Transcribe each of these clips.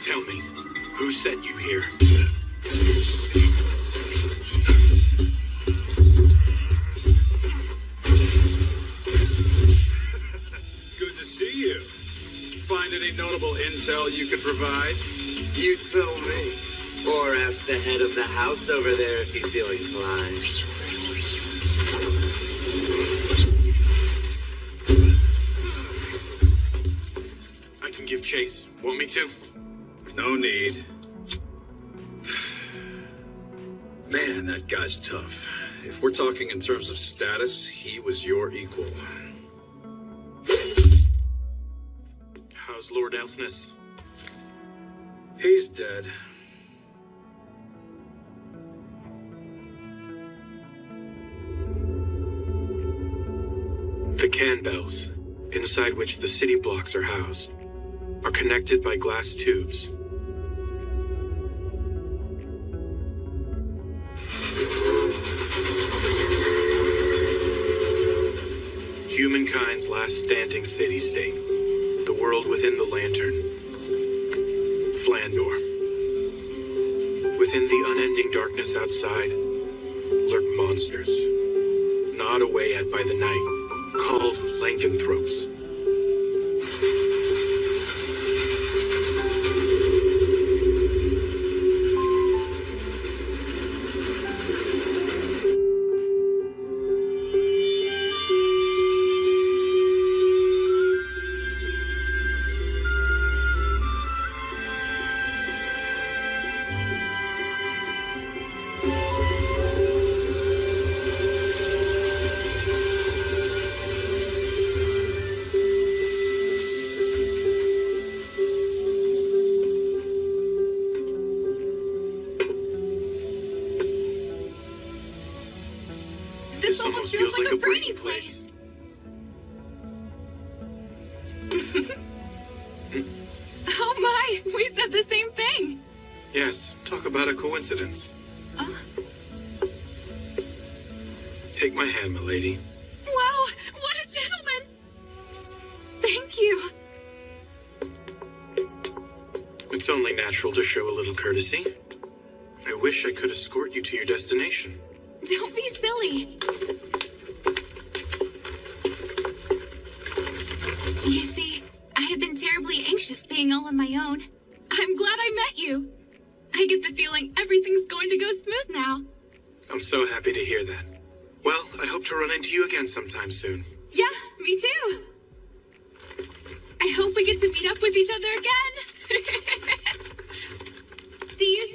Tell me, who sent you here? Good to see you. Find any notable intel you could provide? You tell me. Or ask the head of the house over there if you feel inclined. I can give chase. Want me to? No need. Man, that guy's tough. If we're talking in terms of status, he was your equal. How's Lord Elsness? He's dead. The can bells, inside which the city blocks are housed, are connected by glass tubes. Humankind's last standing city-state, the world within the lantern, Flandor. Within the unending darkness outside lurk monsters, gnawed away at by the night, called lycanthropes. This almost feels like a brainy place. Oh my, we said the same thing. Yes, talk about a coincidence. Take my hand, milady. Wow, what a gentleman. Thank you. It's only natural to show a little courtesy. I wish I could escort you to your destination. Don't be silly. You see, I had been terribly anxious being all on my own. I'm glad I met you. I get the feeling everything's going to go smooth now. I'm so happy to hear that. Well, I hope to run into you again sometime soon. Yeah, me too. I hope we get to meet up with each other again. See you soon.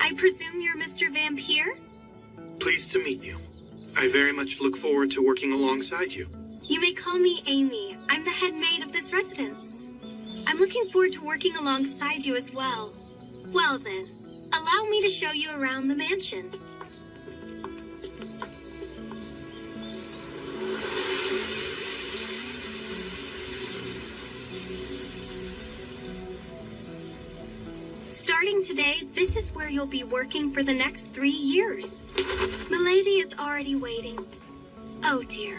I presume you're Mr. Vampir? Pleased to meet you. I very much look forward to working alongside you. You may call me Amy. I'm the head maid of this residence. I'm looking forward to working alongside you as well. Well then, allow me to show you around the mansion. Starting today, this is where you'll be working for the next 3 years. Milady is already waiting. Oh, dear.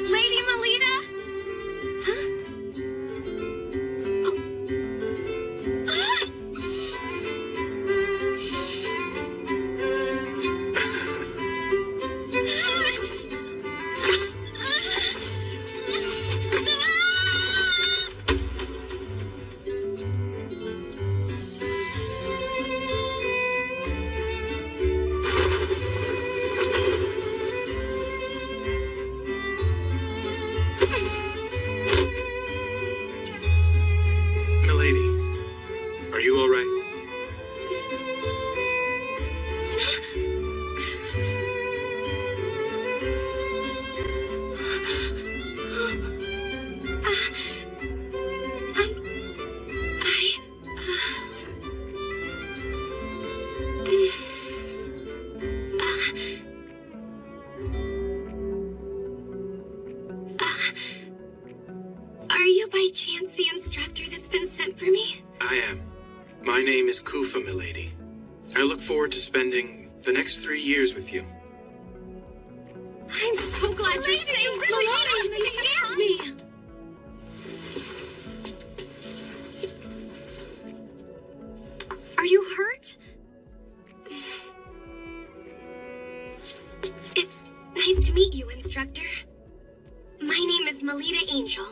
Lady Melida? Huh? Milady, are you all right? Are you by chance the instructor that's been sent for me? I am. My name is Kufa, milady. I look forward to spending the next 3 years with you. I'm so glad you're safe. Milady, you scared me. Are you hurt? It's nice to meet you, instructor. My name is Melida Angel.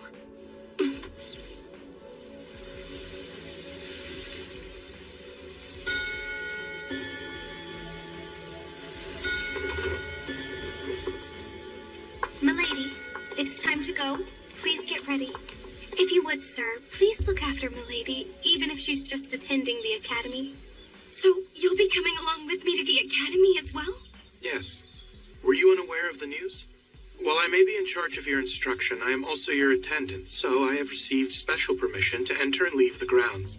Milady, it's time to go. Please get ready. If you would, sir, please look after Milady, even if she's just attending the academy. So, you'll be coming along with me to the academy as well? Yes. Were you unaware of the news? While I may be in charge of your instruction, I am also your attendant, so I have received special permission to enter and leave the grounds.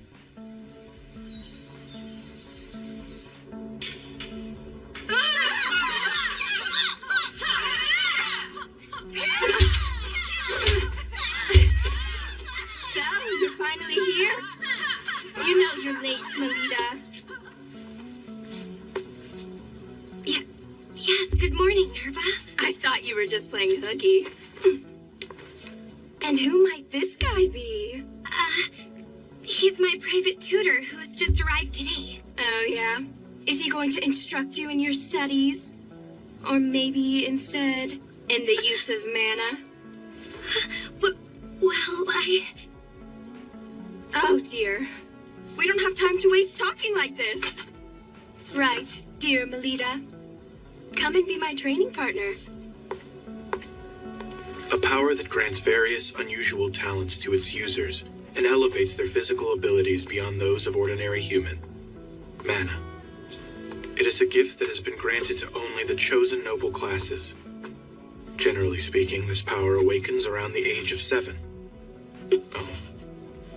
So, you're finally here? You know you're late, Melida. Yes, good morning, Nerva. I thought you were just playing hooky. And who might this guy be? He's my private tutor who has just arrived today. Oh, yeah? Is he going to instruct you in your studies? Or maybe instead in the use of mana? Well, Oh, dear. We don't have time to waste talking like this. Right, dear Melida. Come and be my training partner. A power that grants various unusual talents to its users and elevates their physical abilities beyond those of ordinary human. Mana. It is a gift that has been granted to only the chosen noble classes. Generally speaking, this power awakens around the age of 7. Oh,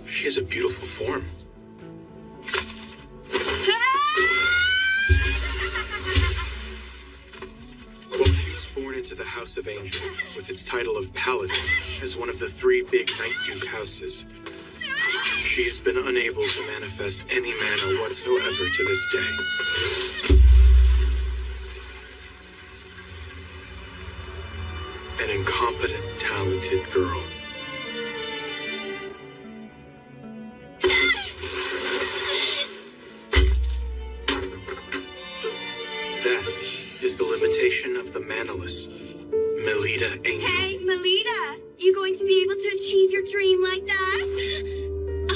she has a beautiful form. Well, she was born into the House of Angel, with its title of Paladin, as one of the 3 big Knight Duke houses. She has been unable to manifest any mana whatsoever to this day. An incompetent, talented girl. That is the limitation of the manaless, Melida Angel. Hey, Melida! You going to be able to achieve your dream like that?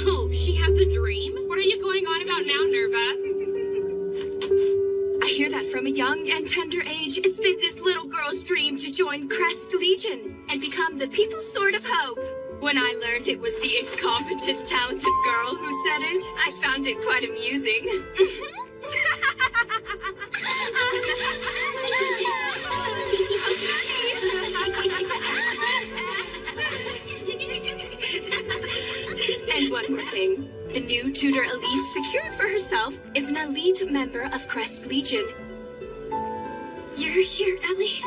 Oh, she has a dream? What are you going on about now, Nerva? I hear that from a young and tender age, it's been this little girl's dream to join Crest Legion and become the people's sword of hope. When I learned it was the incompetent, talented girl who said it, I found it quite amusing. And one more thing. The new tutor an elite member of Crest Legion. You're here, Ellie?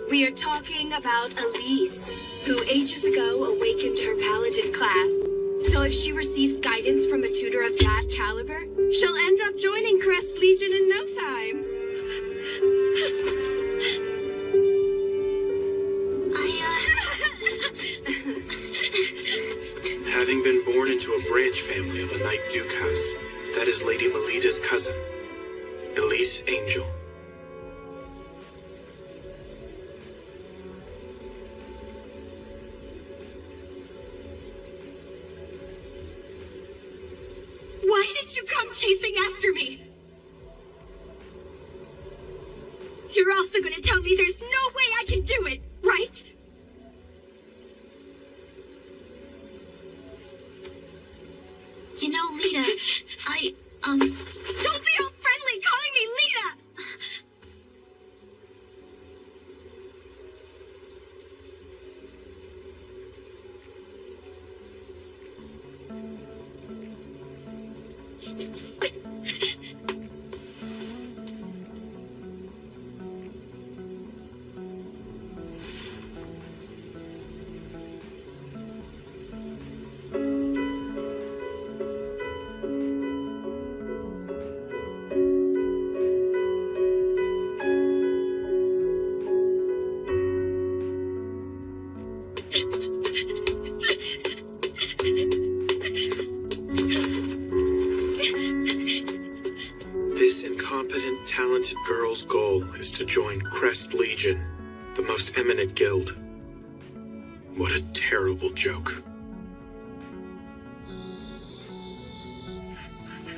We are talking about Elise, who ages ago awakened her paladin class. So if she receives guidance from a tutor of that caliber, she'll end up joining Crest Legion in no time. Having been born into a branch family of a Knight Duke house, that is Lady Melida's cousin, Elise Angel. Why did you come chasing after me? You're also gonna tell me there's no way I can do it, right? You know, Lita, Don't be all friendly calling me Lita! This incompetent, talented girl's goal is to join Crest Legion, the most eminent guild. What a terrible joke.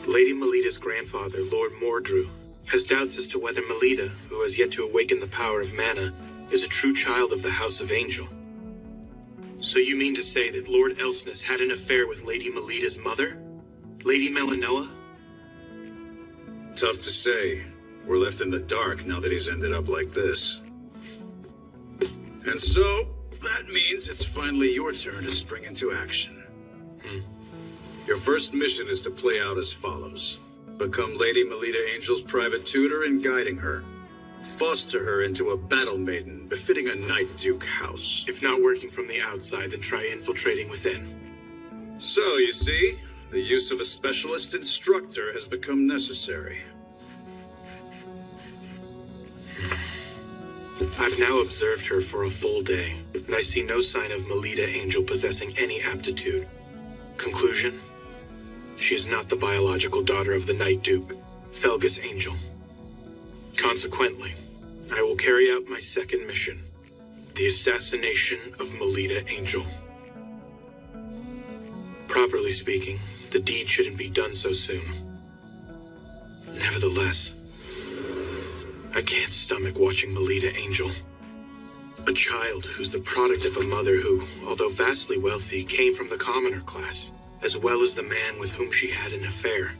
Lady Melida's grandfather, Lord Mordrew, has doubts as to whether Melida, who has yet to awaken the power of mana, is a true child of the House of Angel. So you mean to say that Lord Elsness had an affair with Lady Melida's mother? Lady Melinoa? Tough to say. We're left in the dark now that he's ended up like this. And so, that means it's finally your turn to spring into action. Your first mission is to play out as follows. Become Lady Melida Angel's private tutor and guiding her. Foster her into a battle maiden befitting a Knight Duke house. If not working from the outside, then try infiltrating within. So, you see, the use of a specialist instructor has become necessary. I've now observed her for a full day, and I see no sign of Melida Angel possessing any aptitude. Conclusion? She is not the biological daughter of the Knight Duke, Felgus Angel. Consequently, I will carry out my second mission, the assassination of Melida Angel. Properly speaking, the deed shouldn't be done so soon. Nevertheless, I can't stomach watching Melida Angel. A child who's the product of a mother who, although vastly wealthy, came from the commoner class, as well as the man with whom she had an affair.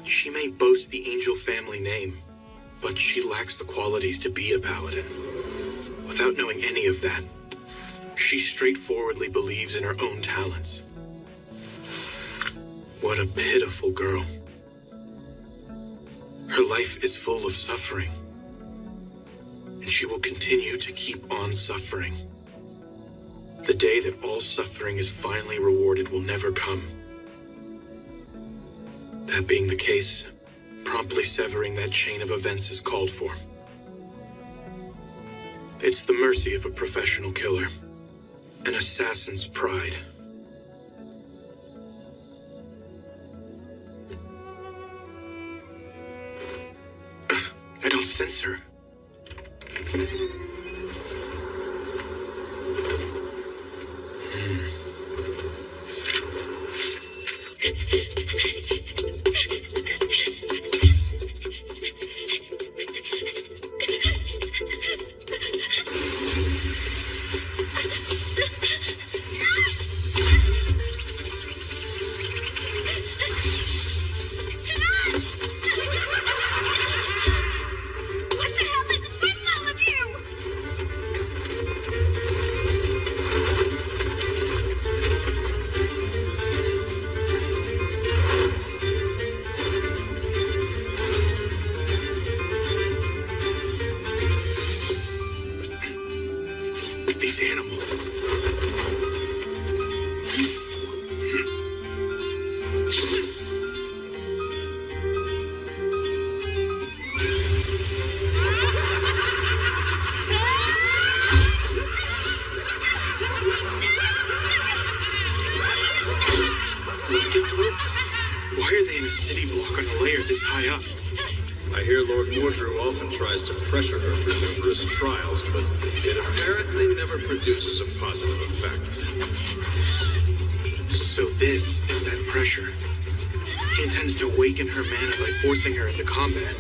She may boast the Angel family name, but she lacks the qualities to be a paladin. Without knowing any of that, she straightforwardly believes in her own talents. What a pitiful girl. Her life is full of suffering, and she will continue to keep on suffering. The day that all suffering is finally rewarded will never come. That being the case, promptly severing that chain of events is called for. It's the mercy of a professional killer, an assassin's pride. I don't sense her. What the hell? they in a city block on a layer this high up? I hear Lord Mordrew often tries to pressure her through numerous trials, but it apparently never produces a positive effect. So this is that pressure. He intends to awaken her mana by forcing her into combat.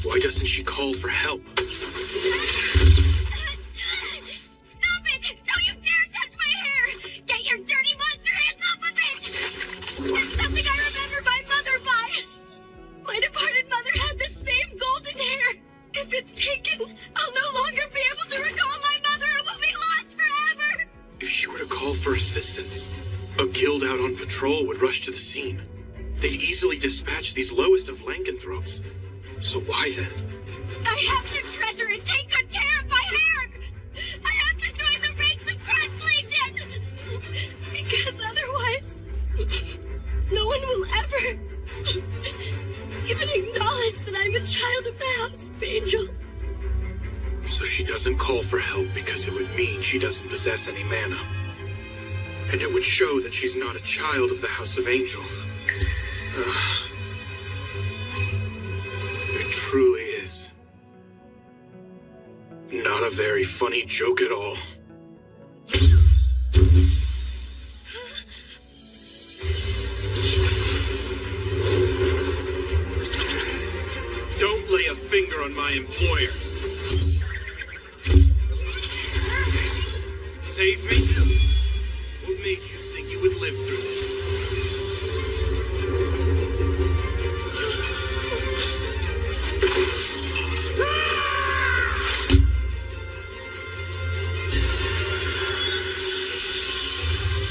Why doesn't she call for help? Stop it! Don't you dare touch my hair! Get your dirty monster hands off of it! It's something I remember my mother by. My departed mother had the same golden hair. If it's taken, I'll no longer be able to recall my mother and will be lost forever! If she were to call for assistance, a guild out on patrol would rush to the scene. They'd easily dispatch these lowest of lycanthropes. So why then? I have to treasure and take good care of my hair! I have to join the ranks of Crest Legion! Because otherwise, no one will ever even acknowledge that I'm a child of the House of Angel. So she doesn't call for help because it would mean she doesn't possess any mana. And it would show that she's not a child of the House of Angel. It truly is not a very funny joke at all. Don't lay a finger on my employer. Save me? What made you think you would live through this?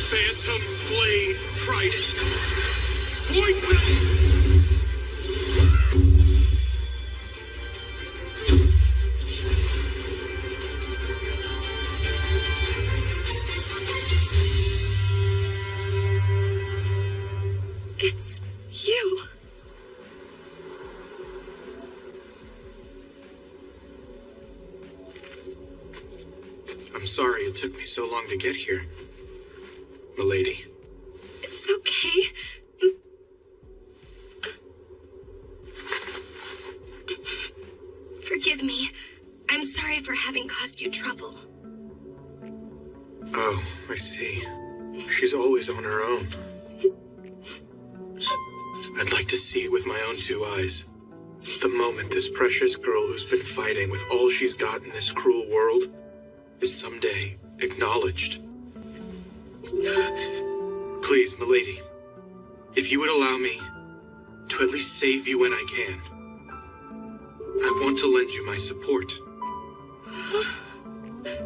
Phantom Blade Trident. Point blank. It's you. I'm sorry it took me so long to get here, milady. It's okay. Forgive me. I'm sorry for having caused you trouble. Oh, I see. She's always on her own. I'd like to see it with my own two eyes. The moment this precious girl who's been fighting with all she's got in this cruel world is someday acknowledged. Please, milady, if you would allow me to at least save you when I can, I want to lend you my support.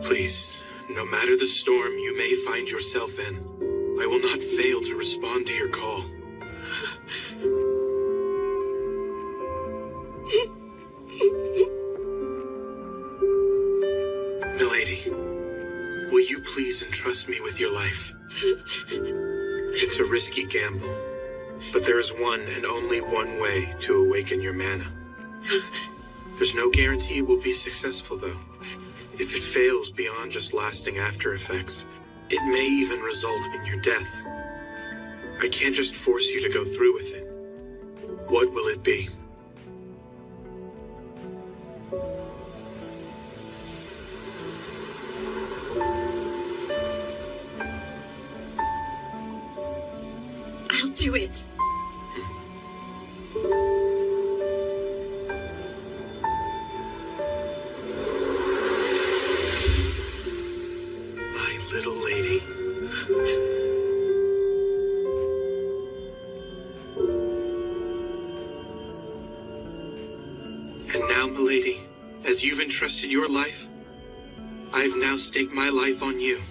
Please, no matter the storm you may find yourself in, I will not fail to respond to your call. Milady, will you please entrust me with your life? It's a risky gamble, but there is one and only one way to awaken your mana. There's no guarantee it will be successful, though. If it fails beyond just lasting after effects, it may even result in your death. I can't just force you to go through with it. What will it be? I'll do it. My little lady. And now, milady, as you've entrusted your life, I've now staked my life on you.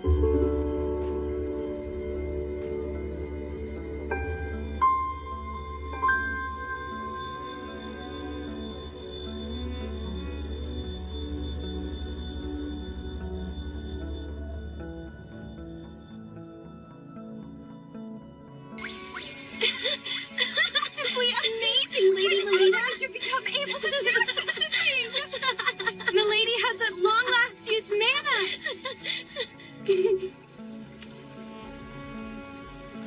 Simply amazing, Lady Melida! How did you become able to do such a thing? Milady has at long last used mana!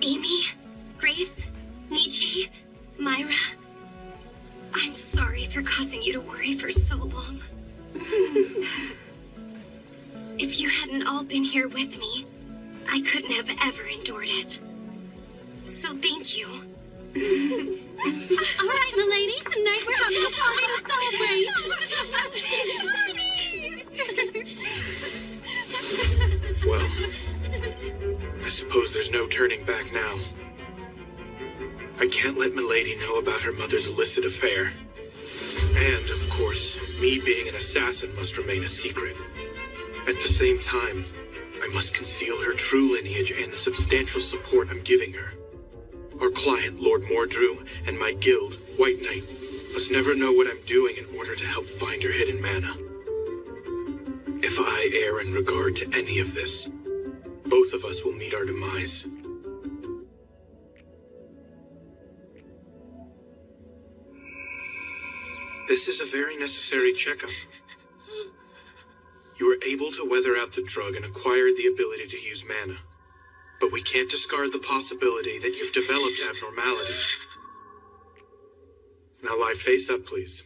Amy, Grace, Nietzsche, Myra, I'm sorry for causing you to worry for so long. If you hadn't all been here with me, I couldn't have ever endured it. So thank you. All right, milady, tonight we're having a party to celebrate. Well, I suppose there's no turning back now. I can't let Milady know about her mother's illicit affair. And, of course, me being an assassin must remain a secret. At the same time, I must conceal her true lineage and the substantial support I'm giving her. Our client, Lord Mordrew, and my guild, White Knight, must never know what I'm doing in order to help find her hidden mana. If I err in regard to any of this, both of us will meet our demise. This is a very necessary checkup. You were able to weather out the drug and acquired the ability to use mana. But we can't discard the possibility that you've developed abnormalities. Now lie face up, please.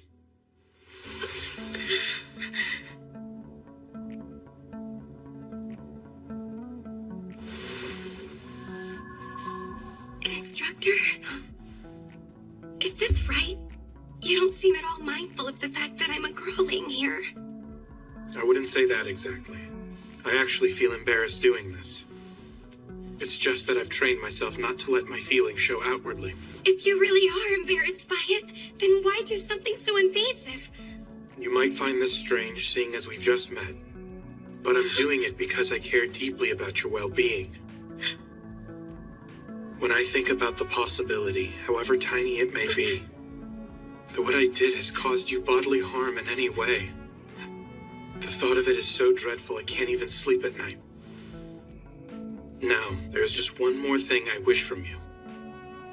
Instructor? Is this right? You don't seem at all mindful of the fact that I'm a girl laying here. I wouldn't say that exactly. I actually feel embarrassed doing this. It's just that I've trained myself not to let my feelings show outwardly. If you really are embarrassed by it, then why do something so invasive? You might find this strange, seeing as we've just met. But I'm doing it because I care deeply about your well-being. When I think about the possibility, however tiny it may be, that what I did has caused you bodily harm in any way, the thought of it is so dreadful I can't even sleep at night. Now, there's just one more thing I wish from you.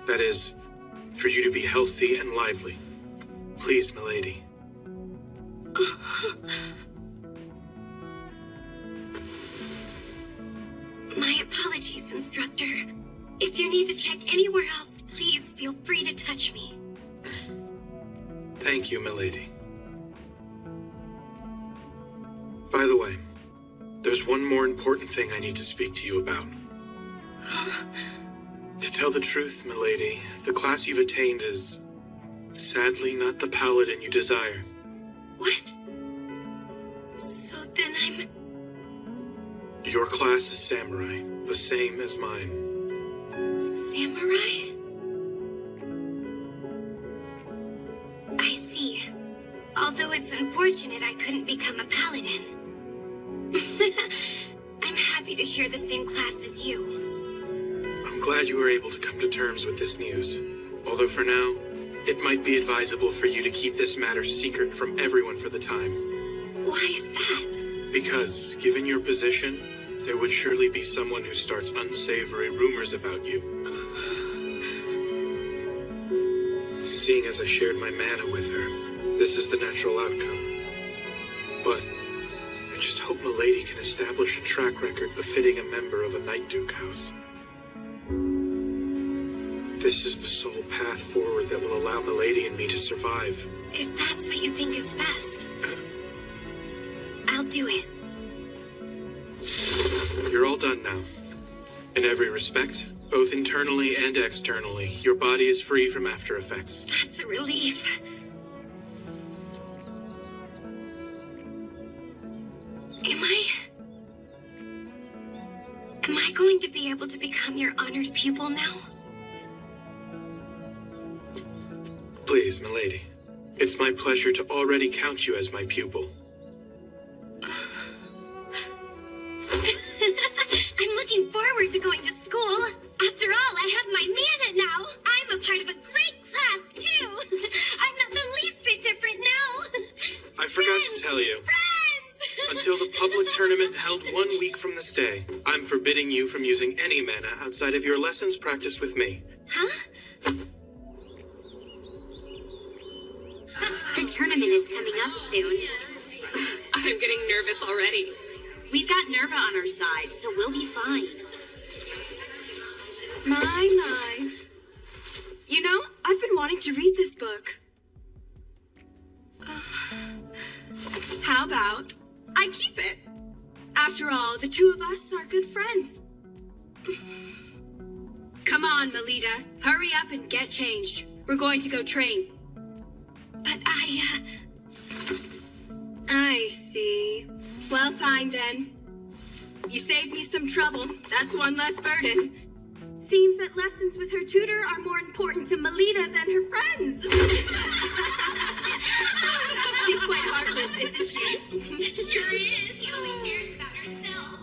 That is, for you to be healthy and lively. Please, milady. My apologies, Instructor. If you need to check anywhere else, please feel free to touch me. Thank you, milady. By the way, there's one more important thing I need to speak to you about. To tell the truth, milady, the class you've attained is, sadly, not the paladin you desire. What? So then I'm... Your class is samurai, the same as mine. Samurai? I see. Although it's unfortunate I couldn't become a paladin. I'm happy to share the same class as you. I'm glad you were able to come to terms with this news. Although for now, it might be advisable for you to keep this matter secret from everyone for the time. Why is that? Because, given your position, there would surely be someone who starts unsavory rumors about you. Seeing as I shared my mana with her, this is the natural outcome. But I just hope Milady can establish a track record befitting a member of a Night Duke house. This is the sole path forward that will allow Milady and me to survive. If that's what you think is best, I'll do it. You're all done now. In every respect, both internally and externally, your body is free from after effects. That's a relief. Am I going to be able to become your honored pupil now? Please, milady. It's my pleasure to already count you as my pupil. part of a great class, too. I'm not the least bit different now. I forgot to tell you. Friends! Until the public tournament held 1 week from this day, I'm forbidding you from using any mana outside of your lessons practiced with me. Huh? The tournament is coming up soon. I'm getting nervous already. We've got Nerva on our side, so we'll be fine. My. You know, I've been wanting to read this book. How about I keep it? After all, the two of us are good friends. Come on, Melida. Hurry up and get changed. We're going to go train. But I see. Well, fine then. You saved me some trouble. That's one less burden. Seems that lessons with her tutor are more important to Melida than her friends. She's quite heartless, isn't she? Sure is. She only cares about herself.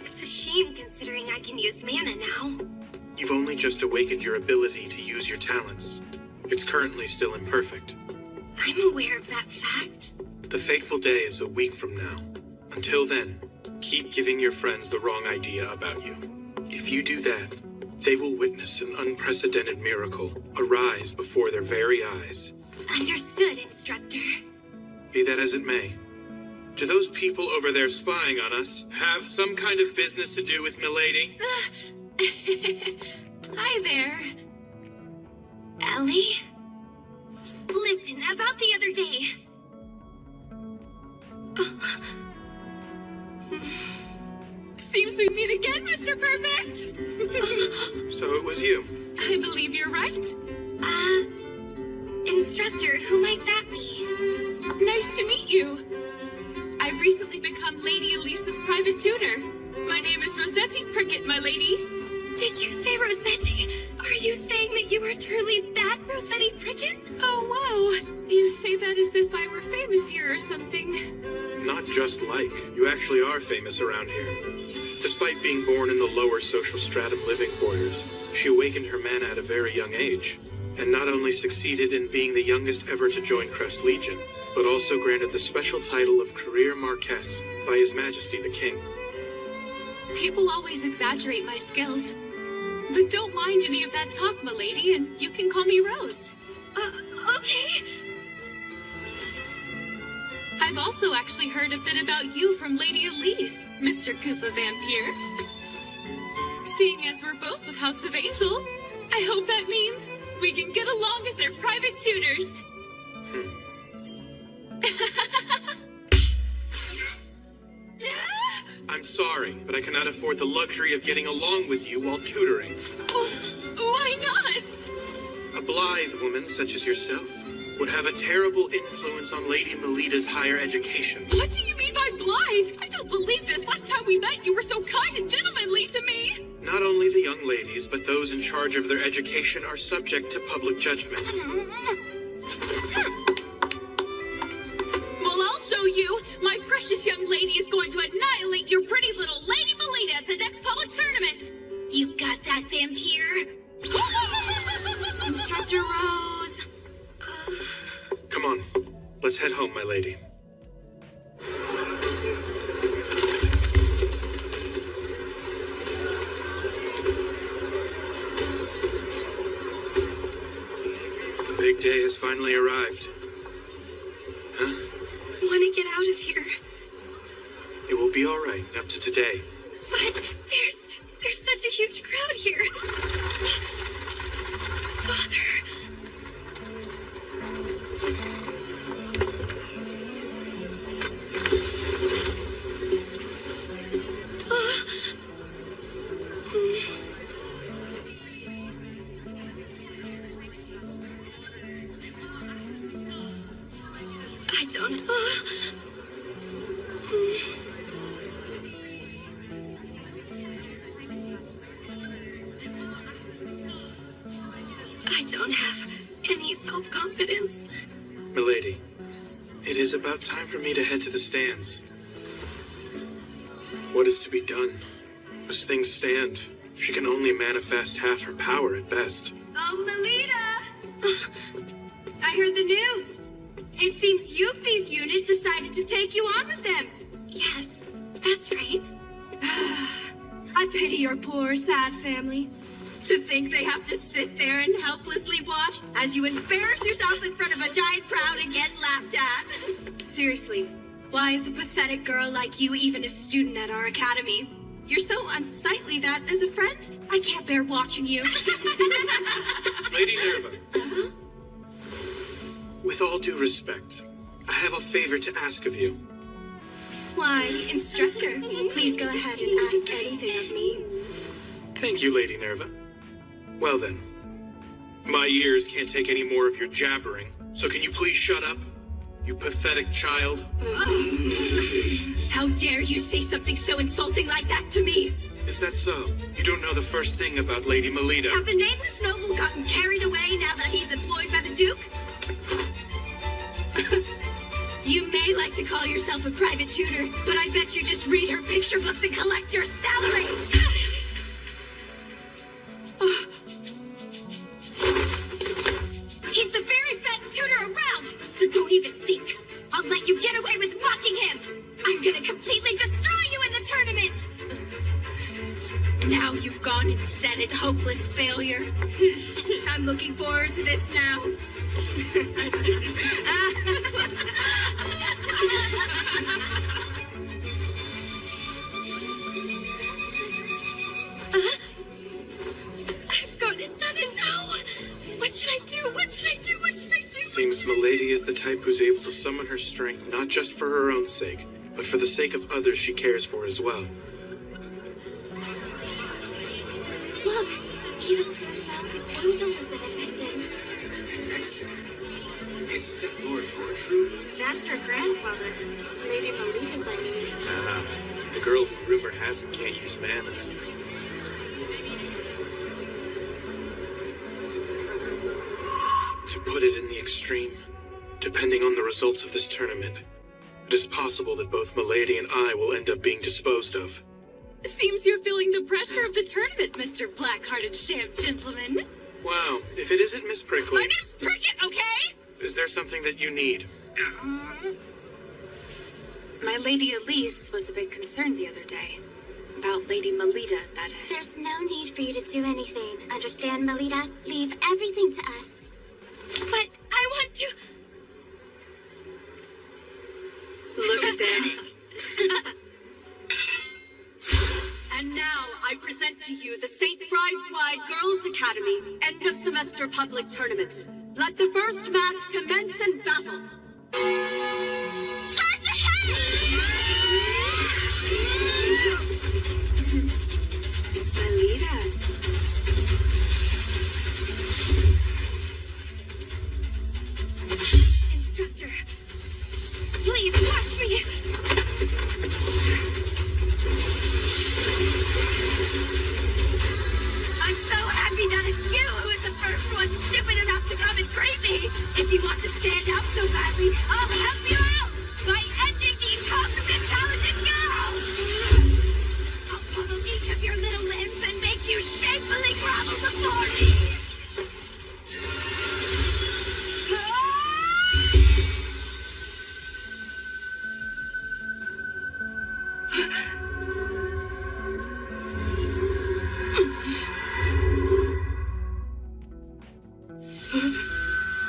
It's a shame considering I can use mana now. You've only just awakened your ability to use your talents. It's currently still imperfect. I'm aware of that fact. The fateful day is a week from now. Until then, keep giving your friends the wrong idea about you. If you do that, they will witness an unprecedented miracle arise before their very eyes. Understood, instructor. Be that as it may, do those people over there spying on us have some kind of business to do with Milady? Hi there. Ellie? Listen, about the other day. Seems we meet again, Mr. Perfect. So it was you. I believe you're right. Instructor, who might that be? Nice to meet you. I've recently become Lady Elise's private tutor. My name is Rossetti Prickett, my lady. Did you say Rossetti? Are you saying that you are truly that Rossetti Prickett? Oh, wow. You say that as if I were famous here or something. Not just like. You actually are famous around here. Despite being born in the lower social stratum living quarters, she awakened her mana at a very young age, and not only succeeded in being the youngest ever to join Crest Legion, but also granted the special title of Career Marquess by His Majesty the King. People always exaggerate my skills. But don't mind any of that talk, milady, and you can call me Rose. Okay. I've also actually heard a bit about you from Lady Elise, Mr. Kufa Vampir. Seeing as we're both with House of Angel, I hope that means we can get along as their private tutors. I'm sorry, but I cannot afford the luxury of getting along with you while tutoring. Why not? A blithe woman such as yourself would have a terrible influence on Lady Melida's higher education. What do you mean by blithe? I don't believe this. Last time we met, you were so kind and gentlemanly to me. Not only the young ladies, but those in charge of their education are subject to public judgment. Well, I'll show you. My precious young lady is going to annihilate your pretty little Lady Melida at the next public tournament. You got that, vampire? Instructor Rose. Come on, let's head home, my lady. The big day has finally arrived. Huh? I want to get out of here. It will be all right up to today. But there's such a huge crowd here. Father. I don't. I don't have any self-confidence. Milady, it is about time for me to head to the stands. What is to be done As things stand, she can only manifest half her power at best. Oh, Melida! I heard the news. It seems Yuffie's unit decided to take you on with them. Yes, that's right. I pity your poor, sad family. To think they have to sit there and helplessly watch as you embarrass yourself in front of a giant crowd and get laughed at. Seriously, why is a pathetic girl like you even a student at our academy? You're so unsightly that, as a friend, I can't bear watching you. Lady Nerva. With all due respect, I have a favor to ask of you. Why, instructor, please go ahead and ask anything of me. Thank you, Lady Nerva. Well then, my ears can't take any more of your jabbering, so can you please shut up, you pathetic child? How dare you say something so insulting like that to me? Is that so? You don't know the first thing about Lady Melida. Has a nameless noble gotten carried away now that he's employed by the Duke? You may like to call yourself a private tutor, but I bet you just read her picture books and collect your salary! He's the very best tutor around, so don't even think. I'll let you get away with mocking him. I'm gonna completely destroy you in the tournament. Now you've gone and said it, hopeless failure. I'm looking forward to this now. I've gone and done it now. What should I do? What should I do? What should I do? Seems Milady is the type who's able to summon her strength not just for her own sake, but for the sake of others she cares for as well. Look, even Sir Falcus Angel is in attendance. And next to him, isn't that Lord Ortrue? That's her grandfather. Lady Melida's, I mean. The girl who rumor has it can't use mana. To put it in the extreme, depending on the results of this tournament, it is possible that both Milady and I will end up being disposed of. Seems you're feeling the pressure of the tournament, Mr. Black-Hearted Sham Gentleman. Wow, if it isn't Miss Prickly, My name's Prickett, okay? is there something that you need? My Lady Elise was a bit concerned the other day. About Lady Melida, that is. There's no need for you to do anything. Understand, Melida? Leave everything to us. But I want to... Look at them. And now I present to you the St. Bride's-Wide Girls Academy end of semester public tournament. Let the first match commence in battle. Charge ahead! Melida. Instructor, please watch me. I'm so happy that it's you who is the first one stupid enough to come and praise me. If you want to stand up so badly, I'll help you out by ending the incompetent talented girl. I'll pummel each of your little limbs and make you shamefully grovel before me.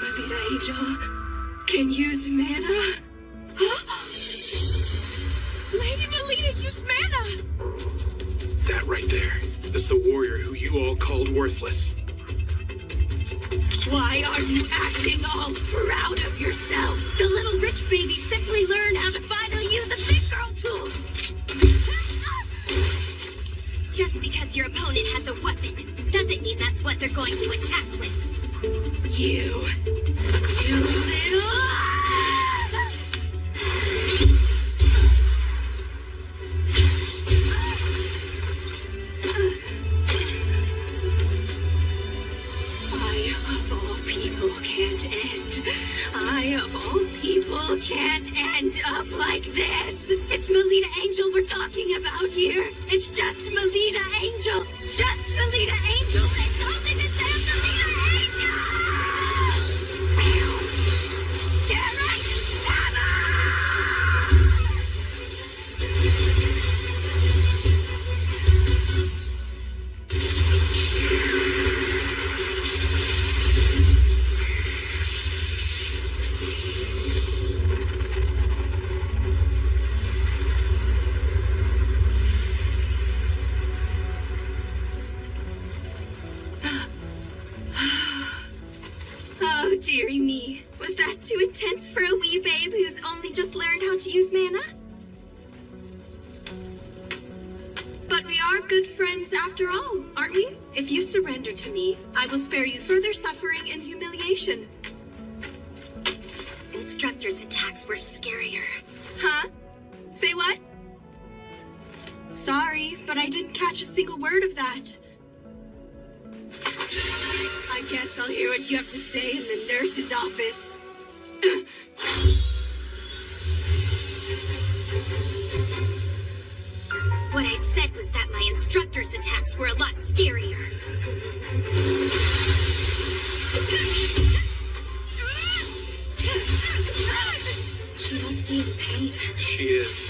Melida Angel can use mana? Lady Melida used mana! That right there is the warrior who you all called worthless. Why are you acting all proud of yourself? The little rich baby simply learned how to finally use a big girl tool. Just because your opponent has a weapon doesn't mean that's what they're going to attack with. You little... I, of all people, can't end. I, of all people, can't end up like like this. It's Melida Angel we're talking about here. It's just Melida Angel. Just Melida Angel. It's only the damn Melida Angel! Get it? Oh, dearie me. Was that too intense for a wee babe who's only just learned how to use mana? But we are good friends after all, aren't we? If you surrender to me, I will spare you further suffering and humiliation. Instructor's attacks were scarier. Huh? Say what? Sorry, but I didn't catch a single word of that. I guess I'll hear what you have to say in the nurse's office. What I said was that my instructor's attacks were a lot scarier. She must be in pain. She is.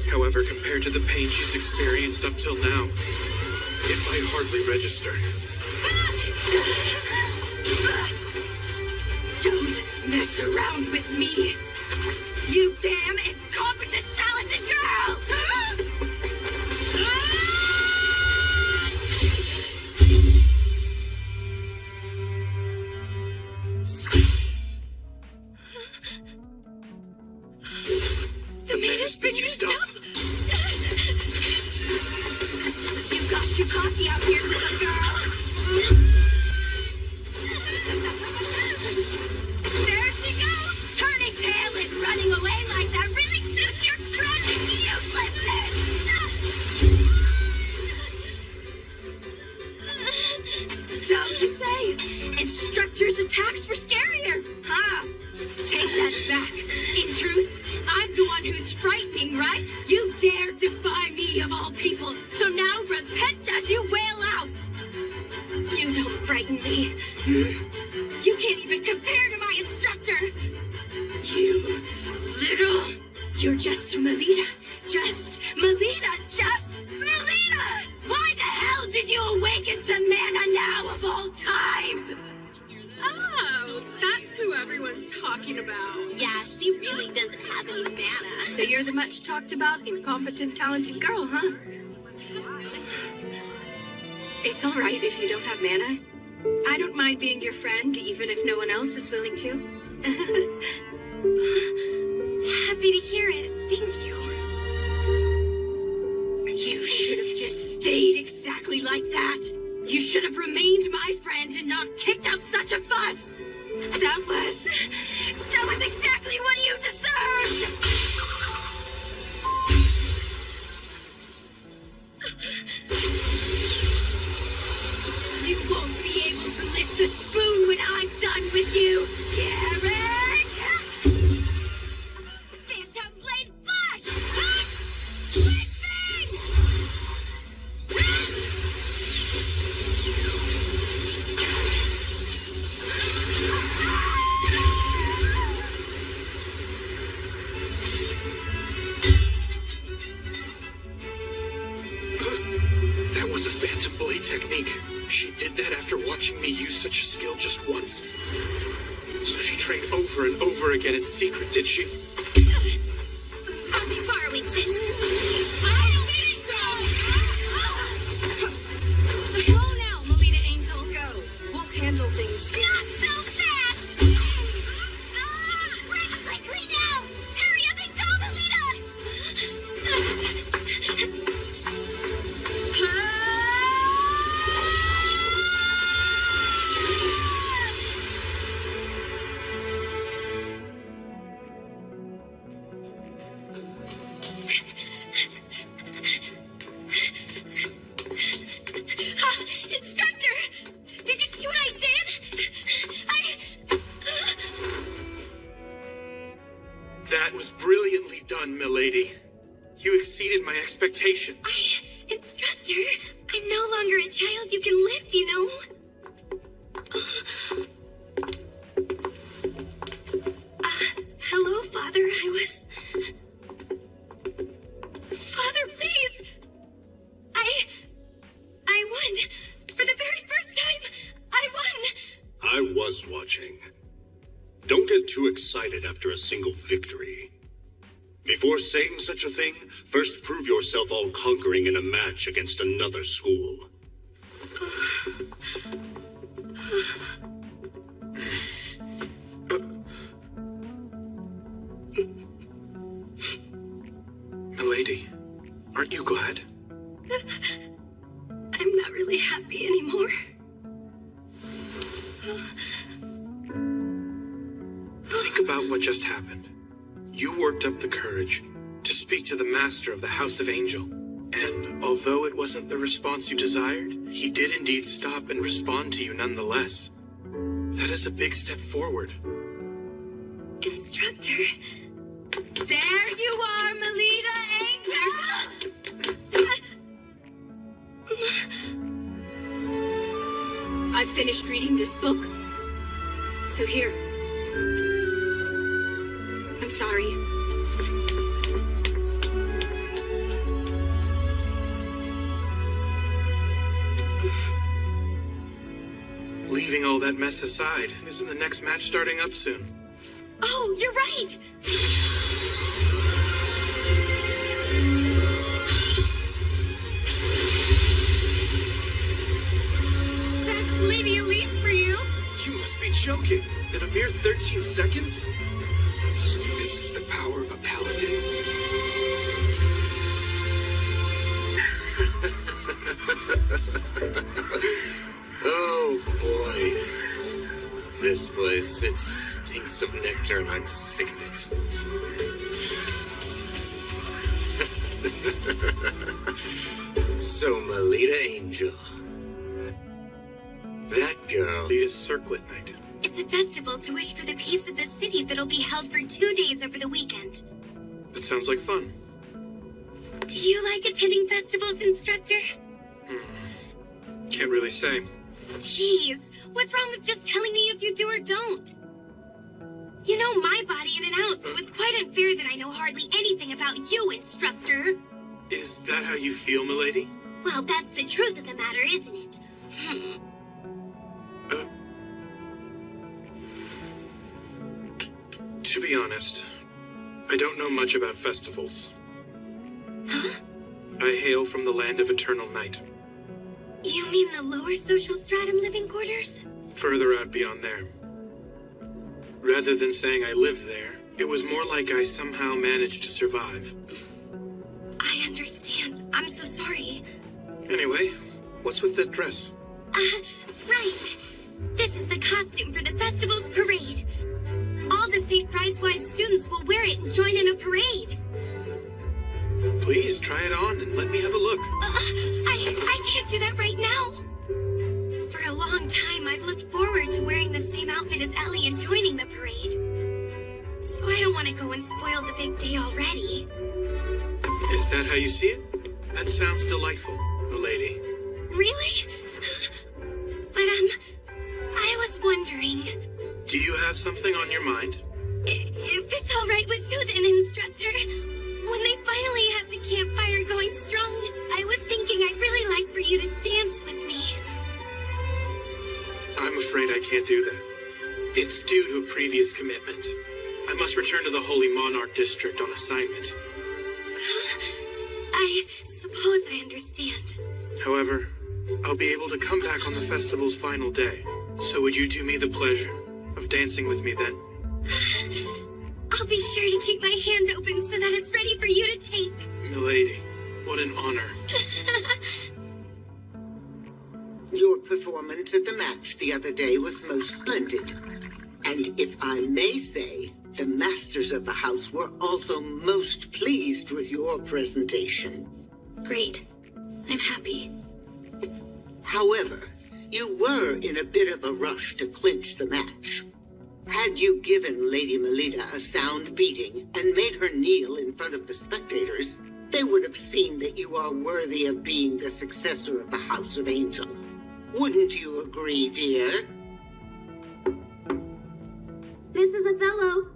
However, compared to the pain she's experienced up till now, it might hardly register. Don't mess around with me, you damn incompetent, talented girl! The man has been used up! You got too cocky out here, little girl! There she goes! Turning tail and running away like that really suits your tragic uselessness! So you say, instructor's attacks were scarier, huh? Take that back. In truth, I'm the one who's frightening, right? You dare defy me of all people, so now repent as you wail out! You don't frighten me. You can't even compare to my instructor! You little... You're just Melida. Just Melida. Just Melida! Why the hell did you awaken to mana now of all times? Oh, that's who everyone's talking about. Yeah, she really doesn't have any mana. So you're the much talked about, incompetent, talented girl, huh? It's all right if you don't have mana. I don't mind being your friend, even if no one else is willing to. Happy to hear it. Thank you. You should have just stayed exactly like that. You should have remained my friend and not kicked up such a fuss. That was exactly what you deserved. You won't be able to lift a spoon when I'm done with you, Garrett! Phantom Blade Flash! Lightning! That was a Phantom Blade technique. She did that after watching me use such a skill just once. So she trained over and over again in secret, did she? I'll be far with this. I don't think so! Go now, Melida Angel. Go. We'll handle things here. Not so fast! Break quickly now! Hurry up and go, Melida! milady. You exceeded my expectations. Instructor, I'm no longer a child you can lift, you know? Hello, Father. Father, please! I won! For the very first time, I won! I was watching. Don't get too excited after a single victory. Before saying such a thing, first prove yourself all-conquering in a match against another school. Milady, aren't you glad? I'm not really happy anymore. Think about what just happened. You worked up the courage to speak to the master of the House of Angel. And although it wasn't the response you desired, he did indeed stop and respond to you nonetheless. That is a big step forward. Instructor. There you are, Melida Angel! I've finished reading this book. So here. I'm sorry. Leaving all that mess aside, isn't the next match starting up soon? Oh, you're right! That's Lady Elise for you. You must be joking. In a mere 13 seconds? So this is the power of a paladin? Oh, boy. This place, it stinks of nectar and I'm sick of it. So, Melida Angel. That girl. The Circlet Night. It's a festival to wish for the peace of the city that'll be held for 2 days over the weekend. That sounds like fun. Do you like attending festivals, Instructor? Can't really say. Jeez, what's wrong with just telling me if you do or don't? You know my body in and out, so it's quite unfair that I know hardly anything about you, Instructor. Is that how you feel, milady? Well, that's the truth of the matter, isn't it? To be honest, I don't know much about festivals. Huh? I hail from the land of eternal night. You mean the lower social stratum living quarters? Further out beyond there. Rather than saying I live there, it was more like I somehow managed to survive. I understand. I'm so sorry. Anyway, what's with that dress? Right. This is the costume for the festival's parade. All the St. Bride's-wide students will wear it and join in a parade. Please try it on and let me have a look. I can't do that right now. For a long time, I've looked forward to wearing the same outfit as Ellie and joining the parade. So I don't want to go and spoil the big day already. Is that how you see it? That sounds delightful, milady. Really? But, I was wondering... Do you have something on your mind? If it's all right with you then, Instructor, when they finally have the campfire going strong, I was thinking I'd really like for you to dance with me. I'm afraid I can't do that. It's due to a previous commitment. I must return to the Holy Monarch District on assignment. I suppose I understand. However, I'll be able to come back on the festival's final day. So would you do me the pleasure of dancing with me then? I'll be sure to keep my hand open so that it's ready for you to take. Milady, what an honor. Your performance at the match the other day was most splendid. And if I may say, the masters of the house were also most pleased with your presentation. Great. I'm happy. However, you were in a bit of a rush to clinch the match. Had you given Lady Melida a sound beating and made her kneel in front of the spectators, they would have seen that you are worthy of being the successor of the House of Angel. Wouldn't you agree, dear? Mrs. Othello,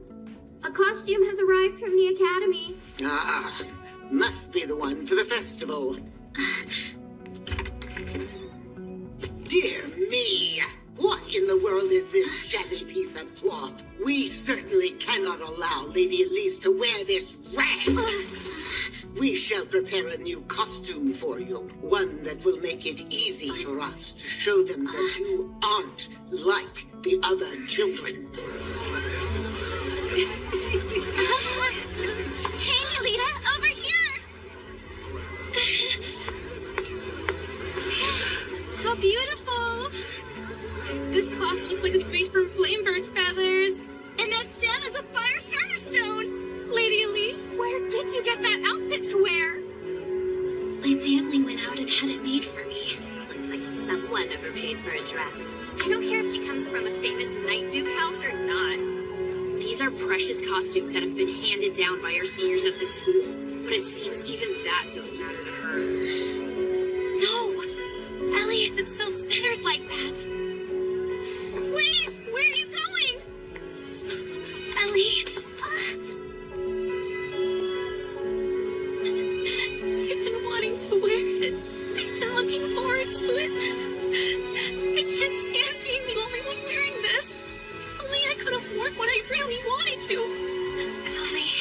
a costume has arrived from the Academy. Ah, must be the one for the festival. Dear me! What in the world is this shabby piece of cloth? We certainly cannot allow Lady Elise to wear this rag. We shall prepare a new costume for you. One that will make it easy for us to show them that you aren't like the other children. Hey, Melida, over here! How beautiful! This cloth looks like it's made from flamebird feathers. And that gem is a fire starter stone! Lady Elise, where did you get that outfit to wear? My family went out and had it made for me. Looks like someone overpaid for a dress. I don't care if she comes from a famous Night Duke house or not. These are precious costumes that have been handed down by our seniors at the school. But it seems even that doesn't matter to her. No! Ellie isn't self-centered like that. Wait, where are you going? Ellie! I've been wanting to wear it. I've been looking forward to it. I can't stand being the only one wearing this. If only I could have worn what I really wanted to. Ellie.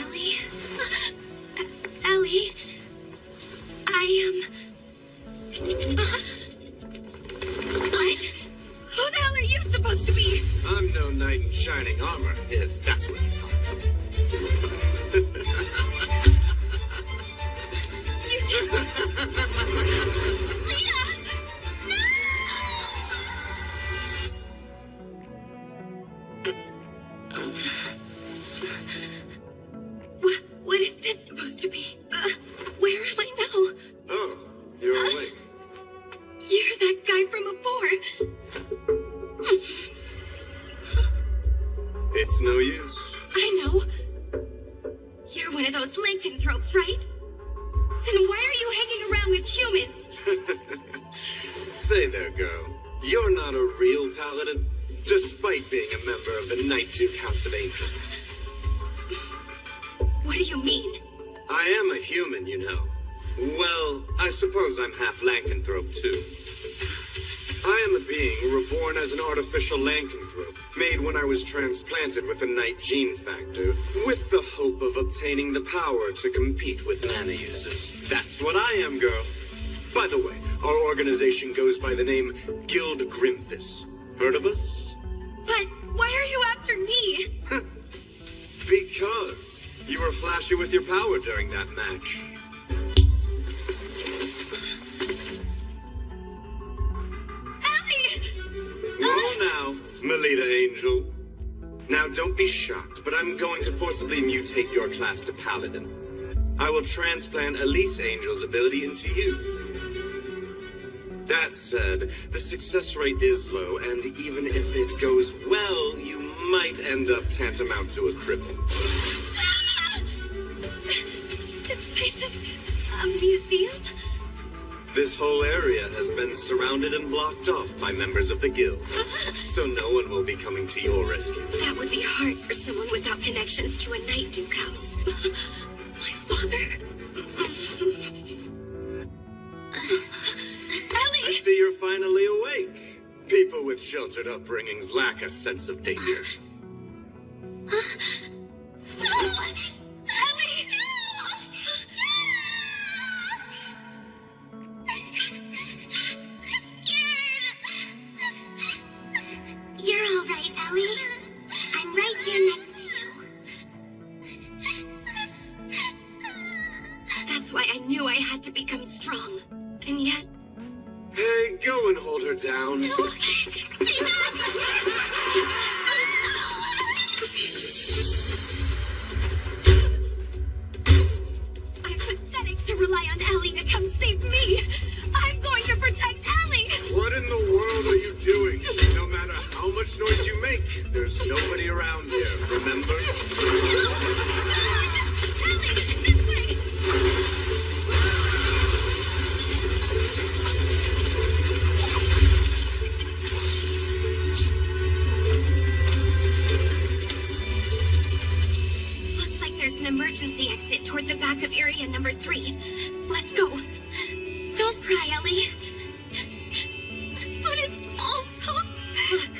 Ellie. Ellie. What? Who the hell are you supposed to be? I'm no knight in shining armor, if that's what you thought. You just... Leah! What is this supposed to be? Where am I now? Oh, you're awake. You're that guy from before. It's no use. I know. You're one of those lycanthropes, right? Then why are you hanging around with humans? Say there, girl. You're not a real paladin, despite being a member of the Night Duke House of Angel. What do you mean? I am a human, you know. Well, I suppose I'm half lycanthrope, too. I am a being reborn as an artificial lycanthrope, made when I was transplanted with a night gene factor, with the hope of obtaining the power to compete with mana users. That's what I am, girl. By the way, our organization goes by the name Guild Grimthis. Heard of us? But why are you after me? Because you were flashy with your power during that match. Whoa now, Melida Angel. Now don't be shocked, but I'm going to forcibly mutate your class to Paladin. I will transplant Elise Angel's ability into you. That said, the success rate is low, and even if it goes well, you might end up tantamount to a cripple. This place is a museum? This whole area has been surrounded and blocked off by members of the guild, so no one will be coming to your rescue. That would be hard for someone without connections to a Night Duke house. My father. Ellie! I see you're finally awake. People with sheltered upbringings lack a sense of danger. No! Ellie! I'm scared. You're all right, Ellie. I'm right here next to you. That's why I knew I had to become strong. And yet... Hey, go and hold her down. No! Stay back! I'm pathetic to rely on Ellie to come save me. I'm going to protect Ellie. nobody around here, remember? Looks like there's an emergency exit toward the back of area number 3. Let's go. Don't cry, Ellie. But it's also... Look,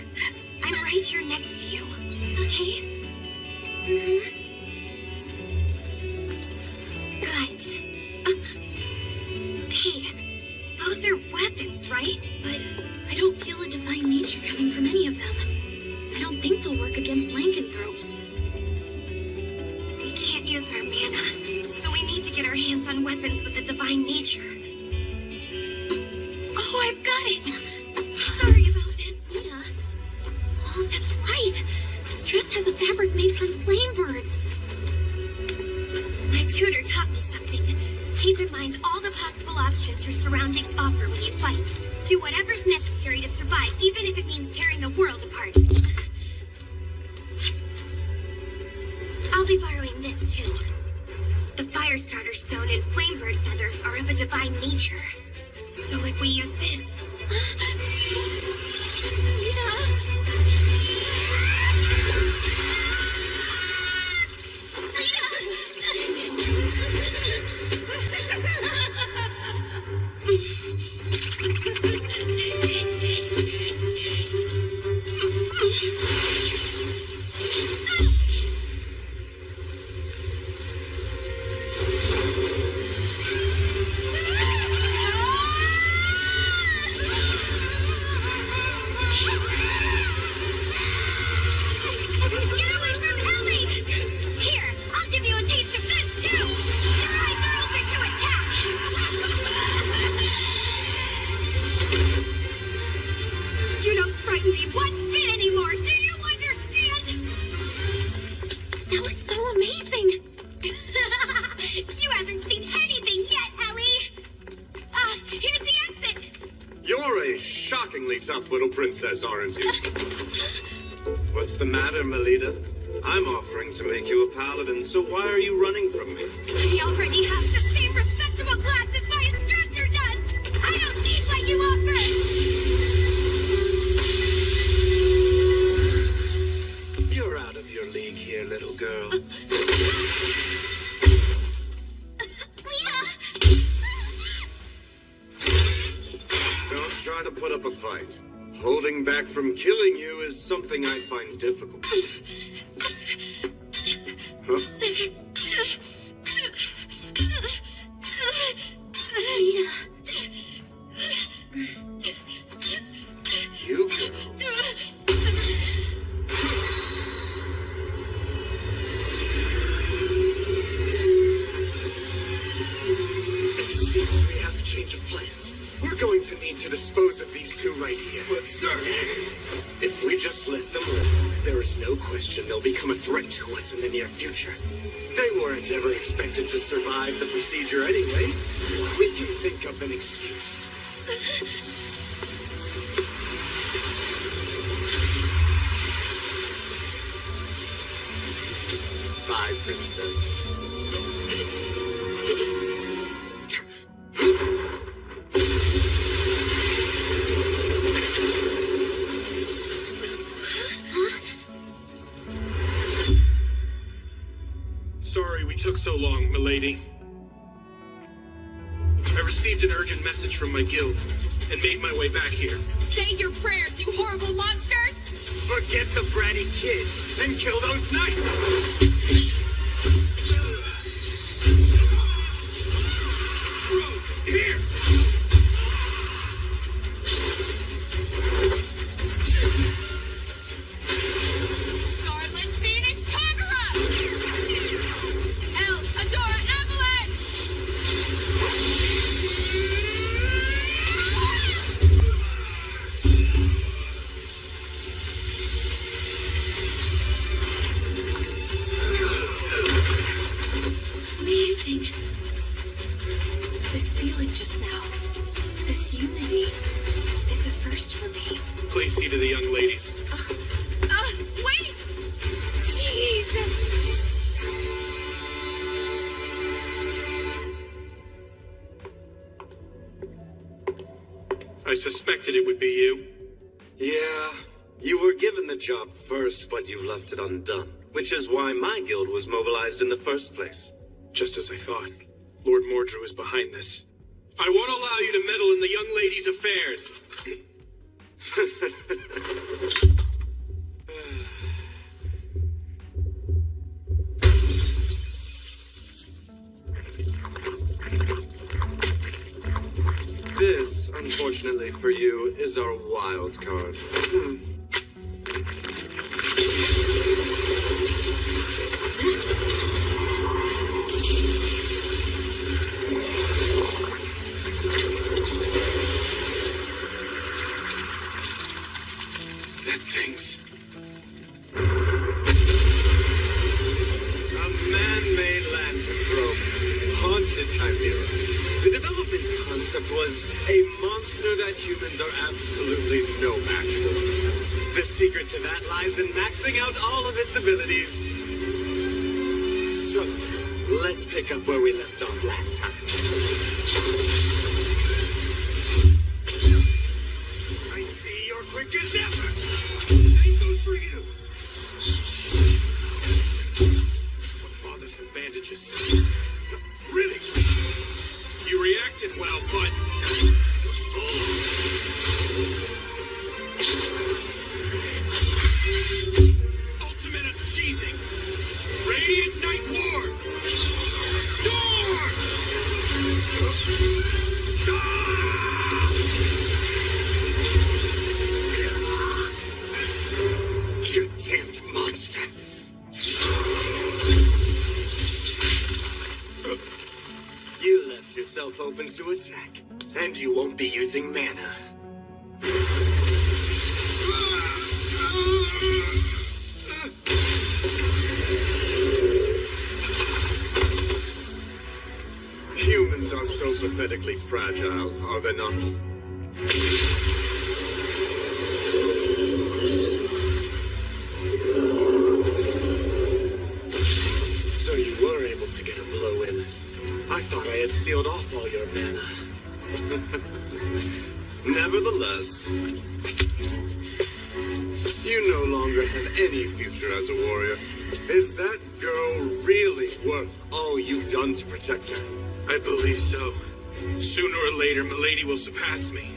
I'm right here next to you, okay? Good. Hey, those are weapons, right? But I don't feel a divine nature coming from any of them. I don't think they'll work against lycanthropes. We can't use our mana, so we need to get our hands on weapons with a divine nature. Oh, I've got it! Sorry about this. Lita. Oh, that's right. This dress has a fabric made from flame birds. My tutor taught me something. Keep in mind all the possible options your surroundings offer when you fight. Do whatever's necessary to survive, even if it means tearing the world apart. I'll be borrowing this, too. The Firestarter Stone and Flamebird feathers are of a divine nature. So if we use this... Tough little princess, aren't you? What's the matter, Melida? I'm offering to make you a paladin, so why are you running from me? I already have the same respectable class as my instructor does! I don't need what you offer! You're out of your league here, little girl. Try to put up a fight. Holding back from killing you is something I find difficult. Huh? You girls. It seems we have a change of plans. We're going to need to dispose of these two right here. But, sir, if we just let them live, there is no question they'll become a threat to us in the near future. They weren't ever expected to survive the procedure anyway. We can think of an excuse. Bye, princess. Sorry we took so long, milady. I received an urgent message from my guild and made my way back here. Say your prayers, you horrible monsters! Forget the bratty kids and kill those knights! Here! Scarlet Phoenix Kagura! El Adora Avalanche! Amazing. This feeling just now, this unity, is a first for me. Please see to the young ladies. Wait! suspected it would be you. Yeah, you were given the job first, but you've left it undone, which is why my guild was mobilized in the first place. Just as I thought. Lord Mordrew is behind this. I won't allow you to meddle in the young lady's affairs. This, unfortunately for you, is our wild card. That thing's... A man-made lycanthrope, haunted chimera. The development concept was a monster that humans are absolutely no match for. The secret to that lies in maxing out all of its abilities. So, let's pick up where we left off last time. I see you're quick as ever. Same goes for you. What bothersome bandages? Really? You reacted well, but... Ultimate unsheathing! Radiant Night Ward! Storm! You damned monster! You left yourself open to attack, and you won't be using mana. Humans are so pathetically fragile, are they not? So you were able to get a blow in. I thought I had sealed off all your mana. Nevertheless, you no longer have any future as a warrior. Is that girl really worth all you've done to protect her? I believe so. Sooner or later, Milady will surpass me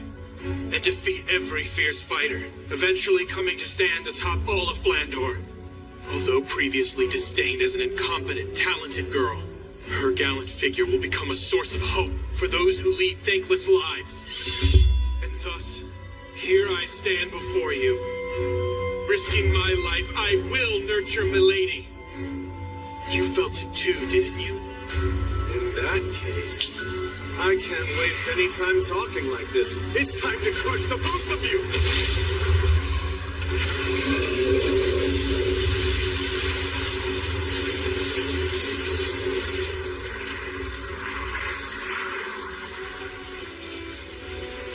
and defeat every fierce fighter, eventually coming to stand atop all of Flandor. Although previously disdained as an incompetent, talented girl, her gallant figure will become a source of hope for those who lead thankless lives. And thus, here I stand before you. Risking my life, I will nurture Milady. You felt it too, didn't you? In that case, I can't waste any time talking like this. It's time to crush the both of you!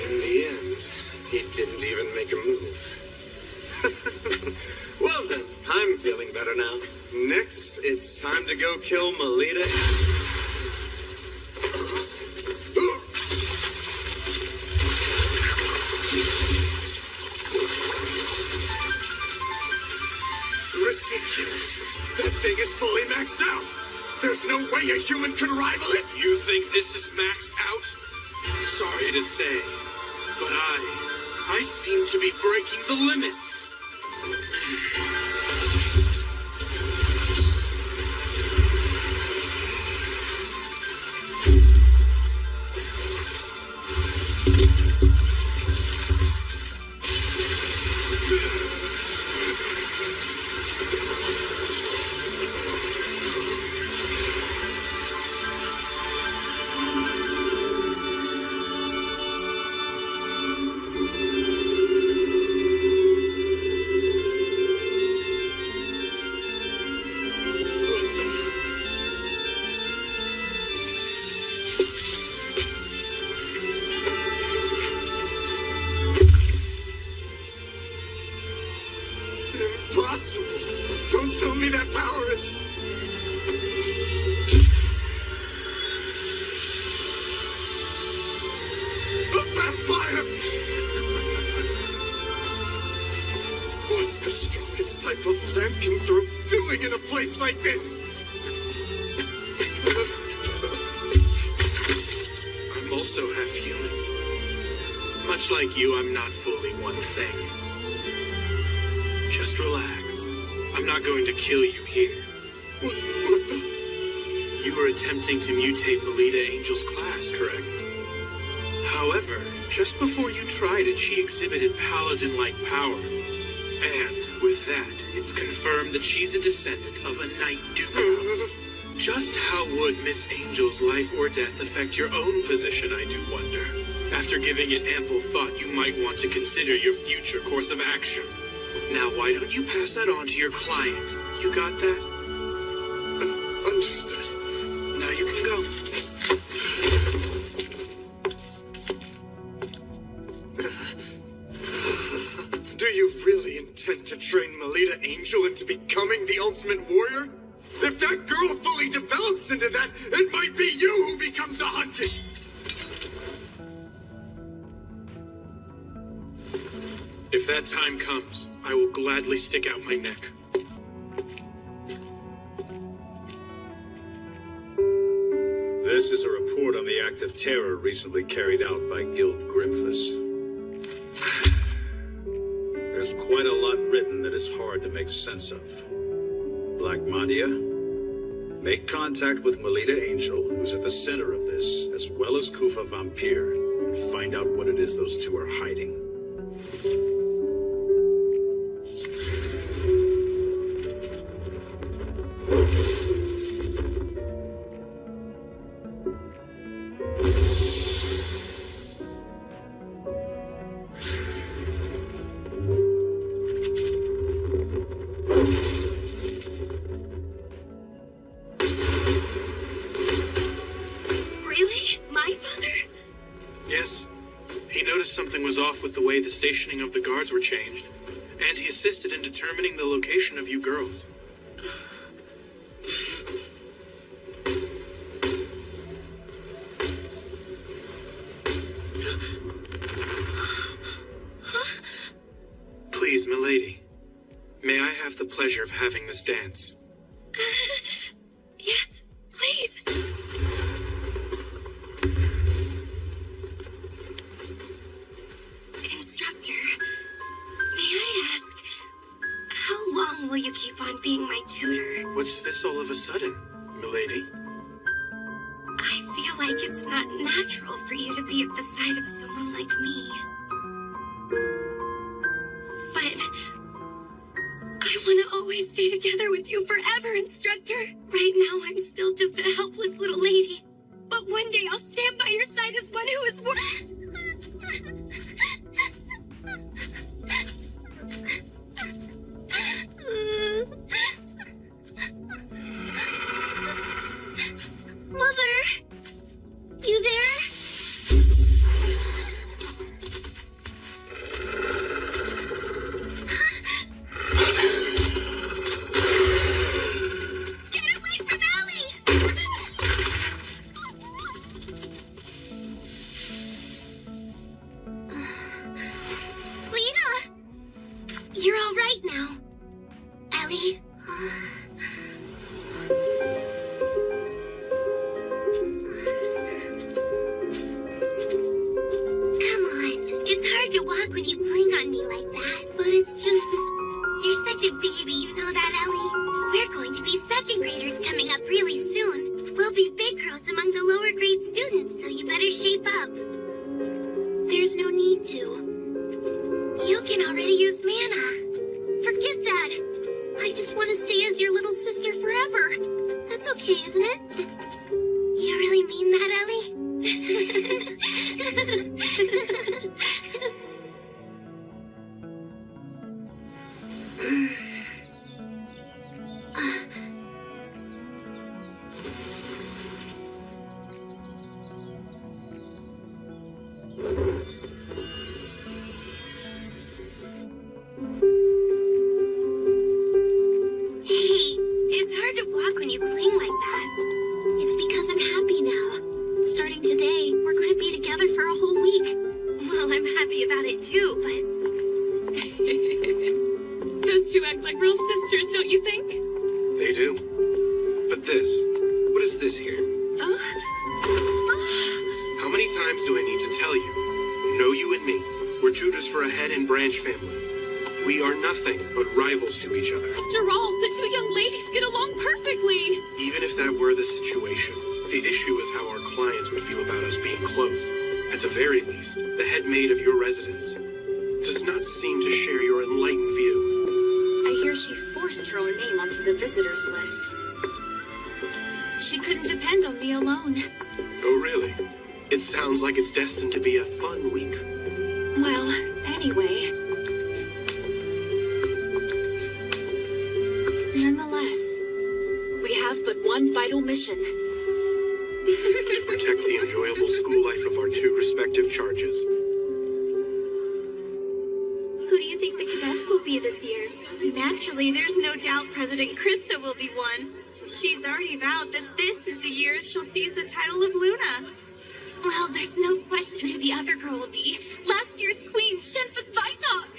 In the end, he didn't even make a move. Well then, I'm feeling better now. Next, it's time to go kill Melida Angel. Ridiculous! That thing is fully maxed out! There's no way a human can rival it! You think this is maxed out? Sorry to say, but I seem to be breaking the limits. type of lycanthrope doing in a place like this? I'm also half human. Much like you, I'm not fully one thing. Just relax. I'm not going to kill you here. What the? You were attempting to mutate Melida Angel's class, correct? However, just before you tried it, she exhibited paladin-like power. And with that, it's confirmed that she's a descendant of a Knight Duke. Just how would Miss Angel's life or death affect your own position, I do wonder. After giving it ample thought, you might want to consider your future course of action. Now, why don't you pass that on to your client? You got that? Understood. Now you can go. Do you really intend to train Melida Angel into becoming the ultimate warrior? If that girl fully develops into that, it might be you who becomes the hunted! If that time comes, I will gladly stick out my neck. This is a report on the act of terror recently carried out by Guild Grimphus. There's quite a lot written that is hard to make sense of. Black Madia, make contact with Melida Angel, who's at the center of this, as well as Kufa Vampir, and find out what it is those two are hiding. Really? My father? Yes. He noticed something was off with the way the stationing of the guards were changed, and he assisted in determining the location of you girls. Please, milady, may I have the pleasure of having this dance? Yes, please. Instructor, may I ask, how long will you keep on being my tutor? What's this all of a sudden, milady? I feel like it's not natural for you to be at the side of someone like me. But I want to always stay together with you forever, Instructor. Right now, I'm still just a helpless little lady. But one day, I'll stand by your side as one who is Mother! You there? Get away from Ellie! Lita! You're all right now, Ellie. Come on, it's hard to walk when you cling on me like that. But it's just... You're such a baby, you know that, Ellie? We're going to be second graders coming up really soon. We'll be big girls among the lower grade students, so you better shape up. There's no need to. You can already use mana. Forget that. I just want to stay as your little sister forever. That's okay, isn't it? You really mean that, Ellie? Hey, it's hard to walk when you cling like that. like real sisters, don't you think? They do. But this, what is this here? How many times do I need to tell you? Know you and me. We're tutors for a head and branch family. We are nothing but rivals to each other. After all, the two young ladies get along perfectly. Even if that were the situation, the issue is how our clients would feel about us being close. At the very least, the head maid of your residence does not seem to share your enlightened view. I hear she forced her own name onto the visitors list. She couldn't depend on me alone. Oh, really? It sounds like it's destined to be a fun week. Well, anyway. Nonetheless, we have but one vital mission. To protect the enjoyable school life of our two respective charges. Who do you think the cadets will be this year? Naturally, there's no doubt President Krista will be one. She's already vowed that this is the year she'll seize the title of Luna. Well, there's no question who the other girl will be. Last year's queen, Shenfa's Vitok.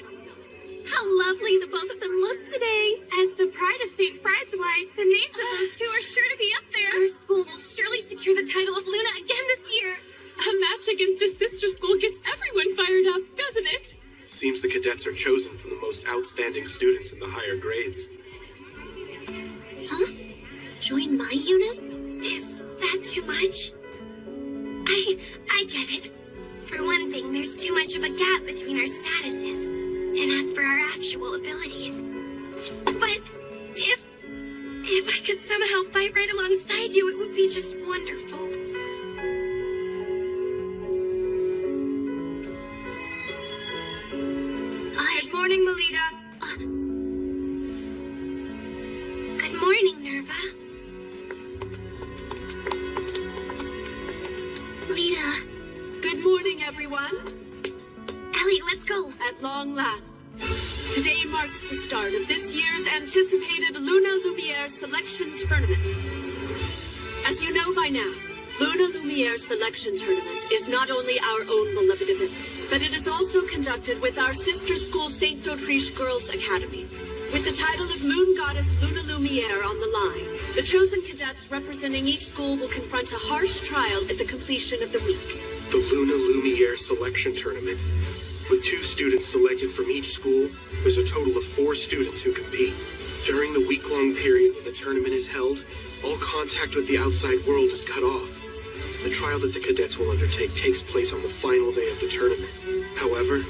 How lovely the both of them look today. As the pride of St. Frieswide, the names of those two are sure to be up there. Our school will surely secure the title of Luna again this year. A match against a sister school gets everyone fired up, doesn't it? Seems the cadets are chosen from the most outstanding students in the higher grades. Huh? Join my unit? Is that too much? I get it. For one thing, there's too much of a gap between our statuses. And as for our actual abilities. But if I could somehow fight right alongside you, it would be just wonderful. Good morning, Melida. Good morning, Nerva. Lita. Good morning, everyone. Ellie, let's go. At long last. Today marks the start of this year's anticipated Luna Lumiere Selection Tournament. As you know by now, Luna Lumiere Selection Tournament is not only our own beloved event, but it is also conducted with our sister school St. D'Autriche Girls Academy. With the title of Moon Goddess Luna Lumiere on the line, the chosen cadets representing each school will confront a harsh trial at the completion of the week. The Luna Lumiere Selection Tournament. With 2 students selected from each school, there's a total of 4 students who compete. During the week-long period when the tournament is held, all contact with the outside world is cut off. The trial that the cadets will undertake takes place on the final day of the tournament. However,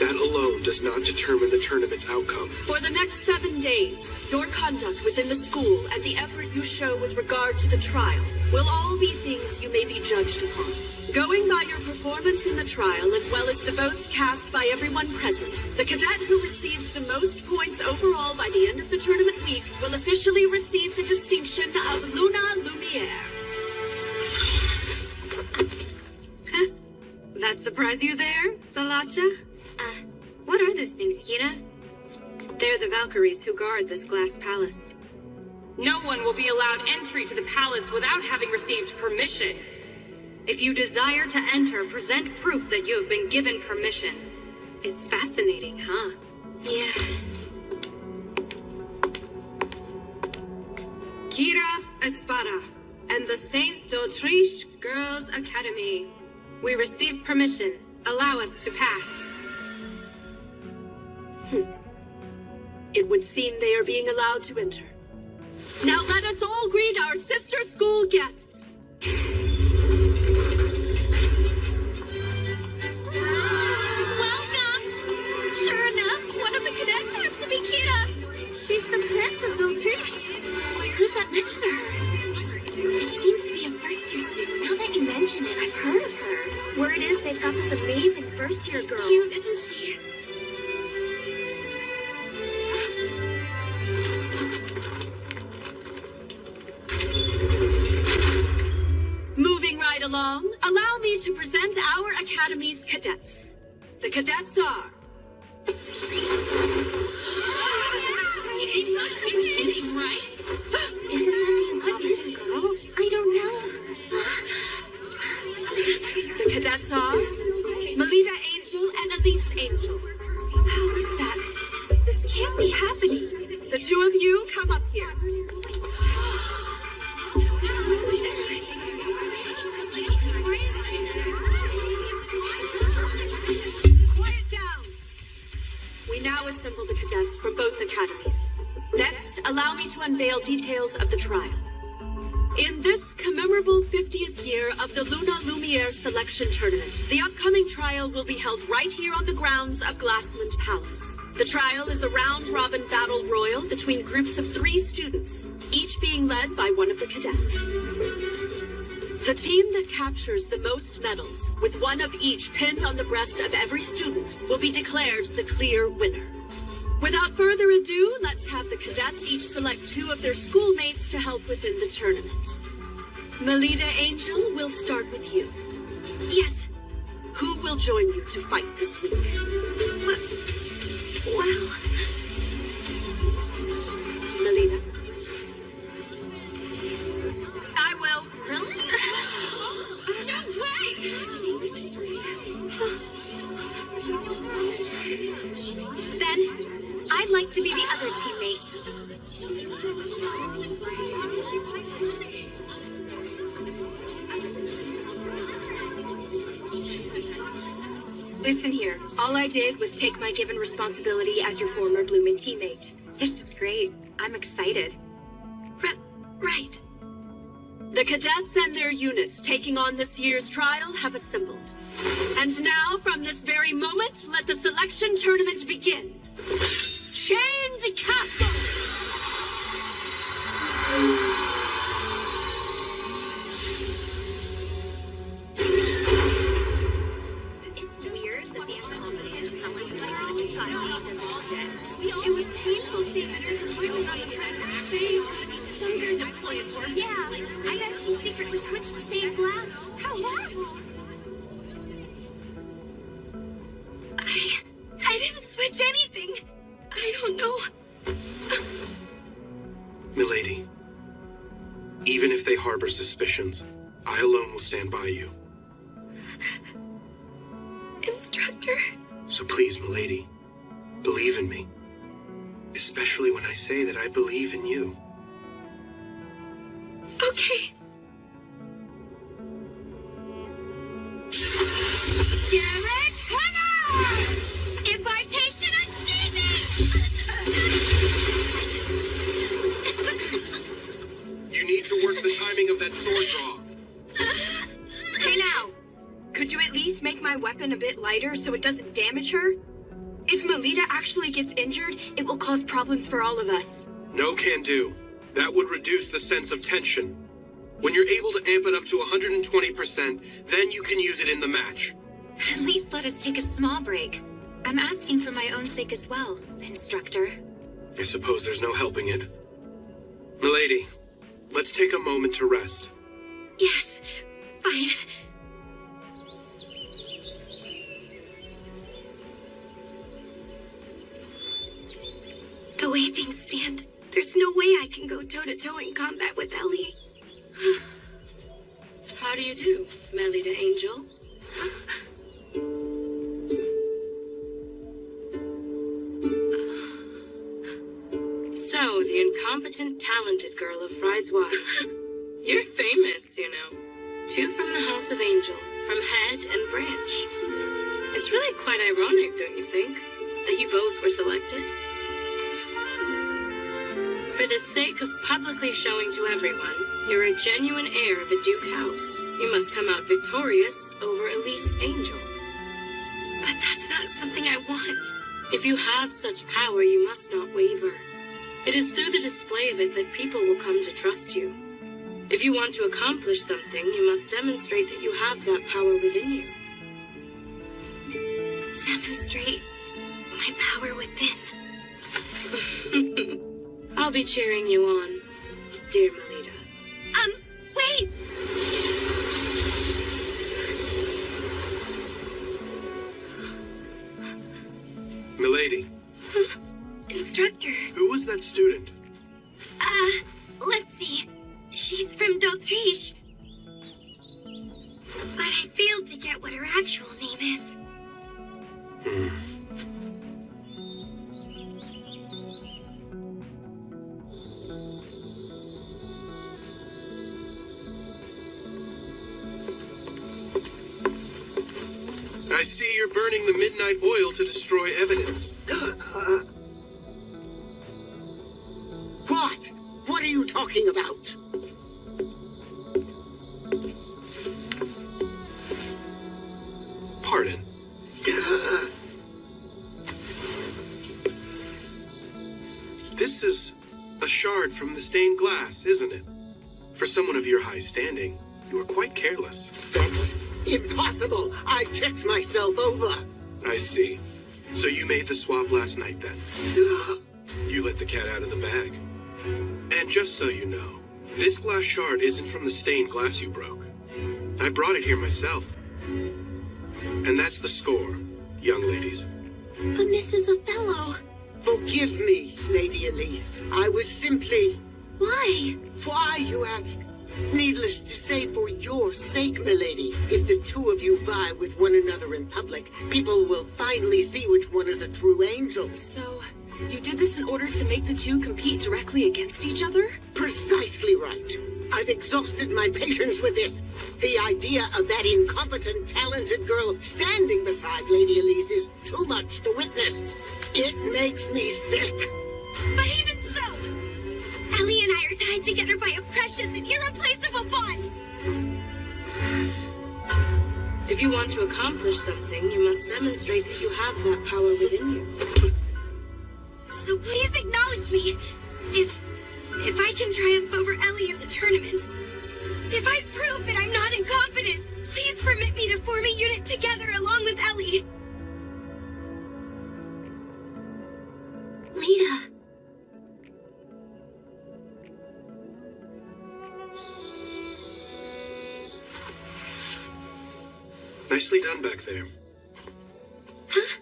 that alone does not determine the tournament's outcome. For the next 7 days, your conduct within the school and the effort you show with regard to the trial will all be things you may be judged upon. Going by your performance in the trial, as well as the votes cast by everyone present, the cadet who receives the most points overall by the end of the tournament week will officially receive the distinction of Luna Lumiere. That surprise you there, Salacha? What are those things, Kira? They're the Valkyries who guard this glass palace. No one will be allowed entry to the palace without having received permission. If you desire to enter, present proof that you have been given permission. It's fascinating, huh? Yeah. Kira Espada and the St. D'Autriche Girls Academy. We receive permission. Allow us to pass. It would seem they are being allowed to enter. Now let us all greet our sister school guests. Welcome! Sure enough, one of the cadets has to be Kira. She's the prince of D'Autriche. Who's that next to her? She seems to be a first-year student. Now that you mention it, I've heard of her. Word is they've got this amazing first-year girl. She's cute, isn't she? Moving right along, allow me to present our Academy's cadets. The cadets are... Right? Isn't that the incompetent girl? I don't know. The cadets are Melida Angel and Elise Angel. How is that? This can't be happening. The academies. Next, allow me to unveil details of the trial. In this commemorable 50th year of the Luna Lumiere Selection Tournament, the upcoming trial will be held right here on the grounds of Glassmond Palace. The trial is a round-robin battle royal between groups of 3 students, each being led by one of the cadets. The team that captures the most medals, with one of each pinned on the breast of every student, will be declared the clear winner. Without further ado, let's have the cadets each select 2 of their schoolmates to help within the tournament. Melida Angel, we'll start with you. Yes. Who will join you to fight this week? Well... Melida. I will. Really? No way! Then, I'd like to be the other teammate. Listen here. All I did was take my given responsibility as your former blooming teammate. This is great. I'm excited. Right. The cadets and their units taking on this year's trial have assembled. And now, from this very moment, let the selection tournament begin. Chained Castle! It's weird that the incompetent someone's like, we got Jesus all dead. It was painful seeing the disappointment on the president's face. Some kind of ploy of work. Yeah, I bet she secretly switched the same glass. How horrible! I didn't switch anything. I don't know. Milady, even if they harbor suspicions, I alone will stand by you. Instructor? So please, Milady, believe in me. Especially when I say that I believe in you. Okay. Garrett Henner! Invitation achievement! You need to work the timing of that sword draw. Hey now, could you at least make my weapon a bit lighter so it doesn't damage her? If Melida actually gets injured, it will cause problems for all of us. No can do. That would reduce the sense of tension. When you're able to amp it up to 120%, then you can use it in the match. At least let us take a small break. I'm asking for my own sake as well, Instructor. I suppose there's no helping it. Milady, let's take a moment to rest. Yes, fine. The way things stand, there's no way I can go toe-to-toe in combat with Ellie. How do you do, Melida Angel? So, the incompetent, talented girl of Fried's wife. You're famous, you know. 2 from the House of Angel, from head and branch. It's really quite ironic, don't you think, that you both were selected? For the sake of publicly showing to everyone you're a genuine heir of a Duke house, you must come out victorious over Elise Angel. But that's not something I want. If you have such power, you must not waver. It is through the display of it that people will come to trust you. If you want to accomplish something, you must demonstrate that you have that power within you. Demonstrate my power within. I'll be cheering you on, dear Melida. Wait! Milady. Instructor. Who was that student? Let's see. She's from d'Autriche. But I failed to get what her actual name is. I see you're burning the midnight oil to destroy evidence. talking about? Pardon? This is a shard from the stained glass, isn't it? For someone of your high standing, you are quite careless. That's impossible! I checked myself over! I see. So you made the swap last night, then? You let the cat out of the bag. And just so you know, this glass shard isn't from the stained glass you broke. I brought it here myself. And that's the score, young ladies. But Mrs. Othello... Forgive me, Lady Elise. I was simply... Why? Why, you ask? Needless to say, for your sake, milady. If the two of you vie with one another in public, people will finally see which one is a true angel. So, you did this in order to make the two compete directly against each other? Precisely right. I've exhausted my patience with this. The idea of that incompetent, talented girl standing beside Lady Elise is too much to witness. It makes me sick. But even so, Ellie and I are tied together by a precious and irreplaceable bond. If you want to accomplish something, you must demonstrate that you have that power within you. So please acknowledge me. If I can triumph over Ellie in the tournament, if I prove that I'm not incompetent, please permit me to form a unit together along with Ellie. Lita. Nicely done back there. Huh?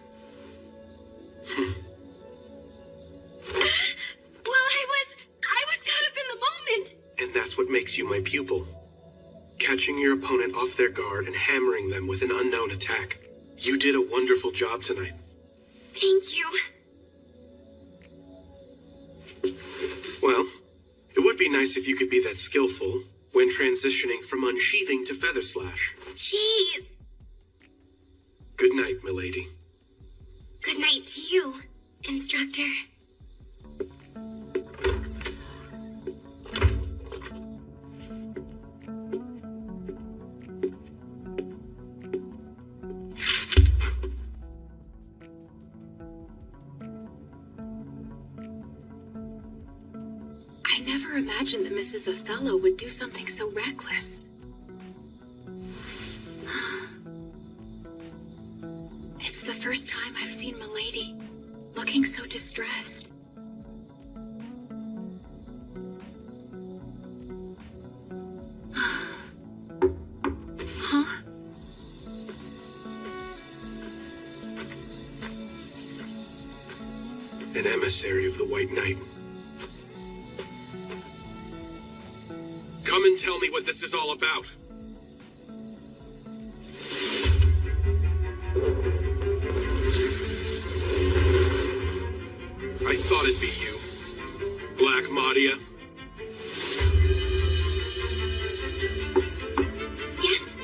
I was caught up in the moment. And that's what makes you my pupil. Catching your opponent off their guard and hammering them with an unknown attack. You did a wonderful job tonight. Thank you. Well, it would be nice if you could be that skillful when transitioning from unsheathing to feather slash. Jeez. Good night, milady. Good night to you, instructor. I never imagined that Mrs. Othello would do something so reckless. It's the first time I've seen Milady looking so distressed. Huh? An emissary of the White Knight. Come and tell me what this is all about. I thought it'd be you, Black Madia. Yes?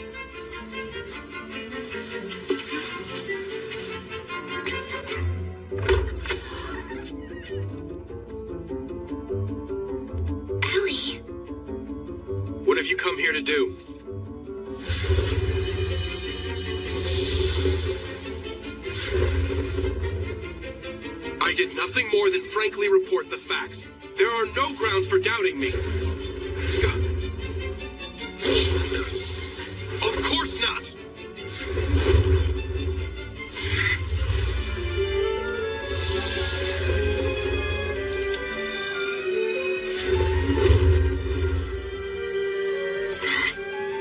Ellie. What have you come here to do? I did nothing more than frankly report the facts. There are no grounds for doubting me. Of course not!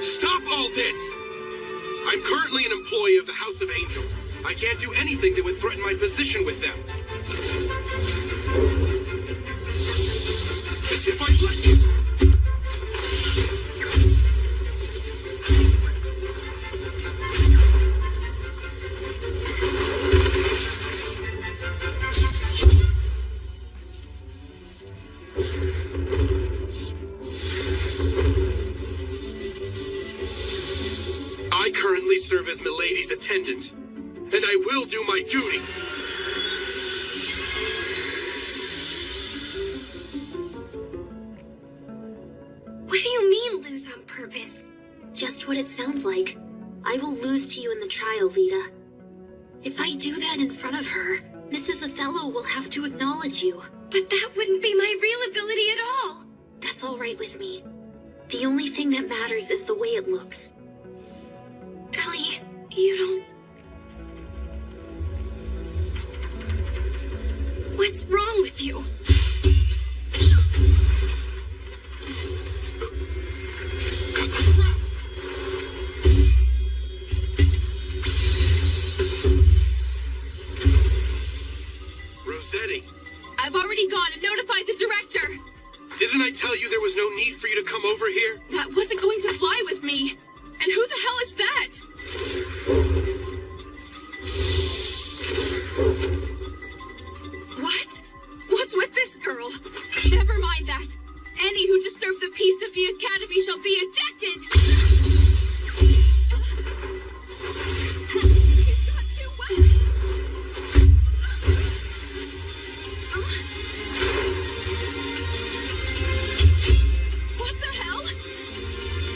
Stop all this! I'm currently an employee of the House of Angel. I can't do anything that would threaten my position with them. As if I let you... I currently serve as Milady's attendant, and I will do my duty. lose on purpose. Just what it sounds like. I will lose to you in the trial, Lita. If I do that in front of her, Mrs. Othello will have to acknowledge you. But that wouldn't be my real ability at all. That's all right with me. The only thing that matters is the way it looks. Ellie, you don't... What's wrong with you? Rossetti! I've already gone and notified the director. Didn't I tell you there was no need for you to come over here? That wasn't going to fly with me. And who the hell is that? What? What's with this girl? Never mind that. Any who disturb the peace of the Academy shall be ejected. She's got two weapons. What the hell?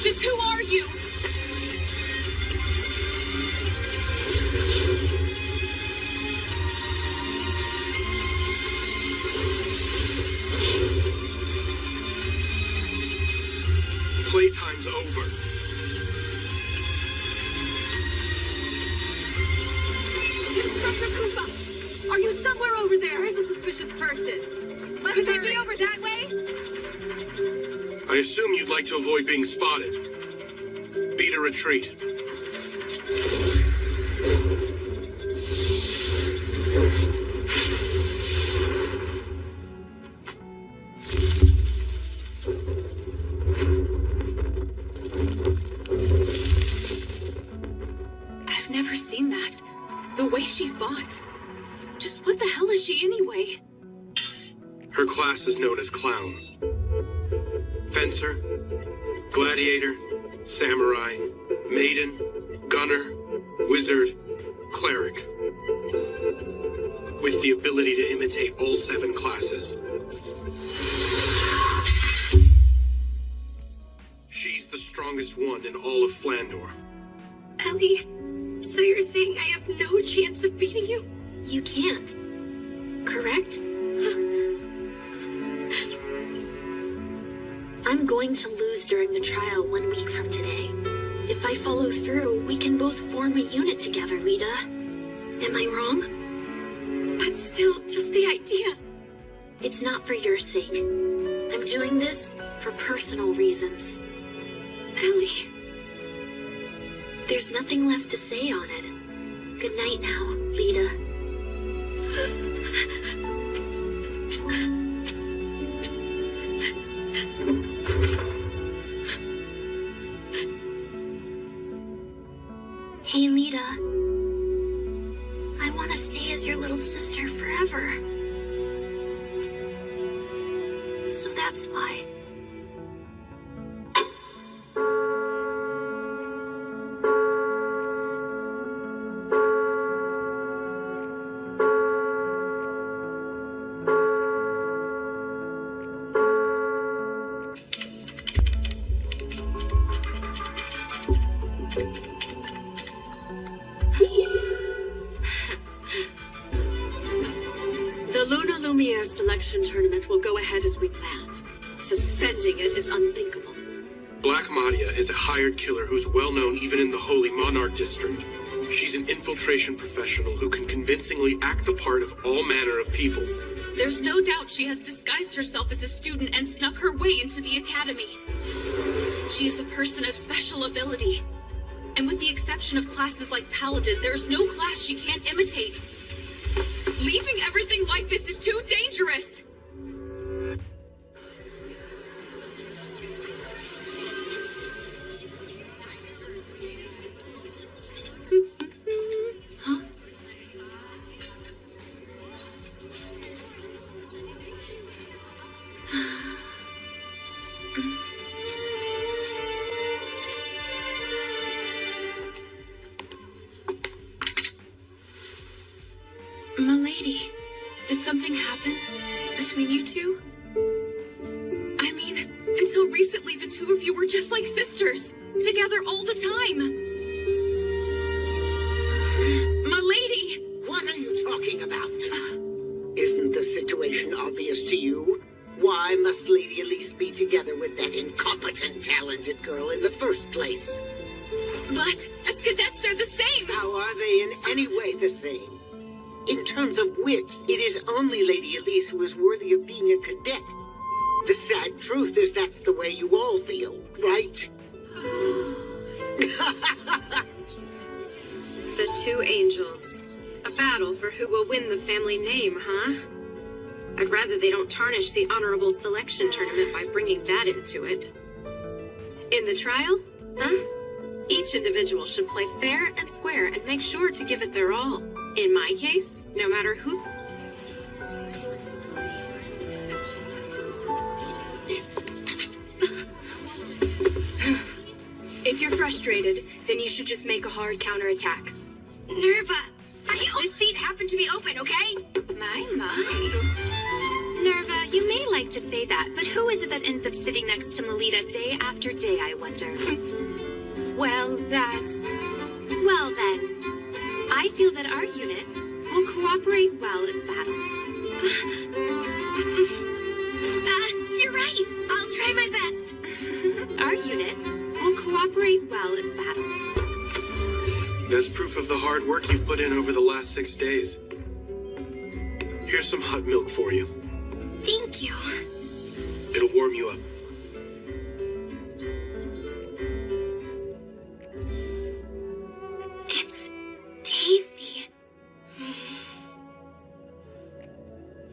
Just who are you? Playtime's over. Inspector Kufa! Are you somewhere over there? Where's the suspicious person? Let's take me over that way? I assume you'd like to avoid being spotted. Beat a retreat. I've never seen that. The way she fought. Just what the hell is she anyway? Her class is known as Clown. Fencer, Gladiator, Samurai, Maiden, Gunner, Wizard, Cleric. With the ability to imitate all 7 classes. She's the strongest one in all of Flandor. Ellie, so you're saying I have no chance of beating you? You can't. Correct? I'm going to lose during the trial 1 week from today. If I follow through, we can both form a unit together, Lita. Am I wrong? But still, just the idea. It's not for your sake. I'm doing this for personal reasons. Ellie. There's nothing left to say on it. Good night now, Lita. Hey, Lita. I want to stay as your little sister forever. So that's why. Selection tournament will go ahead as we planned. Suspending it is unthinkable. Black Madia is a hired killer who's well known even in the Holy Monarch District. She's an infiltration professional who can convincingly act the part of all manner of people. There's no doubt she has disguised herself as a student and snuck her way into the academy. She is a person of special ability. And with the exception of classes like Paladin, there's no class she can't imitate. Leaving everything like this is too dangerous! Huh? Milady, did something happen between you two? I mean, until recently the two of you were We're just like sisters, together all the time. Milady! What are you talking about? Isn't the situation obvious to you? Why must Lady Elise be together with that incompetent, talented girl in the first place? But as cadets, they're the same! How are they in any way the same? In terms of wits, it is only Lady Elise who is worthy of being a cadet. The sad truth is that's the way you all feel, right? The two angels. A battle for who will win the family name, huh? I'd rather they don't tarnish the honorable selection tournament by bringing that into it. In the trial, each individual should play fair and square and make sure to give it their all. In my case, no matter who... If you're frustrated, then you should just make a hard counterattack. Nerva, This seat happened to be open, okay? My. Nerva, you may like to say that, but who is it that ends up sitting next to Melida day after day, I wonder? Well, that's... Well then, I feel that our unit will cooperate well in battle. You're right. I'll try my best. Our unit will cooperate well in battle. That's proof of the hard work you've put in over the last 6 days. Here's some hot milk for you. Thank you. It'll warm you up. It's tasty.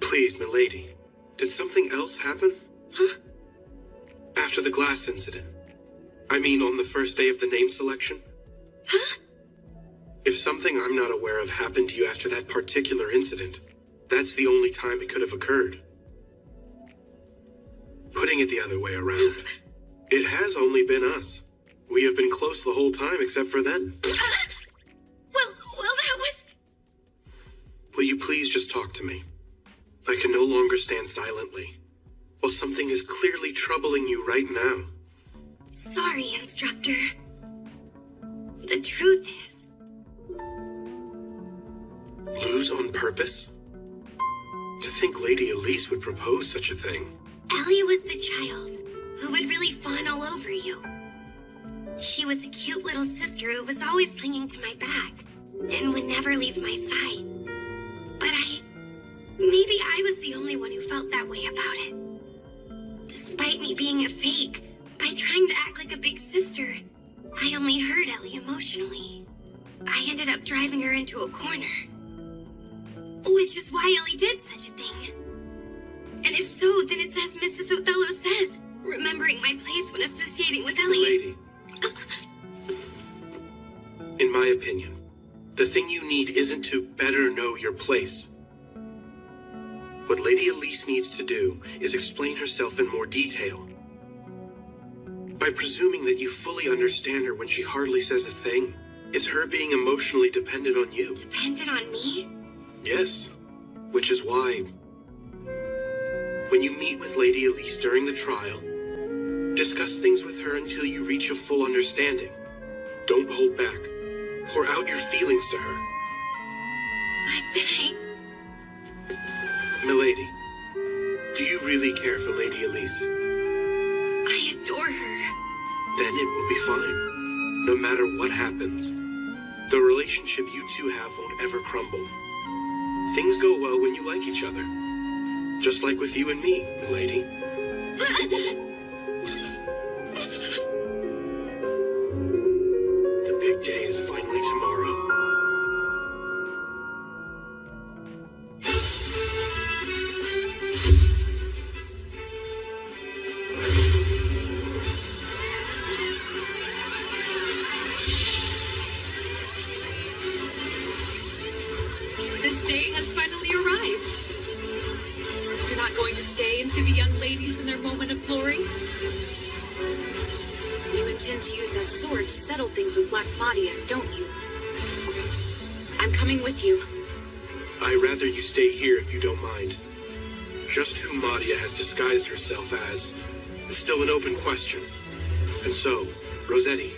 Please, milady. Did something else happen? Huh? After the glass incident. I mean, on the first day of the name selection? Huh? If something I'm not aware of happened to you after that particular incident, that's the only time it could have occurred. Putting it the other way around, it has only been us. We have been close the whole time except for then. Well, that was... Will you please just talk to me? I can no longer stand silently, while something is clearly troubling you right now. Sorry, instructor. The truth is... Lose on purpose? To think Lady Elise would propose such a thing. Ellie was the child who would really fawn all over you. She was a cute little sister who was always clinging to my back and would never leave my side. But maybe I was the only one who felt that way about it. Despite me being a fake, by trying to act like a big sister, I only hurt Ellie emotionally. I ended up driving her into a corner. Which is why Ellie did such a thing. And if so, then it's as Mrs. Othello says, remembering my place when associating with Ellie is... Lady. In my opinion, the thing you need isn't to better know your place. What Lady Elise needs to do is explain herself in more detail. By presuming that you fully understand her when she hardly says a thing, is her being emotionally dependent on you. Dependent on me? Yes, which is why, when you meet with Lady Elise during the trial, discuss things with her until you reach a full understanding. Don't hold back. Pour out your feelings to her. But then Milady, do you really care for Lady Elise? I adore her. Then it will be fine, no matter what happens. The relationship you two have won't ever crumble. Things go well when you like each other. Just like with you and me, milady. The big day is finally tomorrow. This day has finally arrived. You're not going to stay and see the young ladies in their moment of glory? You intend to use that sword to settle things with Black Madia, don't you? I'm coming with you. I'd rather you stay here if you don't mind. Just who Madia has disguised herself as is still an open question. And so, Rossetti,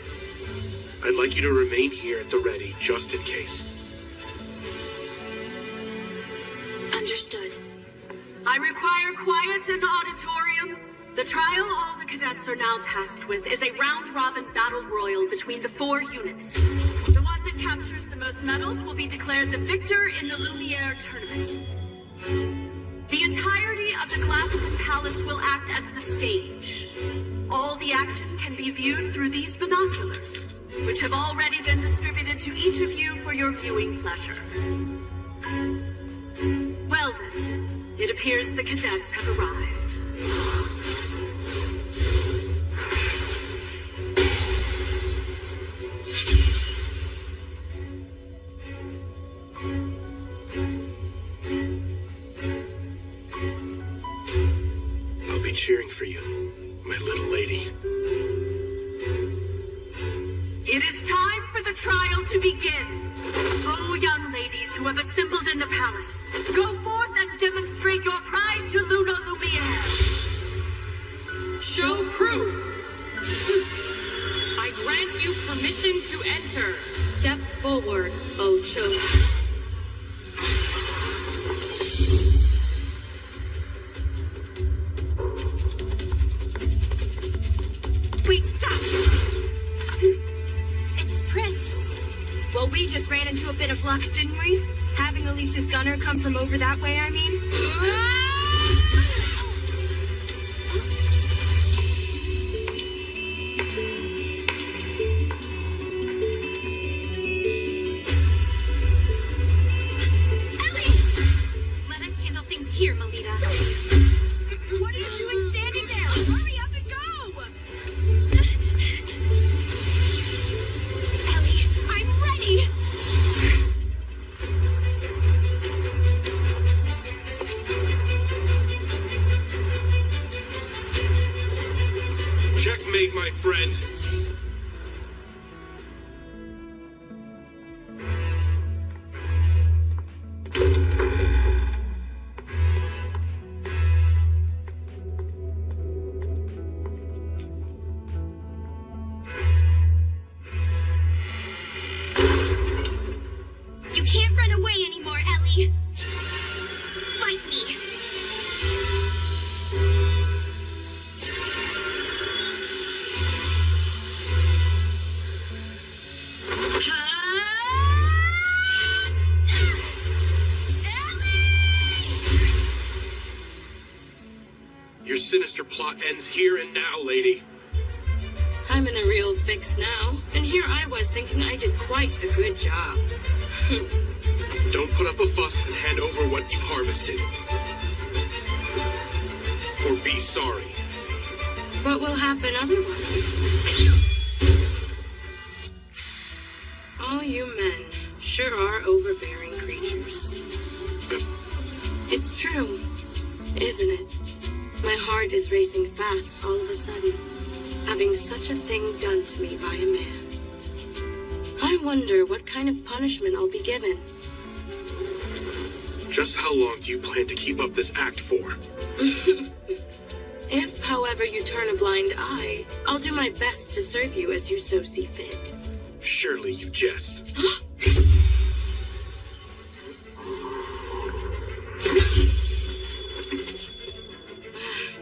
I'd like you to remain here at the ready, just in case. Understood. I require quiet in the auditorium. The trial all the cadets are now tasked with is a round-robin battle royal between the 4 units. The one that captures the most medals will be declared the victor in the Lumiere tournament. The entirety of the Glassman Palace will act as the stage. All the action can be viewed through these binoculars, which have already been distributed to each of you for your viewing pleasure. Well then, it appears the cadets have arrived. I'll be cheering for you, my little lady. It is time for the trial to begin. Oh, young ladies who have assembled in the palace, go forth and demonstrate your pride to Luna Lumiere. Show proof. I grant you permission to enter. Step forward, O chosen. Wait, stop! It's Pris. Well, we just ran into a bit of luck, didn't we? Having Elise's gunner come from over that way, I mean. Ellie! Let us handle things here, Melida. What are you doing standing there? Hurry up and go! Ellie, I'm ready! Checkmate, my friend. You can't run away anymore, Ellie. Fight me. Your sinister plot ends here and now, lady. I'm in a real fix now, and here I was thinking I did quite a good job. Don't put up a fuss and hand over what you've harvested. Or be sorry. What will happen otherwise? All you men sure are overbearing creatures. It's true, isn't it? My heart is racing fast all of a sudden, having such a thing done to me by a man. I wonder what kind of punishment I'll be given. Just how long do you plan to keep up this act for? If, however, you turn a blind eye, I'll do my best to serve you as you so see fit. Surely you jest.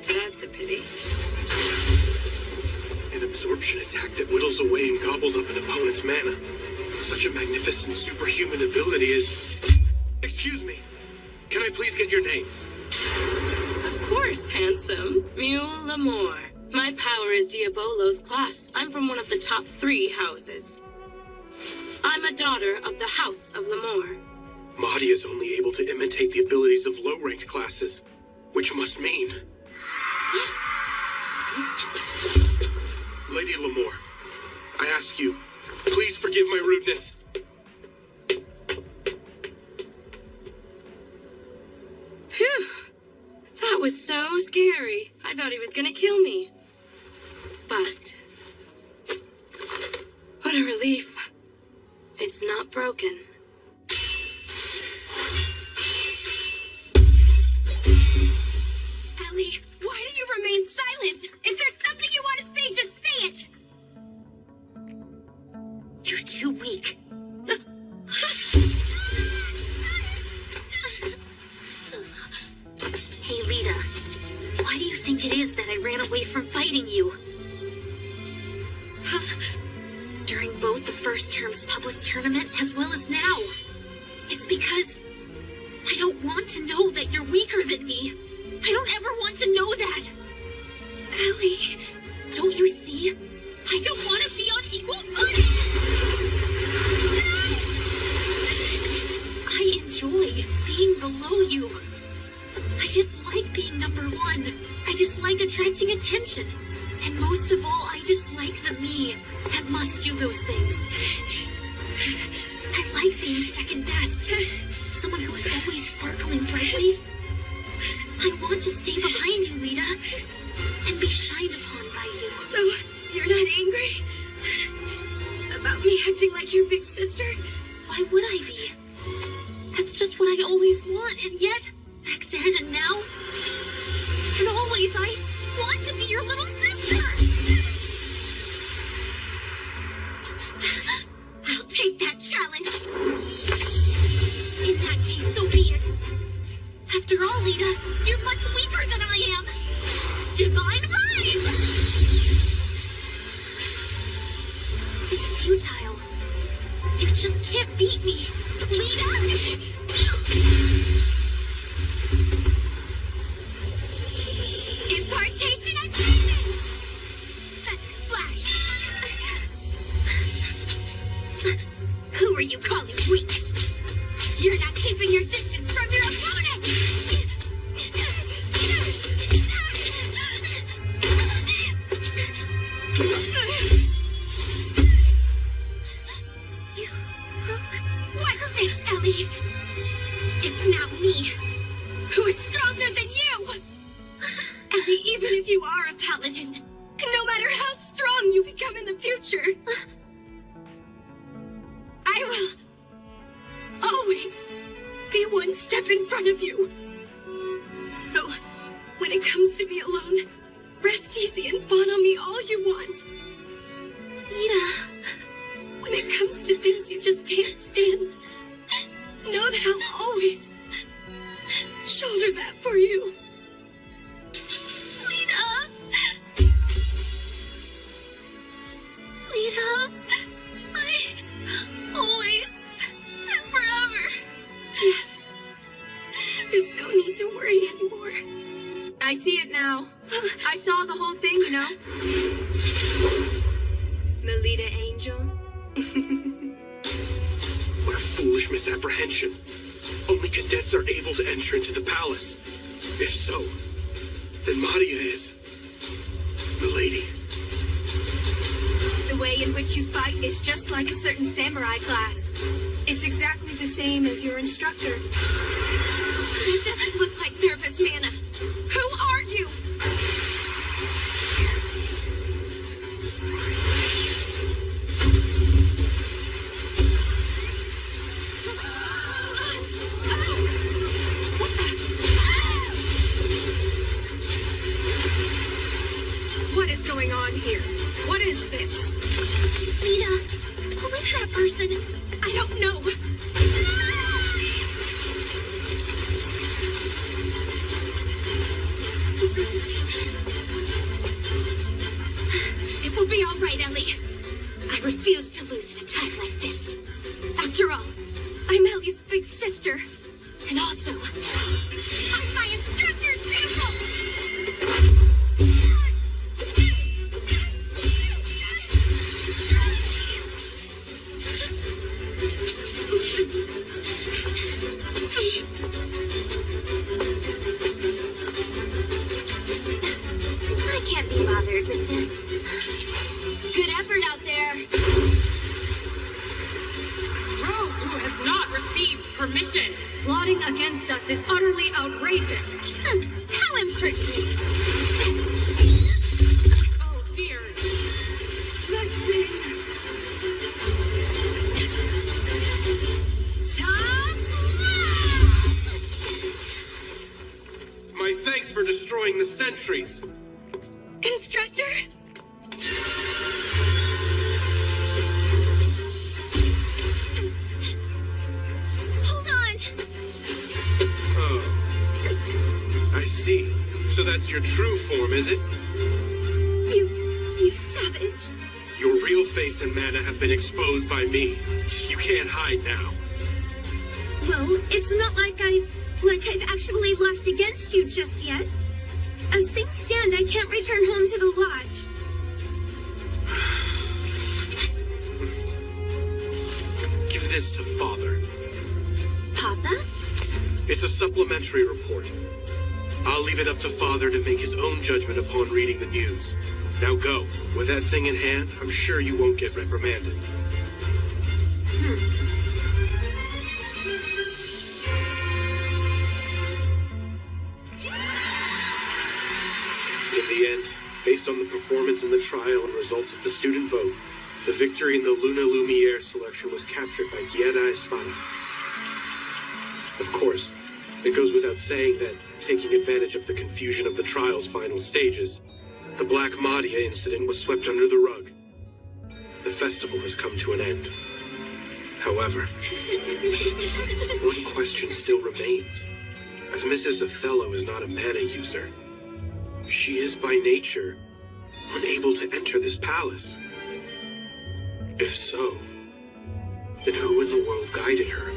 That's a pity. An absorption attack that whittles away and gobbles up an opponent's mana. Such a magnificent superhuman ability is... Excuse me. Can I please get your name? Of course, handsome. Mule L'Amour. My power is Diabolo's class. I'm from one of the top 3 houses. I'm a daughter of the House of L'Amour. Mahdi is only able to imitate the abilities of low-ranked classes, which must mean... Lady L'Amour, I ask you, please forgive my rudeness. Phew! That was so scary. I thought he was gonna kill me. But... what a relief. It's not broken. Ellie, why do you remain silent? If there's something you want to say, just say it! too weak. Hey, Lita. Why do you think it is that I ran away from fighting you? During both the first term's public tournament as well as now. It's because I don't want to know that you're weaker than me. I don't ever want to know that. Ellie, don't you see? I don't want to be on equal footing. I enjoy being below you. I dislike being number one. I dislike attracting attention. And most of all, I dislike the me that must do those things. I like being second best. Someone who's always sparkling brightly. I want to stay behind you, Lita, and be shined upon by you. So, you're not angry about me acting like your big sister? Why would I be? That's just what I always want, and yet, back then and now, and always, I want to be your little sister! I'll take that challenge! In that case, so be it. After all, Lita, you're much weaker than I am. Divine Rise! It's futile. You just can't beat me, Lita! Impartation achievement! Thunder Slash! Who are you calling weak? You're not keeping your distance from your opponent! You broke. Watch this, Ellie! It's now me, who is stronger than you! Ellie, even if you are a paladin, and no matter how strong you become in the future, I will always be one step in front of you. So, when it comes to me alone, rest easy and fawn on me all you want. Lita. When it comes to things you just can't stand, know that I'll always shoulder that for you. Lita. Lita. I always and forever. Yes. There's no need to worry anymore. I see it now. I saw the whole thing, you know. Melida Angel. What a foolish misapprehension. Only cadets are able to enter into the palace. If so, then Madia is Milady. The way in which you fight is just like a certain samurai class. It's exactly the same as your instructor. It doesn't look like nervous mana. Who are you? What is going on here? What is this? Lita, who is that person? I don't know. It will be all right, Ellie. I refuse to lose at a time like this. After all, I'm Ellie's big sister. And also, I'm my instructor's pupil! I can't be bothered with this. Good effort out there. Rogue who has not received permission. Plotting against us is utterly outrageous. How impertinent. Oh dear. Let's see. My thanks for destroying the sentries. Instructor? it's your true form, is it? You savage. Your real face and mana have been exposed by me. You can't hide now. Well, it's not like I've actually lost against you just yet. As things stand, I can't return home to the lodge. Give this to Father. Papa? It's a supplementary report. I'll leave it up to Father to make his own judgment upon reading the news. Now go. With that thing in hand, I'm sure you won't get reprimanded. In the end, based on the performance in the trial and results of the student vote, the victory in the Luna Lumiere selection was captured by Guerra Espada. Of course, it goes without saying that, taking advantage of the confusion of the trial's final stages, the Black Madia incident was swept under the rug. The festival has come to an end. However, one question still remains. As Mrs. Othello is not a mana user, she is by nature unable to enter this palace. If so, then who in the world guided her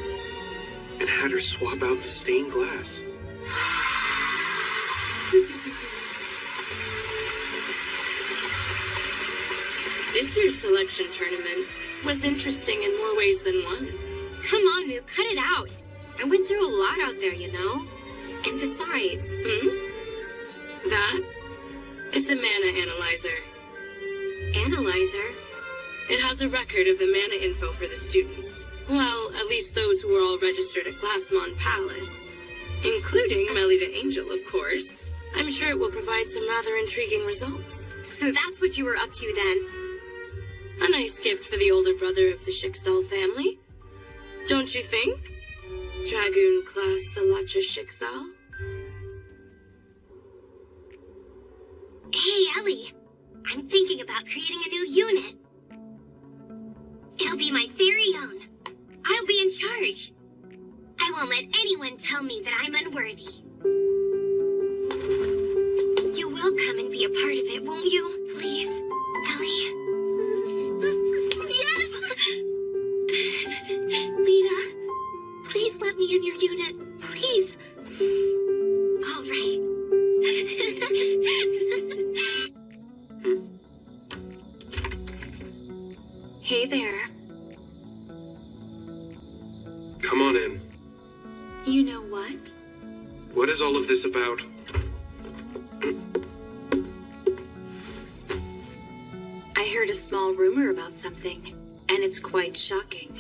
and had her swap out the stained glass? This year's selection tournament was interesting in more ways than one. Come on, Moo, cut it out. I went through a lot out there, you know? And besides... That? It's a mana analyzer. Analyzer? It has a record of the mana info for the students. Well, at least those who are all registered at Glassmon Palace. Including Melida Angel, of course. I'm sure it will provide some rather intriguing results. So that's what you were up to then? A nice gift for the older brother of the Shiksal family. Don't you think? Dragoon class Salacha Shiksal? Hey, Ellie. I'm thinking about creating a new unit. It'll be my very own. I'll be in charge. I won't let anyone tell me that I'm unworthy. You will come and be a part of it, won't you? Please, Ellie. Yes! Lita, please let me in your unit. Please. All right. Hey there. Come on in. You know what? What is all of this about? I heard a small rumor about something, and it's quite shocking.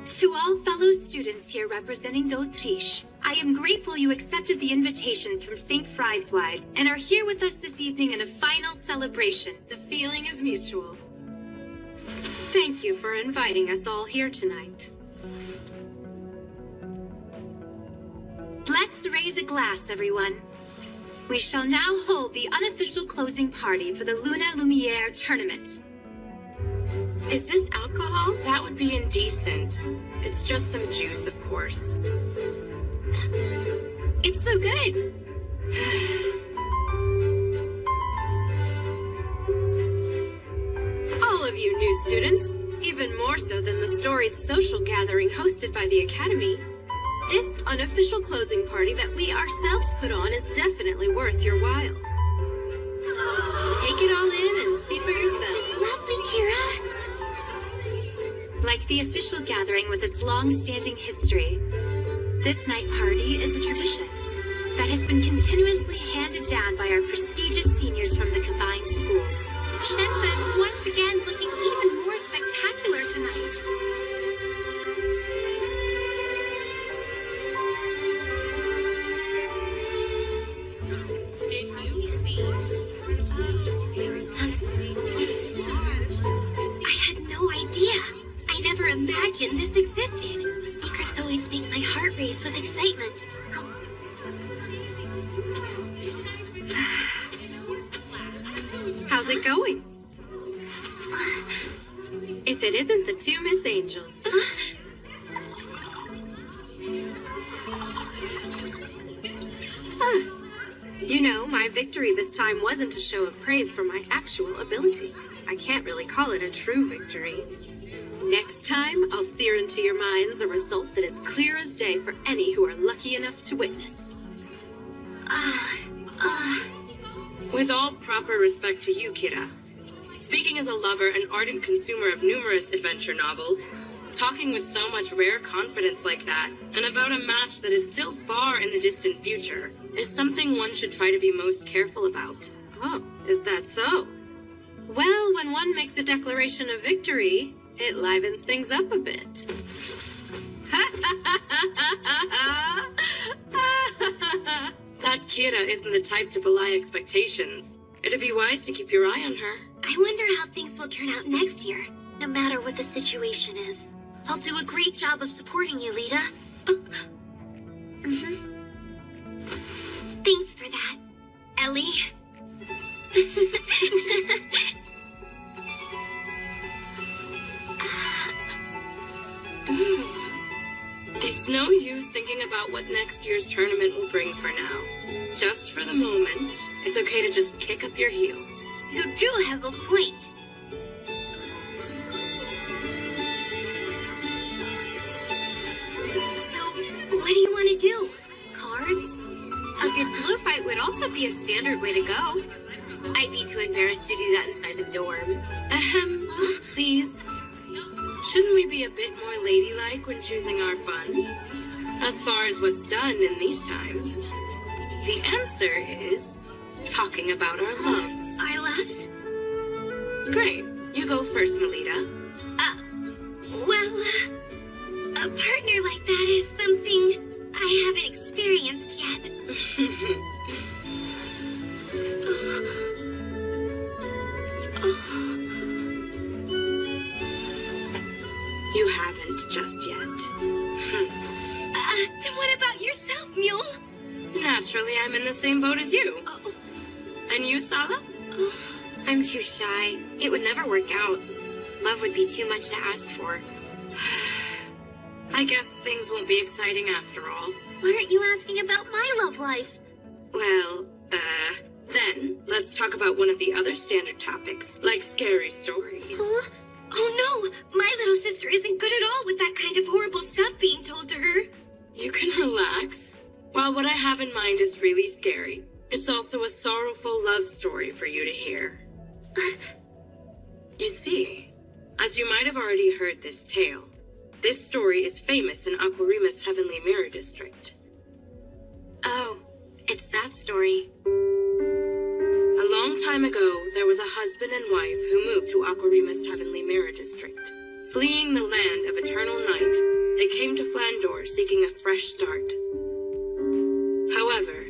To all fellow students here representing d'Autriche, I am grateful you accepted the invitation from St. Friedeswide and are here with us this evening in a final celebration. The feeling is mutual. Thank you for inviting us all here tonight. Let's raise a glass, everyone. We shall now hold the unofficial closing party for the Luna Lumiere tournament. Is this alcohol? That would be indecent. It's just some juice, of course. It's so good. All of you new students, even more so than the storied social gathering hosted by the Academy, this unofficial closing party that we ourselves put on is definitely worth your while. Take it all in and see for yourself. Just lovely, Kira. Like the official gathering with its long-standing history, this night party is a tradition that has been continuously handed down by our prestigious seniors from the combined schools. Shenpa's once again looking even more spectacular tonight. Did you see? I had no idea. I never imagined this existed. Secrets always make my heart race with excitement. How's it going? If it isn't the two Miss Angels. You know, my victory this time wasn't a show of praise for my actual ability. I can't really call it a true victory. Next time, I'll sear into your minds a result that is clear as day for any who are lucky enough to witness. With all proper respect to you, Kira, speaking as a lover and ardent consumer of numerous adventure novels, talking with so much rare confidence like that, and about a match that is still far in the distant future, is something one should try to be most careful about. Oh, is that so? Well, when one makes a declaration of victory, it livens things up a bit. That Kira isn't the type to belie expectations. It'd be wise to keep your eye on her. I wonder how things will turn out next year, no matter what the situation is. I'll do a great job of supporting you, Lita. Thanks for that, Ellie. It's no use thinking about what next year's tournament will bring for now. Just for the moment, it's okay to just kick up your heels. You do have a point. So, what do you want to do? Cards? A good blue fight would also be a standard way to go. I'd be too embarrassed to do that inside the dorm. Please. Shouldn't we be a bit more ladylike when choosing our fun? As far as what's done in these times, the answer is talking about our loves. Our loves? Great. You go first, Melida. A partner like that is something I haven't experienced yet. You haven't just yet. Then what about yourself, Mule? Naturally, I'm in the same boat as you. And you, Sala? I'm too shy. It would never work out. Love would be too much to ask for. I guess things won't be exciting after all. Why aren't you asking about my love life? Well, then let's talk about one of the other standard topics, like scary stories. Huh? Oh no, my little sister isn't good at all with that kind of horrible stuff being told to her. You can relax. While what I have in mind is really scary, it's also a sorrowful love story for you to hear. You see, as you might have already heard this tale, this story is famous in Aquarima's Heavenly Mirror District. Oh, it's that story. A long time ago, there was a husband and wife who moved to Aquarima's Heavenly Mirror District. Fleeing the land of eternal night, they came to Flandor seeking a fresh start. However,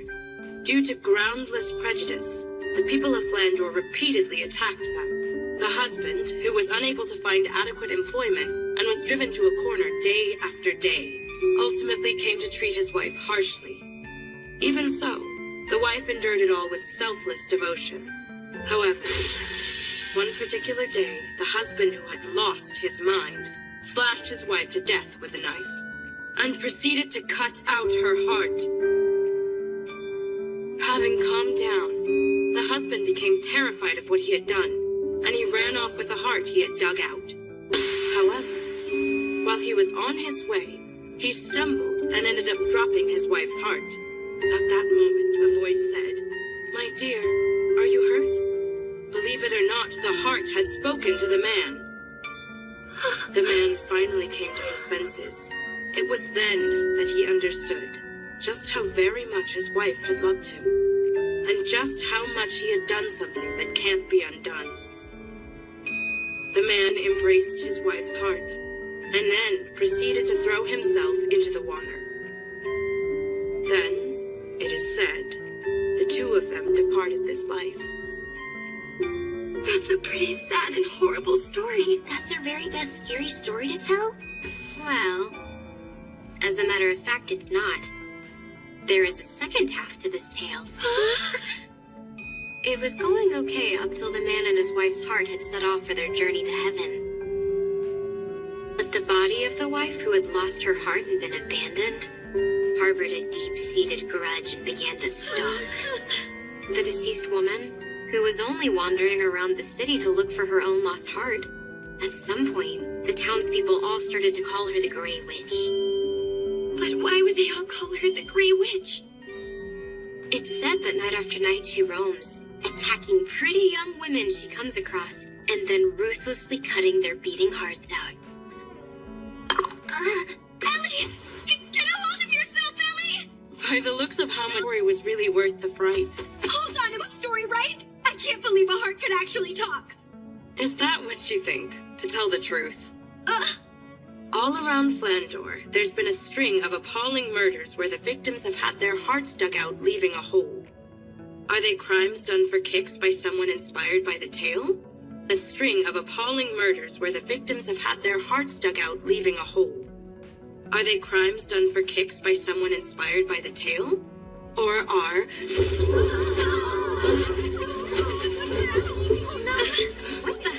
due to groundless prejudice, the people of Flandor repeatedly attacked them. The husband, who was unable to find adequate employment and was driven to a corner day after day, ultimately came to treat his wife harshly. Even so, the wife endured it all with selfless devotion. However, one particular day, the husband who had lost his mind slashed his wife to death with a knife and proceeded to cut out her heart. Having calmed down, the husband became terrified of what he had done, and he ran off with the heart he had dug out. However, while he was on his way, he stumbled and ended up dropping his wife's heart. At that moment, a voice said, "My dear, are you hurt?" Believe it or not, the heart had spoken to the man. The man finally came to his senses. It was then that he understood just how very much his wife had loved him, and just how much he had done something that can't be undone. The man embraced his wife's heart, and then proceeded to throw himself into the water. Then, it is said, the two of them departed this life. That's a pretty sad and horrible story. That's our very best scary story to tell? Well, as a matter of fact, it's not. There is a second half to this tale. It was going okay up till the man and his wife's heart had set off for their journey to heaven. The body of the wife who had lost her heart and been abandoned harbored a deep-seated grudge and began to stalk. The deceased woman, who was only wandering around the city to look for her own lost heart. At some point, the townspeople all started to call her the Grey Witch. But why would they all call her the Grey Witch? It's said that night after night she roams, attacking pretty young women she comes across, and then ruthlessly cutting their beating hearts out. Ellie! Get a hold of yourself, Ellie! By the looks of how much story was really worth the fright. Hold on, am I story right? I can't believe a heart can actually talk. Is that what you think? To tell the truth? All around Flandor, there's been a string of appalling murders where the victims have had their hearts dug out, leaving a hole. Are they crimes done for kicks by someone inspired by the tale? A string of appalling murders where the victims have had their hearts dug out, leaving a hole. Are they crimes done for kicks by someone inspired by the tale? Or are... What the?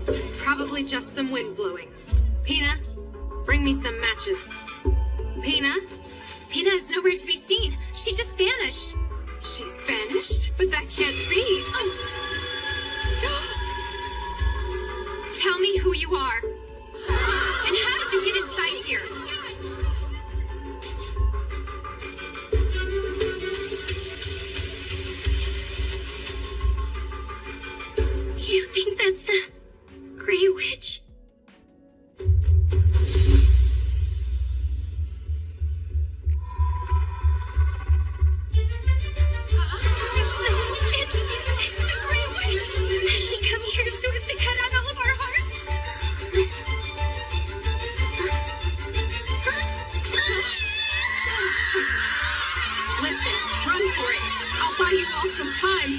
It's probably just some wind blowing. Pina, bring me some matches. Pina? Pina is nowhere to be seen. She just vanished. She's vanished? But that can't be. Tell me who you are. And how did you get inside here? You think that's the Grey Witch? It's the Grey Witch! Has she come here so as to cut out all of our hearts? Listen, run for it. I'll buy you all some time.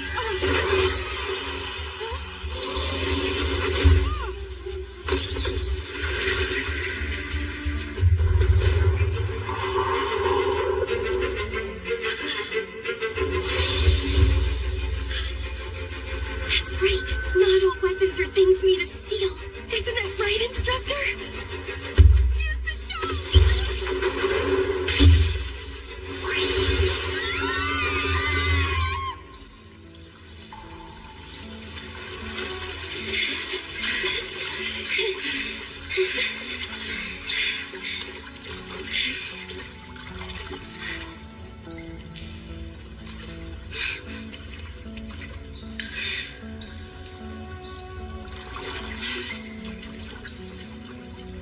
That's right. Not all weapons are things made of steel. Isn't that right, instructor? Use the shock!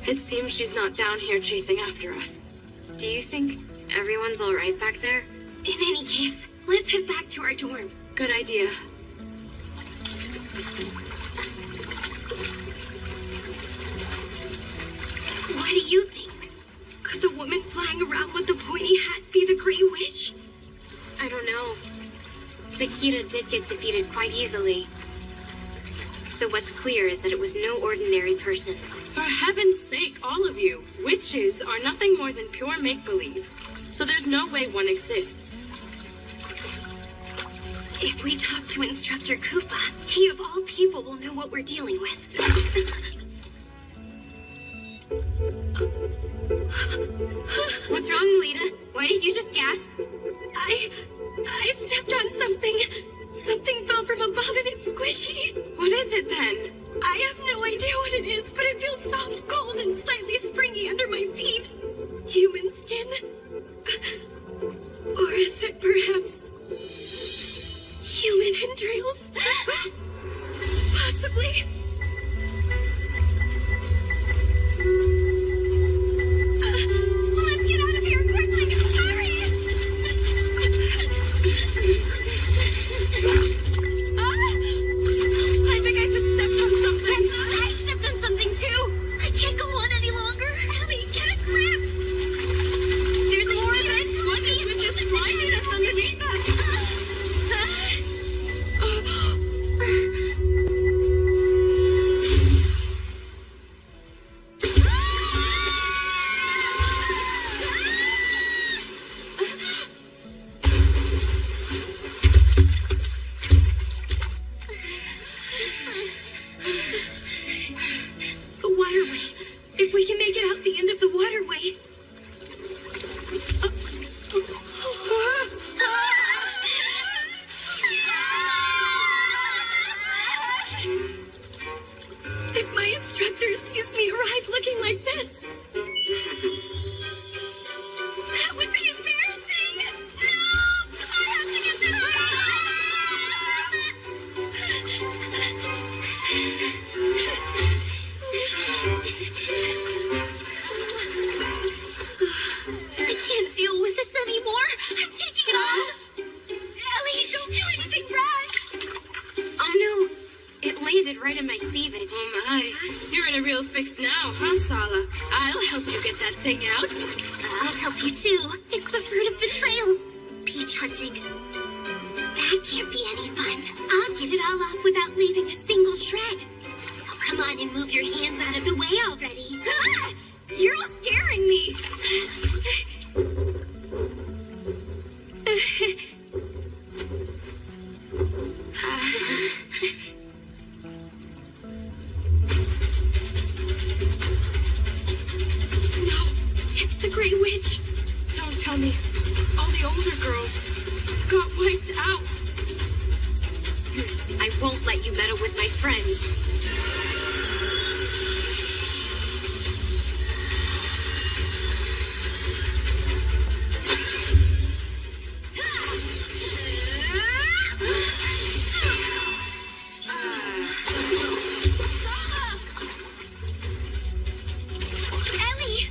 It seems she's not down here chasing after us. Do you think everyone's all right back there? In any case, let's head back to our dorm. Good idea. What do you think? Could the woman flying around with the pointy hat be the Grey Witch? I don't know. Makita did get defeated quite easily. So what's clear is that it was no ordinary person. For heaven's sake, all of you, witches are nothing more than pure make-believe. So there's no way one exists. If we talk to Instructor Kufa, he of all people will know what we're dealing with. What's wrong, Melida? Why did you just gasp? I stepped on something. Something fell from above and it's squishy. What is it then? I have no idea what it is, but it feels soft, cold, and slightly springy under my feet. Human skin? Or is it perhaps human entrails? Possibly. Let's get out of here quickly! Hurry! I think I just stepped on something. I stepped on something too. If my instructor sees me arrive looking like this, that would be embarrassing! No! I have to get this I can't deal with this anymore! I'm taking it off! Ellie, don't do anything rash! Oh no, it landed right in my cleavage. Oh my, you're in a real fix now, huh, Sala? I'll help you get that thing out. I'll help you too. It's the fruit of betrayal. Peach hunting. That can't be any fun. I'll get it all off without leaving a single shred. So come on and move your hands out of the way already. Ah! You're all scaring me! No, it's the Grey Witch. Don't tell me. All the older girls got wiped out. I won't let you meddle with my friends. Ellie!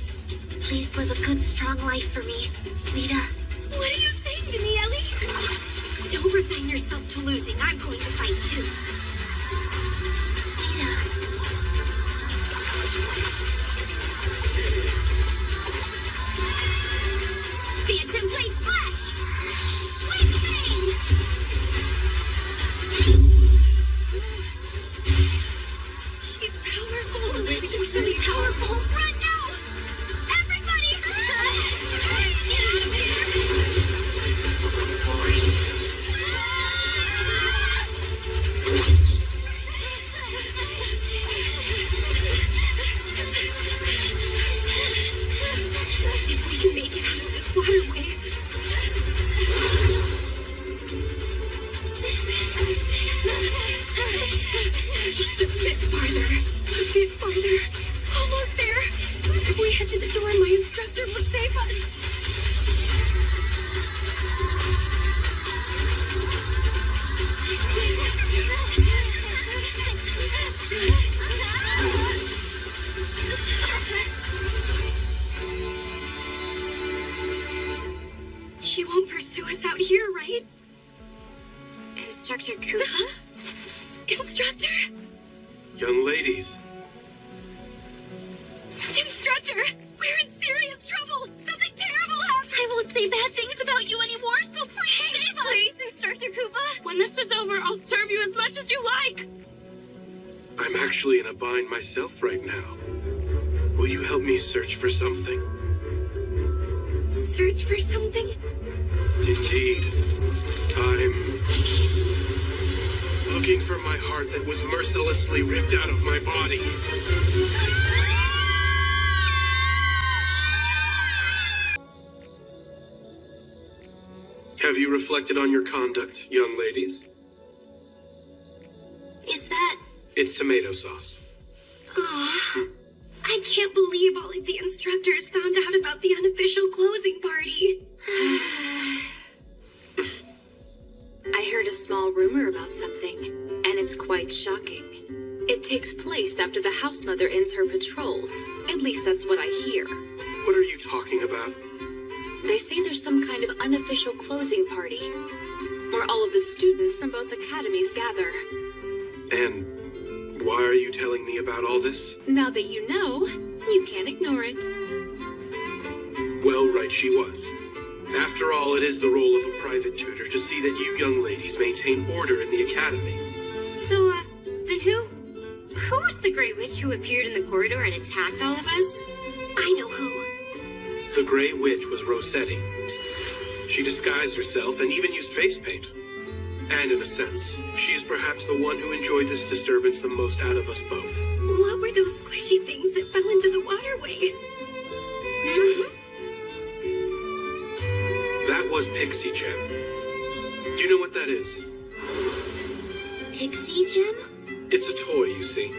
Please live a good, strong life for me. Lita. What are you saying to me, Ellie? Don't resign yourself to losing. I'm going to fight too. Lita. Phantom Blade Flash! Lightning! She's powerful. She's really powerful. Run now! Everybody! Get out of here! If we can make it out of this waterway. Just a bit farther. A bit farther. Almost there. If we head to the door, my instructor will save us. She won't pursue us out here, right? Instructor Kufa? Instructor? Young ladies, Instructor! We're in serious trouble! Something terrible happened! I won't say bad things about you anymore, so please save us! Please, Instructor Kufa! When this is over, I'll serve you as much as you like. I'm actually in a bind myself right now. Will you help me search for something? Search for something? Indeed. I'm looking for my heart that was mercilessly ripped out of my body. Have you reflected on your conduct, young ladies? Is that... It's tomato sauce. Aw. I can't believe all of the instructors found out about the unofficial closing party. I heard a small rumor about something, and it's quite shocking. It takes place after the house mother ends her patrols. At least that's what I hear. What are you talking about? They say there's some kind of unofficial closing party, where all of the students from both academies gather. And why are you telling me about all this? Now that you know, you can't ignore it. Well, right she was. After all, it is the role of a private tutor to see that you young ladies maintain order in the academy. So, then who? Who was the Grey Witch who appeared in the corridor and attacked all of us? I know who. The Grey Witch was Rossetti. She disguised herself and even used face paint. And in a sense, she is perhaps the one who enjoyed this disturbance the most out of us both. What were those squishy things that fell into the waterway? That was Pixie Gem. Do you know what that is? Pixie gem? It's a toy, you see.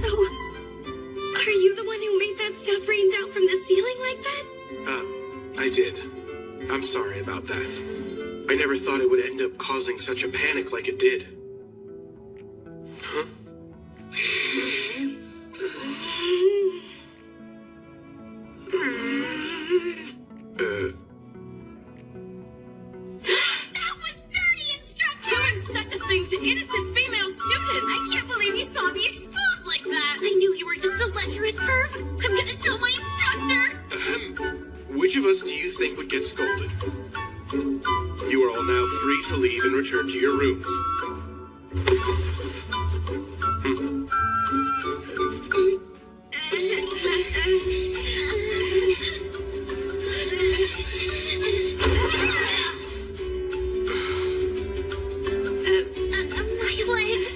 So, are you the one who made that stuff rain down from the ceiling like that? I did. I'm sorry about that. I never thought it would end up causing such a panic like it did. Huh? That was dirty, instructor! Doing such a thing to innocent female students! I can't believe you saw me exposed like that! I knew you were just a lecherous perv! I'm gonna tell my instructor! Which of us do you think would get scolded? You are all now free to leave and return to your rooms. My legs!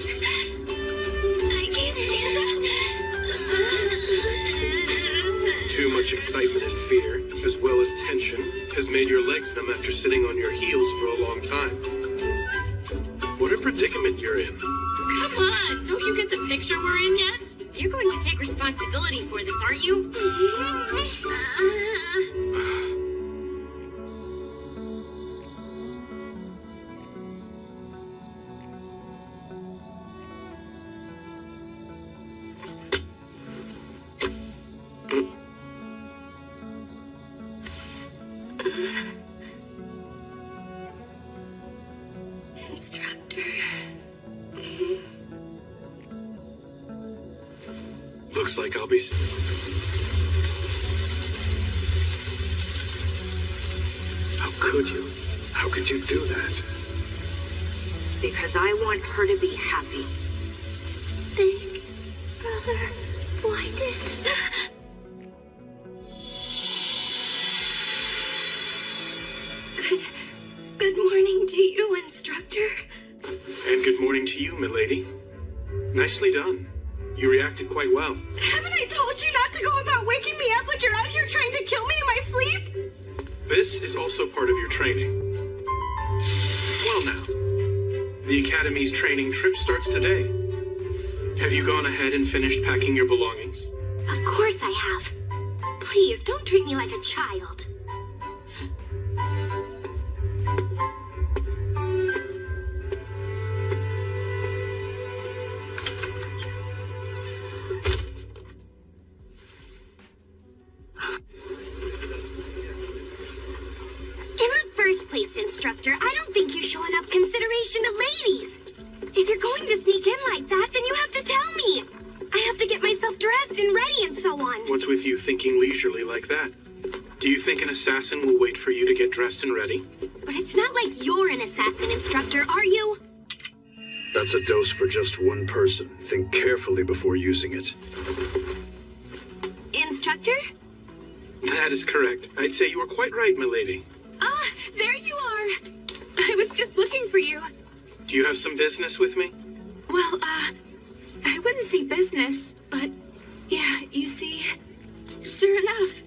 I can't stand up! Too much excitement and fear, as well as tension, has made your legs numb after sitting on your heels for a long time. What a predicament you're in. Come on, don't you get the picture we're in yet? You're going to take responsibility for this, aren't you? Instructor. Looks like I'll be... How could you? How could you do that? Because I want her to be happy. Big brother blinded. Good morning to you, instructor. And good morning to you, milady. Nicely done. You reacted quite well. Haven't I told you not to go about waking me up like you're out here trying to kill me in my sleep? This is also part of your training. Well now, the Academy's training trip starts today. Have you gone ahead and finished packing your belongings? Of course I have. Please, don't treat me like a child. Instructor, I don't think you show enough consideration to ladies. If you're going to sneak in like that, then you have to tell me. I have to get myself dressed and ready and so on. What's with you thinking leisurely like that? Do you think an assassin will wait for you to get dressed and ready? But it's not like you're an assassin, Instructor, are you? That's a dose for just one person. Think carefully before using it. Instructor? That is correct. I'd say you were quite right, milady. Ah, there you are. I was just looking for you. Do you have some business with me? Well, I wouldn't say business, but yeah, you see, sure enough.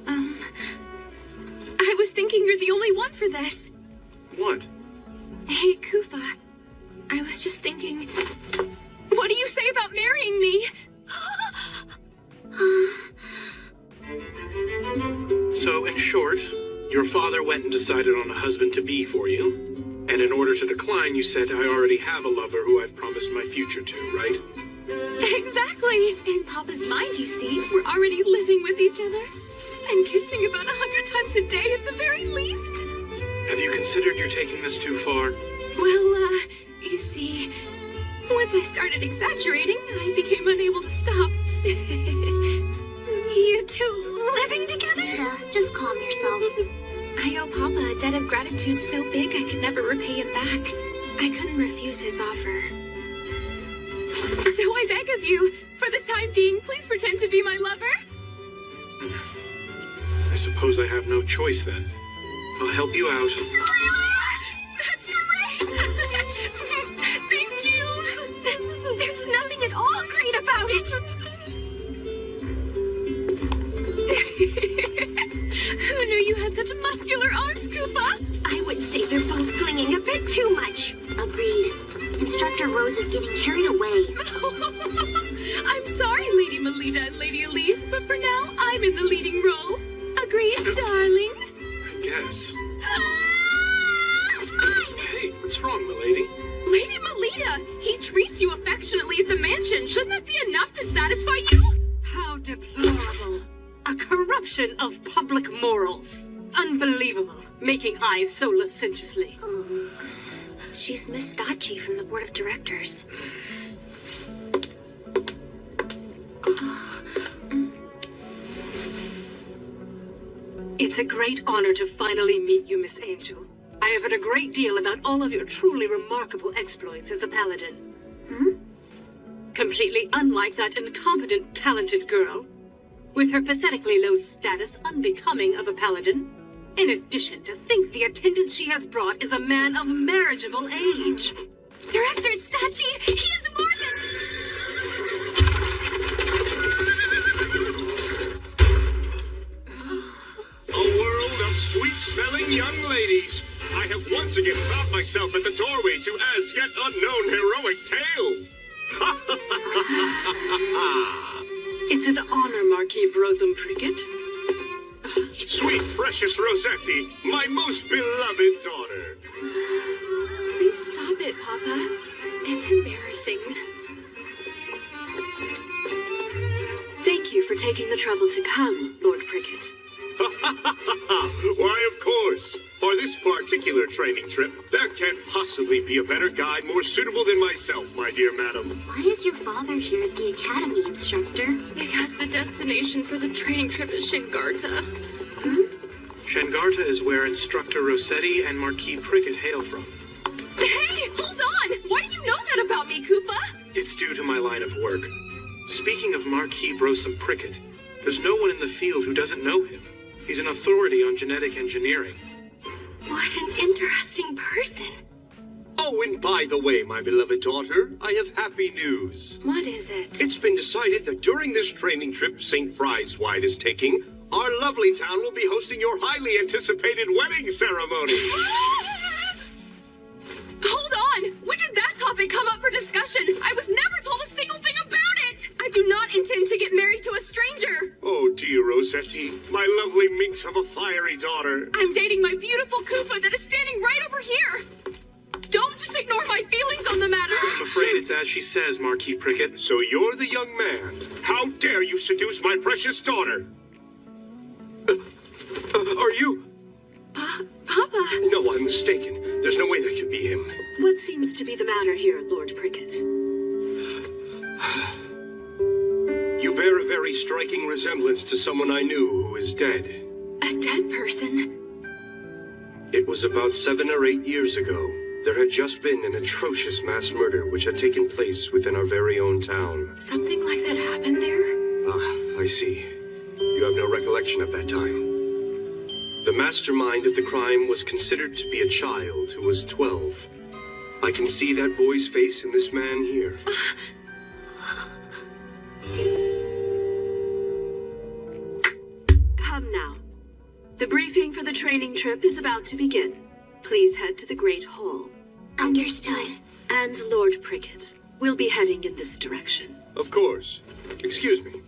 I was thinking you're the only one for this. What? Hey, Kufa. I was just thinking, what do you say about marrying me? So, in short, your father went and decided on a husband-to-be for you, and in order to decline, you said, I already have a lover who I've promised my future to, right? Exactly. In Papa's mind, you see, we're already living with each other, and kissing about 100 times a day at the very least. Have you considered you're taking this too far? Well, you see, once I started exaggerating, I became unable to stop. You two living together? Yeah, just calm yourself. I owe Papa a debt of gratitude so big I could never repay him back. I couldn't refuse his offer. So I beg of you, for the time being, please pretend to be my lover. I suppose I have no choice then. I'll help you out. That's great! Thank you! There's nothing at all great about it! Who knew you had such muscular arms, Kufa? I would say they're both clinging a bit too much. Agreed. Instructor Rose is getting carried away. I'm sorry, Lady Melida and Lady Elise, but for now, I'm in the leading role. Agreed, darling? I guess. Hey, what's wrong, milady? Lady Melida, he treats you affectionately at the mansion. Shouldn't that be enough to satisfy you? How deplorable. A corruption of public morals. Unbelievable, making eyes so licentiously. She's Miss Stacci from the board of directors. It's a great honor to finally meet you, Miss Angel. I have heard a great deal about all of your truly remarkable exploits as a paladin. Completely unlike that incompetent, talented girl, with her pathetically low status unbecoming of a paladin. In addition, to think the attendant she has brought is a man of marriageable age. Director Stacci, he is more than... A world of sweet-smelling young ladies. I have once again found myself at the doorway to as yet unknown heroic tales. It's an honor, Marquis Brosum Prickett. Sweet, precious Rossetti, my most beloved daughter. Please stop it, Papa. It's embarrassing. Thank you for taking the trouble to come, Lord Prickett. Why, of course. For this particular training trip, there can't possibly be a better guide more suitable than myself, my dear madam. Why is your father here at the academy, Instructor? Because the destination for the training trip is Shingarta. Shangarta is where Instructor Rossetti and Marquis Prickett hail from. Hey, hold on! Why do you know that about me, Kufa? It's due to my line of work. Speaking of Marquis Brosum Prickett, there's no one in the field who doesn't know him. He's an authority on genetic engineering. What an interesting person. Oh, and by the way, my beloved daughter, I have happy news. What is it? It's been decided that during this training trip St. Frieswide is taking, our lovely town will be hosting your highly anticipated wedding ceremony. Hold on! When did that topic come up for discussion? I was never told a single thing about it! I do not intend to get married to a stranger! Oh, dear Rossetti, my lovely minx of a fiery daughter. I'm dating my beautiful Kufa that is standing right over here! Don't just ignore my feelings on the matter! I'm afraid it's as she says, Marquis Prickett. So you're the young man. How dare you seduce my precious daughter? Are you? Papa? No, I'm mistaken. There's no way that could be him. What seems to be the matter here, Lord Prickett? You bear a very striking resemblance to someone I knew who is dead. A dead person? It was about 7 or 8 years ago. There had just been an atrocious mass murder which had taken place within our very own town. Something like that happened there? Ah, I see. You have no recollection of that time. The mastermind of the crime was considered to be a child who was 12. I can see that boy's face in this man here. Come now. The briefing for the training trip is about to begin. Please head to the Great Hall. Understood. And Lord Prickett, we'll be heading in this direction. Of course. Excuse me.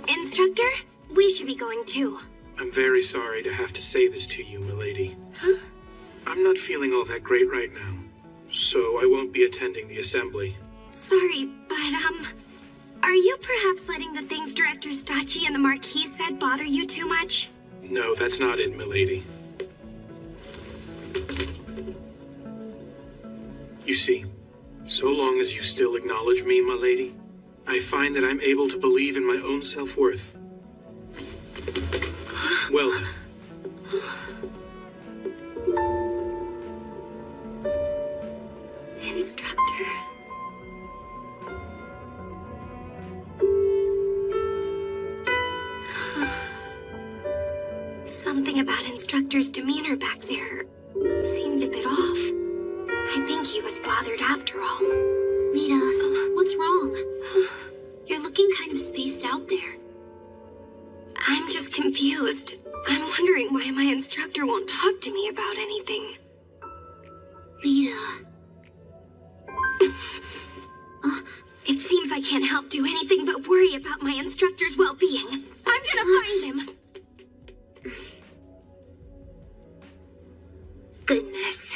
Instructor, we should be going too. I'm very sorry to have to say this to you, milady. I'm not feeling all that great right now, so I won't be attending the assembly. Sorry, but, are you perhaps letting the things Director Stacci and the Marquis said bother you too much? No, that's not it, milady. You see, so long as you still acknowledge me, milady, I find that I'm able to believe in my own self-worth. Well then. Instructor. Something about Instructor's demeanor back there seemed a bit off. I think he was bothered after all. Lita, what's wrong? You're looking kind of spaced out there. I'm just confused. I'm wondering wondering why my instructor won't talk to me about anything. Lida. It seems I can't help do anything but worry about my instructor's well-being. I'm gonna find him. Goodness.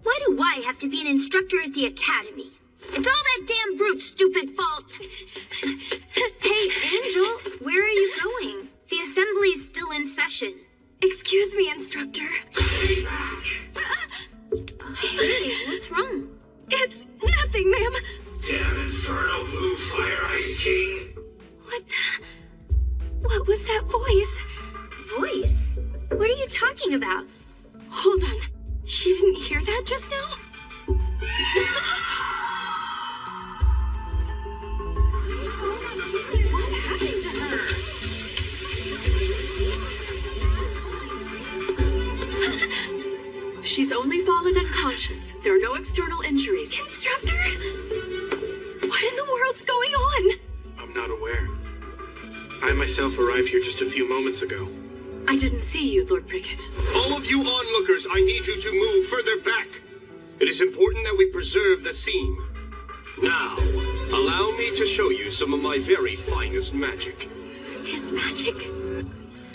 Why do I have to be an instructor at the academy? It's all that damn brute's stupid fault. Hey, Angel, where are you going? The assembly's still in session. Excuse me, instructor. Hey, what's wrong? It's nothing, ma'am. Damn infernal blue fire ice king. What was that voice? Voice? What are you talking about? Hold on. She didn't hear that just now? What happened to her? She's only fallen unconscious. There are no external injuries. Instructor? What in the world's going on? I'm not aware. I myself arrived here just a few moments ago. I didn't see you, Lord Prickett. All of you onlookers, I need you to move further back. It is important that we preserve the scene. Now, allow me to show you some of my very finest magic. His magic?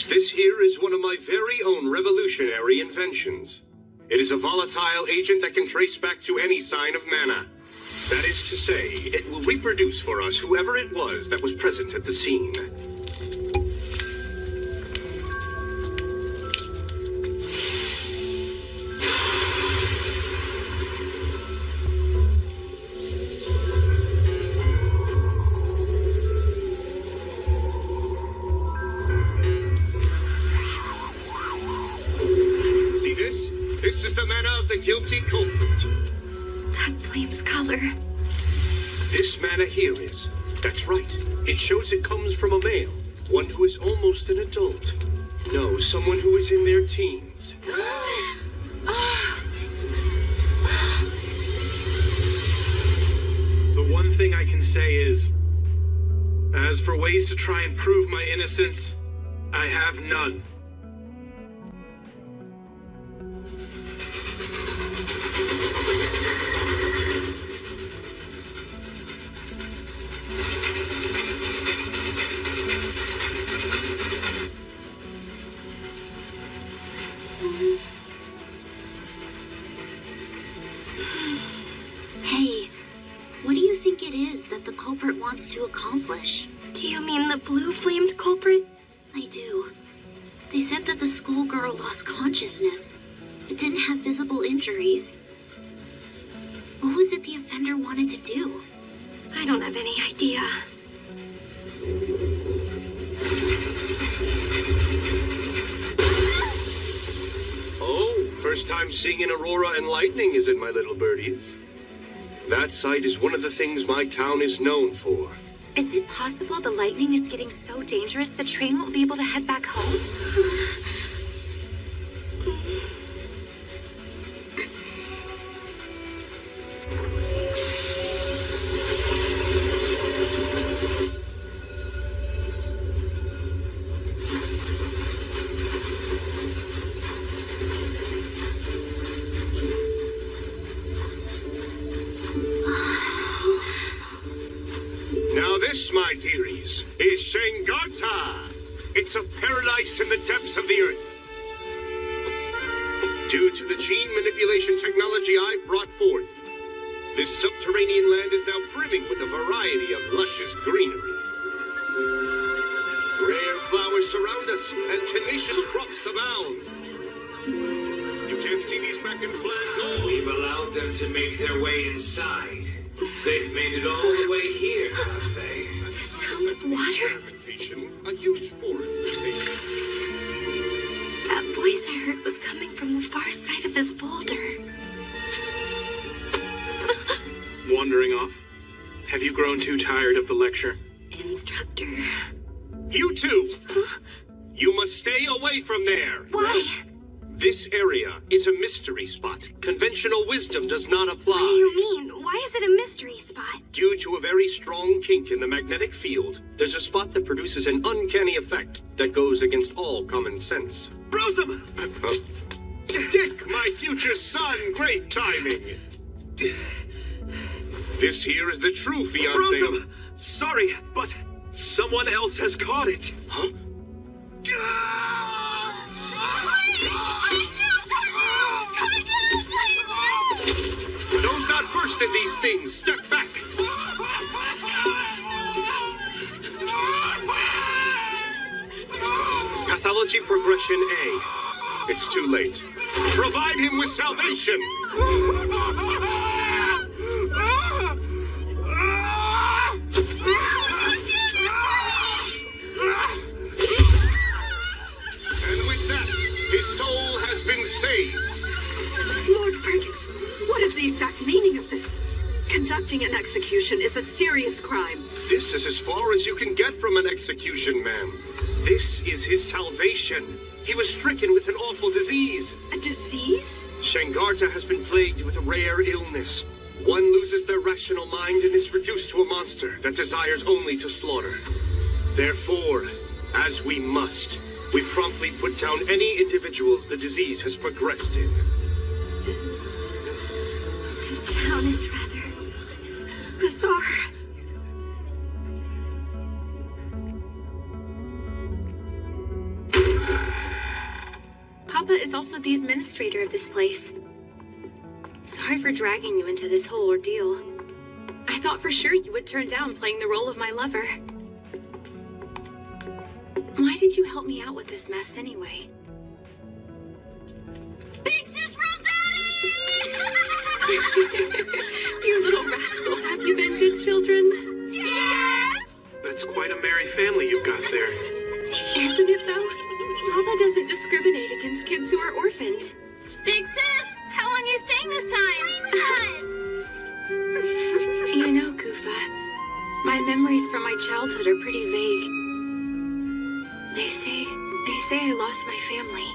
This here is one of my very own revolutionary inventions. It is a volatile agent that can trace back to any sign of mana. That is to say, it will reproduce for us whoever it was that was present at the scene. This is the mana of the guilty culprit. That flame's color. This mana here is. That's right. It shows it comes from a male. One who is almost an adult. No, someone who is in their teens. The one thing I can say is, as for ways to try and prove my innocence, I have none. Hey, what do you think it is that the culprit wants to accomplish? Do you mean the blue-flamed culprit? I do. They said that the schoolgirl lost consciousness. It didn't have visible injuries. What was it the offender wanted to do? I don't have any idea. Oh, first time seeing an aurora and lightning, is it, my little birdies? That sight is one of the things my town is known for. Is it possible the lightning is getting so dangerous the train won't be able to head back home? Now this, my dearies, is Shengata. It's a paradise in the depths of the earth. Due to the gene manipulation technology I've brought forth, this subterranean land is now brimming with a variety of luscious greenery. Rare flowers surround us, and tenacious crops abound. You can't see these back in flat gold. We've allowed them to make their way inside. They've made it all the way here, have they? The sound of water. A huge forest. That voice I heard was coming from the far side of this boulder. Wandering off? Have you grown too tired of the lecture? Instructor. You two! Huh? You must stay away from there! Why? This area is a mystery spot. Conventional wisdom does not apply. What do you mean? Why is it a mystery spot? Due to a very strong kink in the magnetic field, there's a spot that produces an uncanny effect that goes against all common sense. Brosum! Dick, my future son, great timing. This here is the true fiancé. Brosum! Sorry, but someone else has caught it. Huh? Those not versed in these things, step back. Pathology progression A. It's too late. Provide him with salvation. And with that, his soul has been saved. Lord Cricket, what is the exact meaning of this? Conducting an execution is a serious crime. This is as far as you can get from an execution, ma'am. This is his salvation. He was stricken with an awful disease. A disease? Shangarta has been plagued with a rare illness. One loses their rational mind and is reduced to a monster that desires only to slaughter. Therefore, as we must, we promptly put down any individuals the disease has progressed in. This town is rather bizarre. Papa is also the administrator of this place. Sorry for dragging you into this whole ordeal. I thought for sure you would turn down playing the role of my lover. Why did you help me out with this mess anyway? Big Sis Rossetti! You little rascals, have you been good children? Yes! That's quite a merry family you've got there. Isn't it though? Papa doesn't discriminate against kids who are orphaned. Big Sis, how long are you staying this time? Play with us! You know, Kufa, my memories from my childhood are pretty vague. They say I lost my family.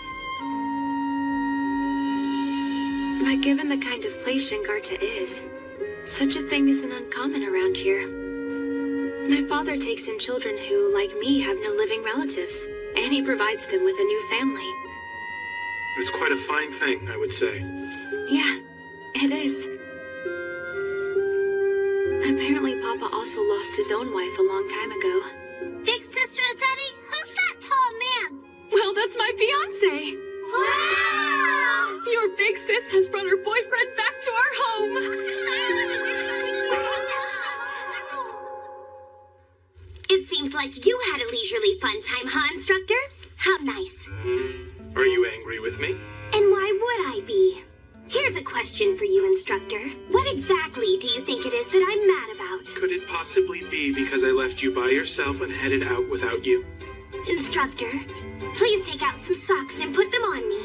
But given the kind of place Shangarta is, such a thing isn't uncommon around here. My father takes in children who, like me, have no living relatives, and he provides them with a new family. It's quite a fine thing, I would say. Yeah, it is. Apparently, Papa also lost his own wife a long time ago. Big Sis Rossetti, who's that tall man? Well, that's my fiancé. Wow! Your big sis has brought her boyfriend back to our home. It seems like you had a leisurely fun time, huh, Instructor? How nice. Are you angry with me? And why would I be? Here's a question for you, Instructor. What exactly do you think it is that I'm mad about? Could it possibly be because I left you by yourself and headed out without you? Instructor, please take out some socks and put them on me.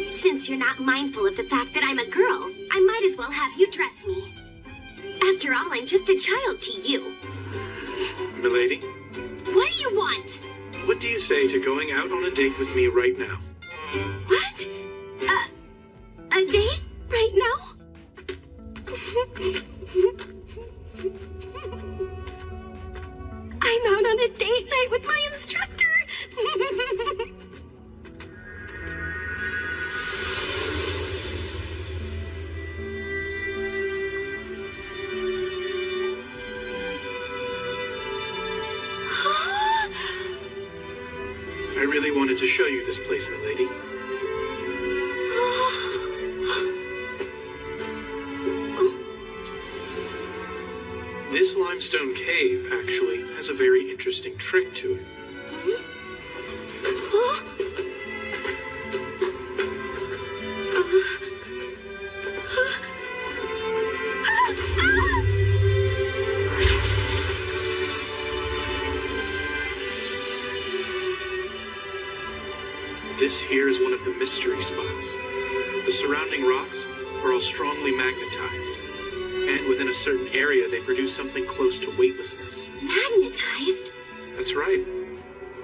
Since you're not mindful of the fact that I'm a girl, I might as well have you dress me. After all, I'm just a child to you. Milady? What do you want? What do you say to going out on a date with me right now? What? A date? Right now? I'm out on a date night with my instructor. I really wanted to show you this place, milady. This limestone cave, actually, has a very interesting trick to it. This here is one of the mystery spots. The surrounding rocks are all strongly magnetized, and within a certain area they produce something close to weightlessness. Magnetized? That's right.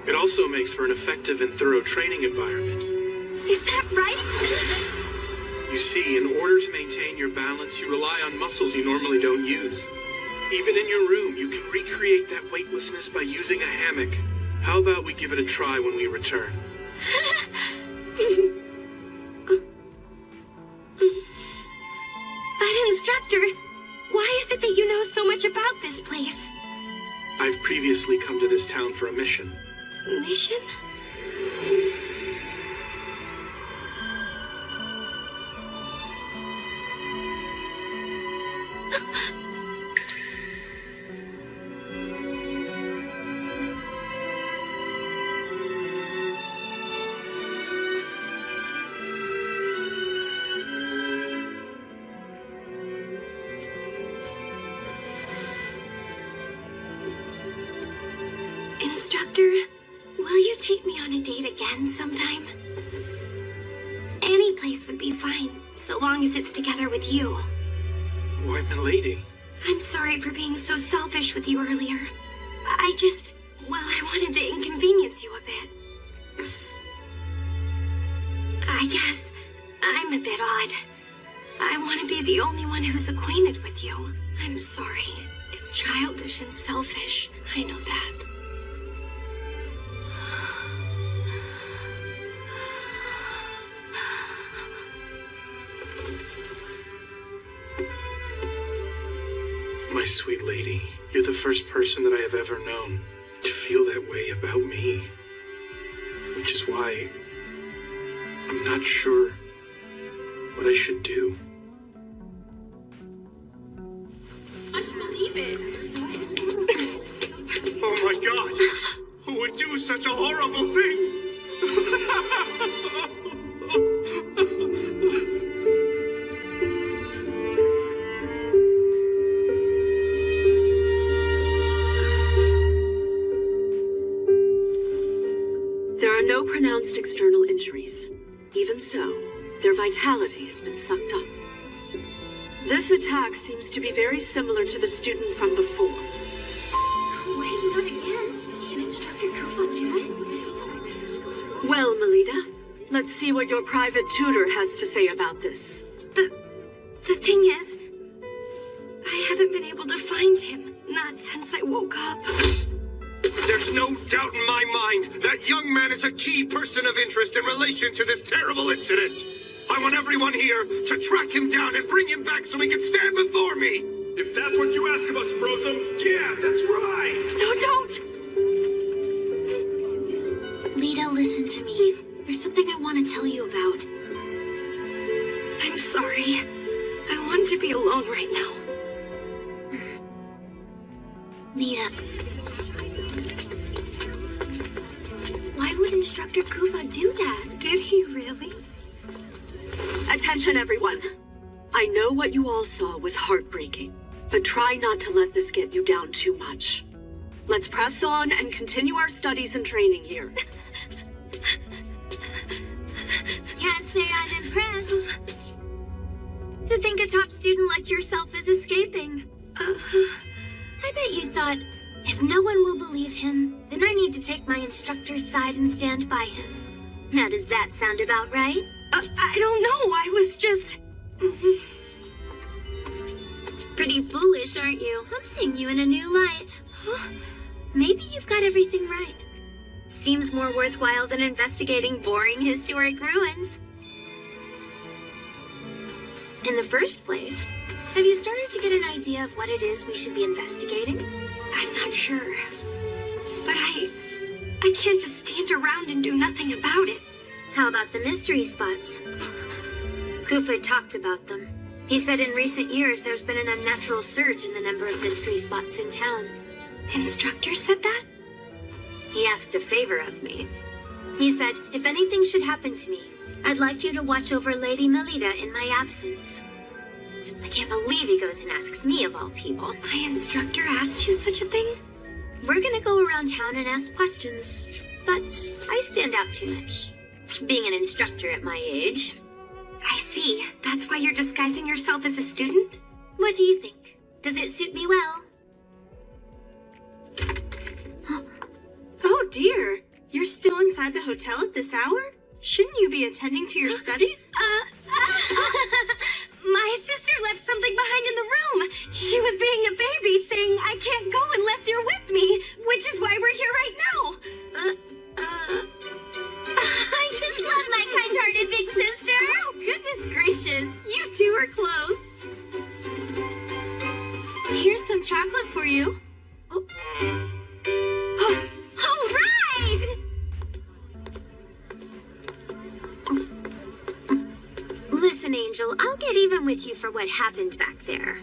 It also makes for an effective and thorough training environment. Is that right? You see, in order to maintain your balance, you rely on muscles you normally don't use. Even in your room, you can recreate that weightlessness by using a hammock. How about we give it a try when we return? But instructor, why is it that you know so much about this place? I've previously come to this town for a mission. Mission? Instructor, will you take me on a date again sometime? Any place would be fine, so long as it's together with you. Why, milady? I'm sorry for being so selfish with you earlier. I wanted to inconvenience you a bit. I guess I'm a bit odd. I want to be the only one who's acquainted with you. I'm sorry. It's childish and selfish. I know that. My sweet lady, you're the first person that I have ever known to feel that way about me. Which is why I'm not sure what I should do. Can't believe it. Oh my god! Who would do such a horrible thing? There are no pronounced external injuries. Even so, their vitality has been sucked up. This attack seems to be very similar to the student from before. Wait, not again. Did Instructor Kufa do it? Well, Melida, let's see what your private tutor has to say about this. The thing is, I haven't been able to find him. Not since I woke up. There's no doubt in my mind that young man is a key person of interest in relation to this terrible incident. I want everyone here to track him down and bring him back so he can stand before me. If that's what you ask of us, Brosum, yeah, that's right. No, don't. Lita, listen to me. There's something I want to tell you about. I'm sorry. I want to be alone right now. Nita. Why would Instructor Kufa do that? Did he really? Attention, everyone. I know what you all saw was heartbreaking, but try not to let this get you down too much. Let's press on and continue our studies and training here. Can't say I'm impressed. To think a top student like yourself is escaping. I bet you thought, if no one will believe him, then I need to take my instructor's side and stand by him. Now does that sound about right? I don't know, I was just... Pretty foolish, aren't you? I'm seeing you in a new light. Huh? Maybe you've got everything right. Seems more worthwhile than investigating boring historic ruins. In the first place, have you started to get an idea of what it is we should be investigating? I'm not sure. But I can't just stand around and do nothing about it. How about the mystery spots? Kufa talked about them. He said in recent years there's been an unnatural surge in the number of mystery spots in town. Instructor said that? He asked a favor of me. He said, if anything should happen to me, I'd like you to watch over Lady Melida in my absence. I can't believe he goes and asks me of all people. My instructor asked you such a thing? We're gonna go around town and ask questions, but I stand out too much. Being an instructor at my age. I see. That's why you're disguising yourself as a student? What do you think? Does it suit me well? Oh dear. You're still inside the hotel at this hour? Shouldn't you be attending to your studies? My sister left something behind in the room. She was being a baby, saying, I can't go unless you're with me, which is why we're here right now. I just love my kind-hearted big sister. Oh, goodness gracious. You two are close. Here's some chocolate for you. Oh. All right! Listen, Angel, I'll get even with you for what happened back there.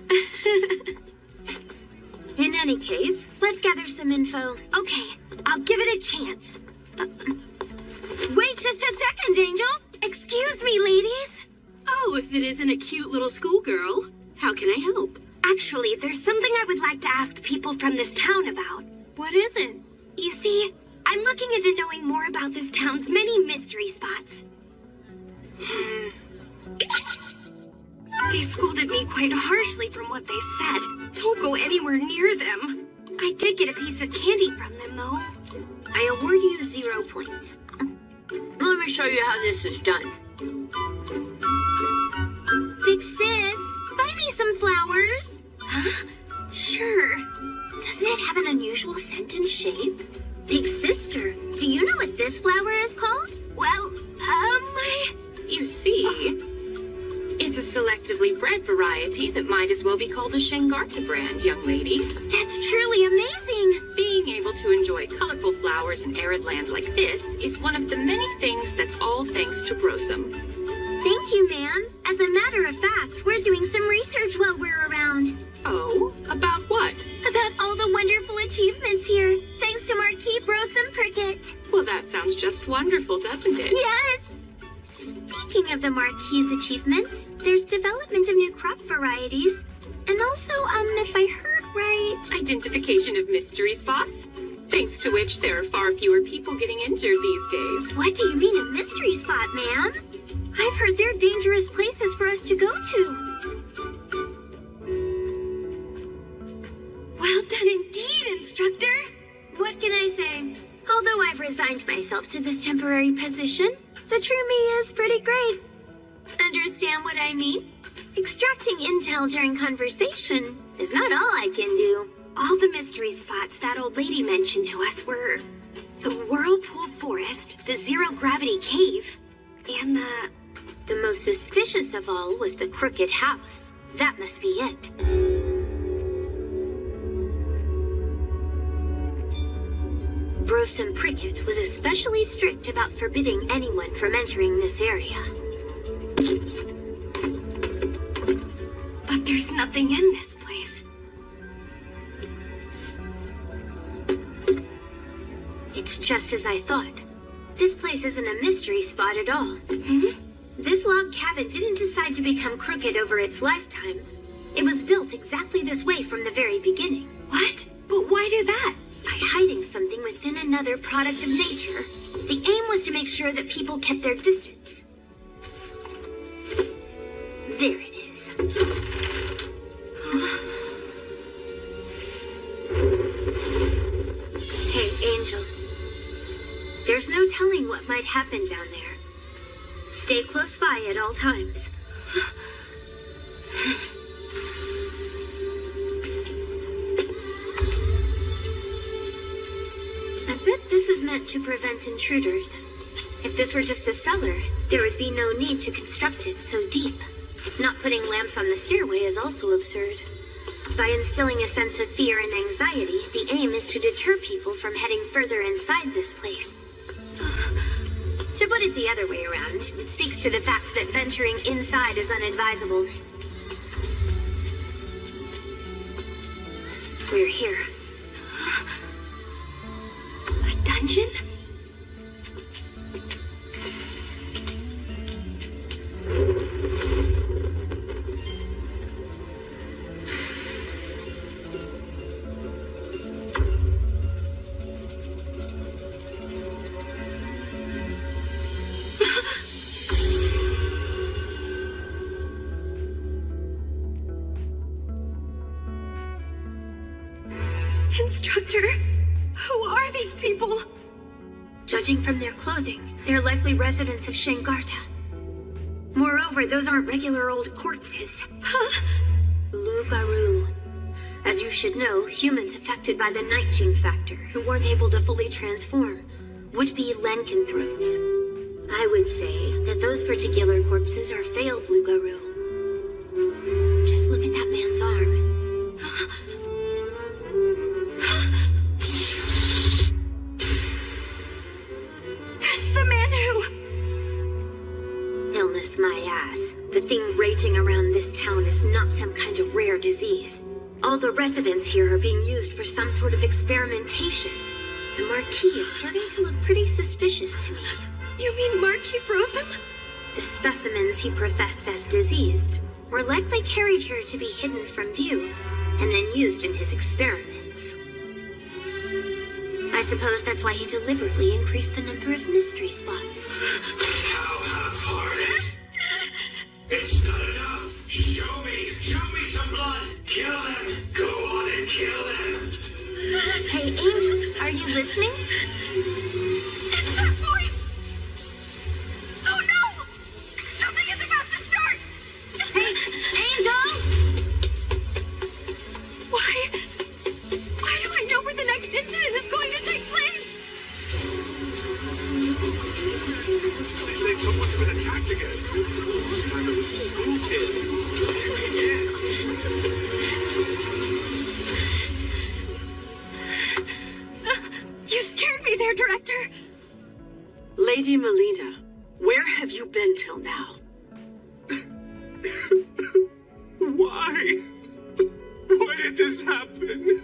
In any case, let's gather some info. Okay, I'll give it a chance. Wait just a second, Angel. Excuse me, ladies. Oh, if it isn't a cute little schoolgirl, how can I help? Actually, there's something I would like to ask people from this town about. What is it? You see, I'm looking into knowing more about this town's many mystery spots. They scolded me quite harshly from what they said. Don't go anywhere near them. I did get a piece of candy from them, though. I award you 0 points. Let me show you how this is done. Big sis, buy me some flowers. Huh? Sure. Doesn't it have an unusual scent and shape? Big sister, do you know what this flower is called? Well, You see, it's a selectively bred variety that might as well be called a Shangarta brand, young ladies. That's truly amazing. Being able to enjoy colorful flowers in arid land like this is one of the many things that's all thanks to Brosum. Thank you, ma'am. As a matter of fact, we're doing some research while we're around. Oh, about what? About all the wonderful achievements here, thanks to Marquis Brosum Prickett. Well, that sounds just wonderful, doesn't it? Yes. Speaking of the Marquis' achievements, there's development of new crop varieties, and also, if I heard right... Identification of mystery spots, thanks to which there are far fewer people getting injured these days. What do you mean a mystery spot, ma'am? I've heard they're dangerous places for us to go to. Well done indeed, instructor. What can I say? Although I've resigned myself to this temporary position, the true me is pretty great. Understand what I mean? Extracting intel during conversation is not all I can do. All the mystery spots that old lady mentioned to us were the Whirlpool Forest, the Zero Gravity Cave, and the most suspicious of all was the Crooked House. That must be it. Brosum Prickett was especially strict about forbidding anyone from entering this area. But there's nothing in this place. It's just as I thought. This place isn't a mystery spot at all. This log cabin didn't decide to become crooked over its lifetime. It was built exactly this way from the very beginning. What? But why do that? By hiding something within another product of nature, the aim was to make sure that people kept their distance. There it is. Hey, Angel. There's no telling what might happen down there. Stay close by at all times. I bet this is meant to prevent intruders. If this were just a cellar, there would be no need to construct it so deep. Not putting lamps on the stairway is also absurd. By instilling a sense of fear and anxiety, the aim is to deter people from heading further inside this place. To put it the other way around, it speaks to the fact that venturing inside is unadvisable. We're here. A dungeon? Instructor, who are these people? Judging from their clothing, they're likely residents of Shengarta. Moreover, those aren't regular old corpses. Huh? Lugaru. As you should know, humans affected by the night gene factor, who weren't able to fully transform, would be lycanthropes. I would say that those particular corpses are failed Lugaru. Just look at that man's arm. That's the man who... Illness my ass. The thing raging around this town is not some kind of rare disease. All the residents here are being used for some sort of experimentation. The Marquis is starting to look pretty suspicious to me. You mean Marquis Brosum? The specimens he professed as diseased were likely carried here to be hidden from view and then used in his experiments. I suppose that's why he deliberately increased the number of mystery spots. How half-hearted? It's not enough. Show me some blood. Kill them. Go on and kill them. Hey, Angel, are you listening? It's that voice! Oh no! Something is about to start! Hey, Angel! Why do I know where the next incident is going to take place? They say someone's been attacked again. This time it was a school kid. You scared me there, Director! Lady Melida, where have you been till now? Why? Why did this happen?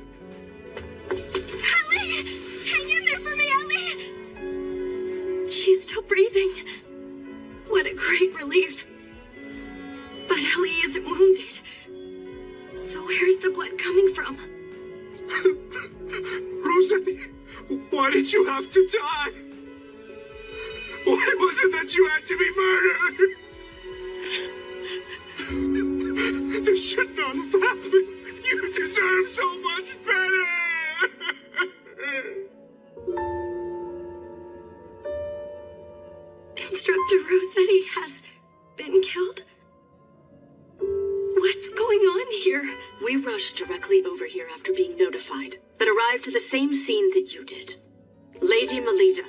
Ellie! Hang in there for me, Ellie! She's still breathing. What a great relief. But Ellie isn't wounded. So where's the blood coming from? Rosalie, why did you have to die? Why was it that you had to be murdered? This should not have happened. You deserve so much better. Instructor Rossetti has been killed? What's going on here? We rushed directly over here after being notified, but arrived to the same scene that you did. Lady Melida,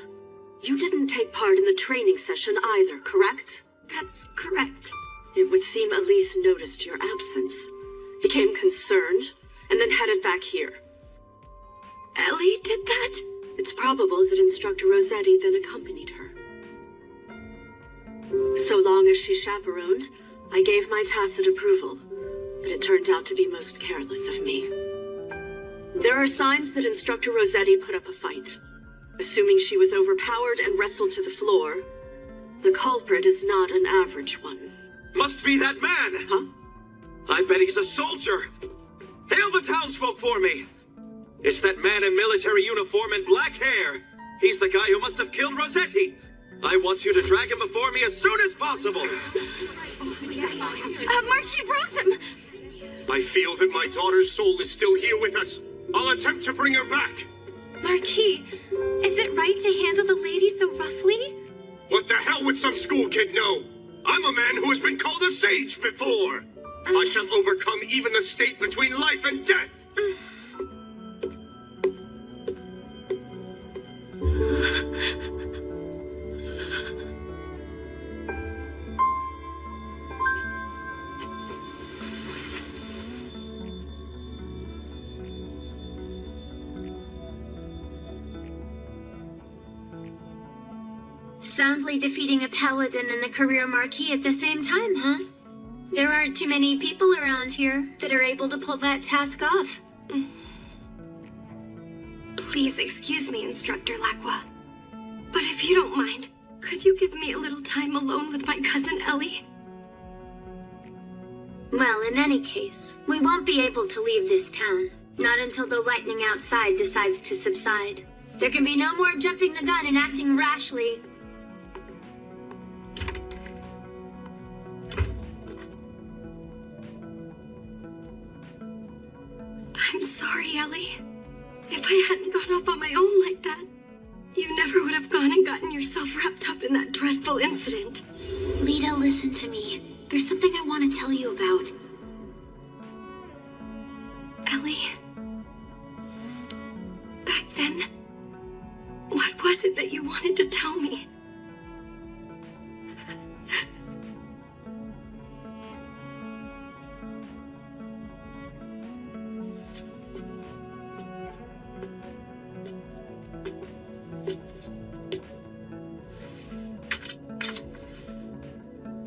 you didn't take part in the training session either, correct? That's correct. It would seem Elise noticed your absence, became concerned, and then headed back here. Ellie did that? It's probable that Instructor Rossetti then accompanied her. So long as she chaperoned, I gave my tacit approval, but it turned out to be most careless of me. There are signs that Instructor Rossetti put up a fight. Assuming she was overpowered and wrestled to the floor, the culprit is not an average one. Must be that man! Huh? I bet he's a soldier! Hail the townsfolk for me! It's that man in military uniform and black hair! He's the guy who must have killed Rossetti! I want you to drag him before me as soon as possible! Marquis Brosum! I feel that my daughter's soul is still here with us. I'll attempt to bring her back. Marquis, is it right to handle the lady so roughly? What the hell would some school kid know? I'm a man who has been called a sage before. I shall overcome even the state between life and death. Soundly defeating a paladin and the career marquis at the same time, huh? There aren't too many people around here that are able to pull that task off. Please excuse me, Instructor Lacqua. But if you don't mind, could you give me a little time alone with my cousin Ellie? Well, in any case, we won't be able to leave this town. Not until the lightning outside decides to subside. There can be no more jumping the gun and acting rashly. I'm sorry, Ellie. If I hadn't gone off on my own like that, You never would have gone and gotten yourself wrapped up in that dreadful incident. Lita, listen to me. There's something I want to tell you about. Ellie. Back then, what was it that you wanted to tell me?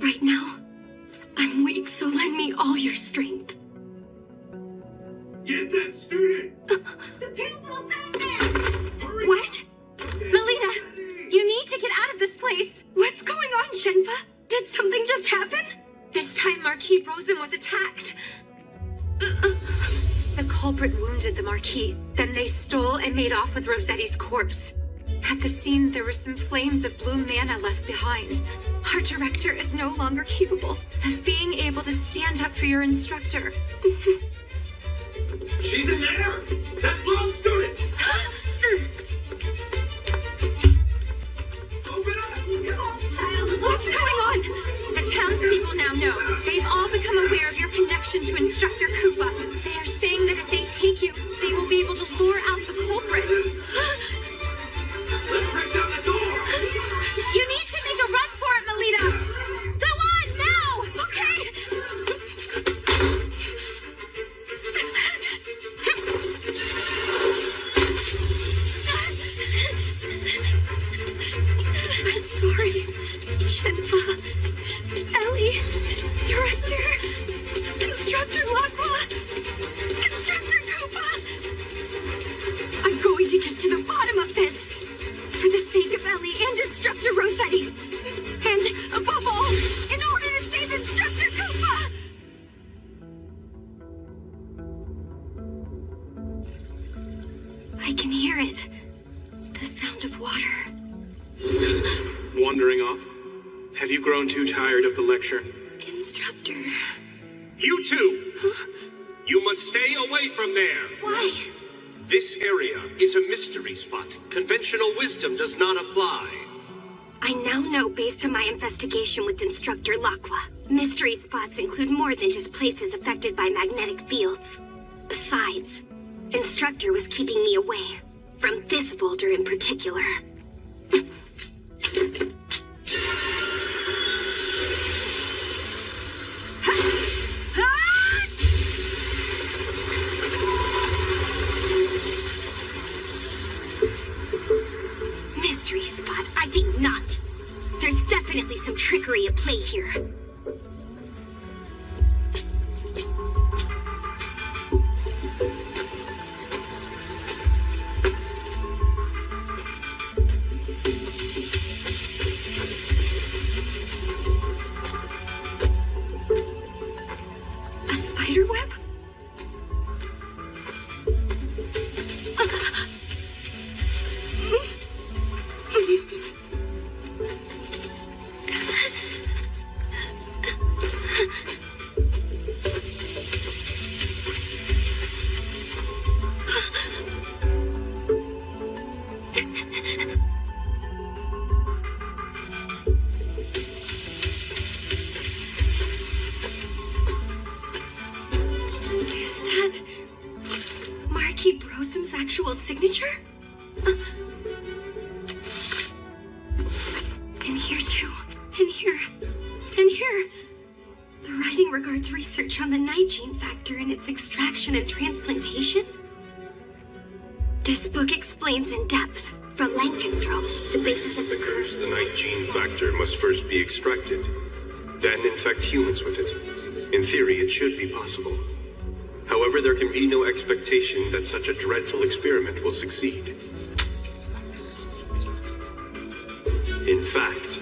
Right now, I'm weak, so lend me all your strength. Get that student! The pupil What? Melida, you need to get out of this place. What's going on, Shenpa? Did something just happen? This time Marquis Rosen was attacked. The culprit wounded the Marquis. Then they stole and made off with Rosetti's corpse. At the scene, there were some flames of blue mana left behind. Our director is no longer capable of being able to stand up for your instructor. She's in there! That wrong student! Open up! Come on, child! What's going on? The townspeople now know. They've all become aware of your connection to Instructor Kufa. They are saying that if they take you, they will be able to lure out the culprit. Let's break down the door! You need to make a run for it, Melida! Go on, now! Okay? I'm sorry, Shenpa, Ellie, Director, Instructor Lacqua, Instructor Kufa. I'm going to get to the bottom of this. For the sake of Ellie and Instructor Rosetti. And, above all, in order to save Instructor Kufa! I can hear it. The sound of water. Wandering off? Have you grown too tired of the lecture? Instructor. You two! Huh? You must stay away from there! Why? This area is a mystery spot. Conventional wisdom does not apply. I now know based on my investigation with Instructor Lacqua. Mystery spots include more than just places affected by magnetic fields. Besides, Instructor was keeping me away from this boulder in particular. Mystery spot? I think not. There's definitely some trickery at play here. A spider web? Is that Marquis Brosum's actual signature? And here too. And here. And here. The writing regards research on the night gene factor and its extraction and transplantation. This book explains in depth, from lycanthropes, the basis of the curse. The night gene factor must first be extracted, then infect humans with it. In theory, it should be possible. However, there can be no expectation that such a dreadful experiment will succeed. In fact,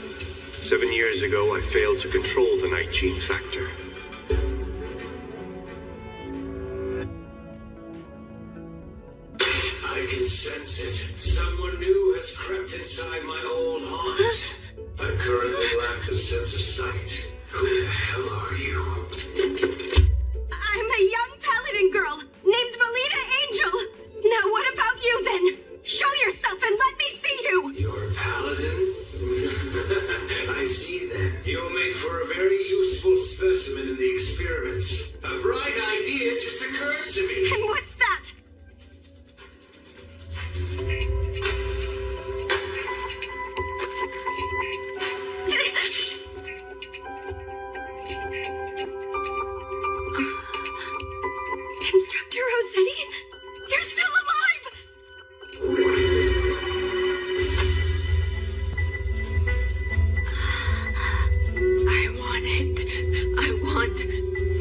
7 years ago, I failed to control the night gene factor. I can sense it. Someone new has crept inside my old haunt. I currently lack the sense of sight. Who the hell are you? I'm a young paladin girl named Melida Angel. Now what about you then? Show yourself and let me see you! activated. And what's that? Instructor Rossetti, you're still alive! I want it. I want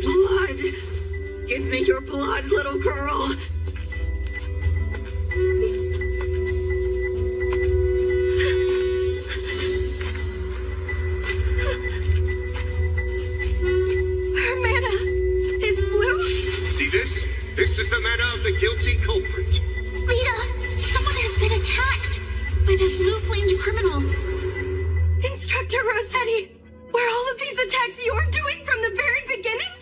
blood. Give me your blood, little girl. Her mana is blue. See this? This is the mana of the guilty culprit. Rita, someone has been attacked by that blue-flamed criminal. Instructor Rossetti, were all of these attacks you're doing from the very beginning?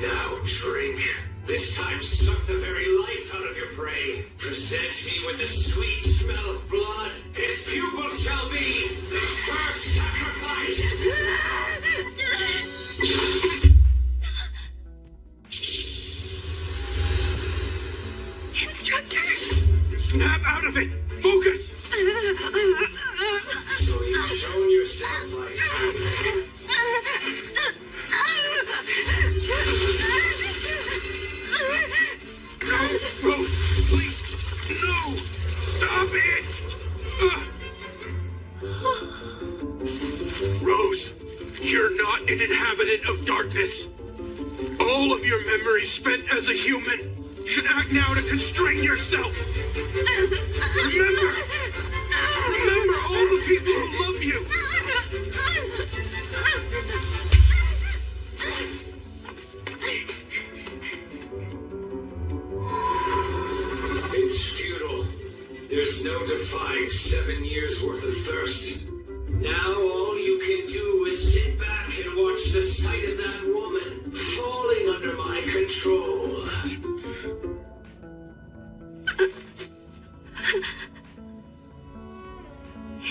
Now drink. This time suck the very life out of your prey. Present me with the sweet smell of blood. His pupils shall be the first sacrifice. Instructor! Snap out of it! Focus! So you've shown your sacrifice. No, Rose, please! No! Stop it! Rose, you're not an inhabitant of darkness. All of your memories spent as a human should act now to constrain yourself. Remember all the people who love you. It's futile. There's no defying 7 years worth of thirst. Now all you can do is sit back and watch the sight of that woman falling under my control.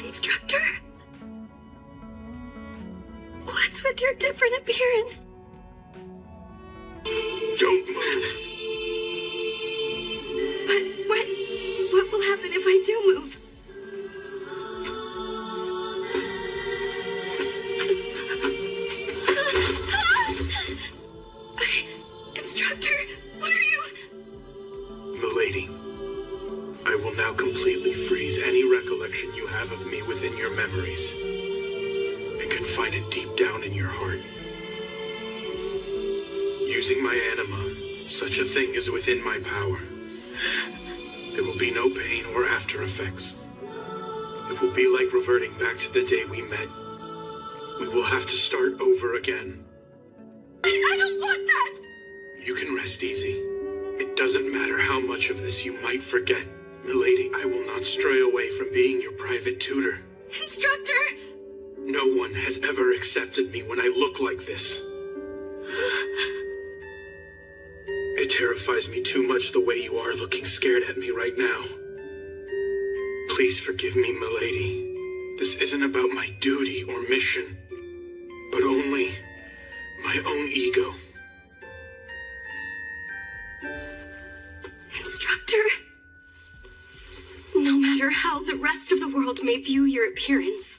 Instructor? What's with your different appearance? Don't move. But what will happen if I do move? Instructor, what are you? Milady, I will now completely freeze any recollection you have of me within your memories and confine it deep down in your heart. Using my anima, such a thing is within my power. There will be no pain or after effects. It will be like reverting back to the day we met. We will have to start over again. I don't want that! You can rest easy. It doesn't matter how much of this you might forget. Milady, I will not stray away from being your private tutor. Instructor! No one has ever accepted me when I look like this. It terrifies me too much the way you are looking scared at me right now. Please forgive me, milady. This isn't about my duty or mission, but only my own ego. Instructor, no matter how the rest of the world may view your appearance,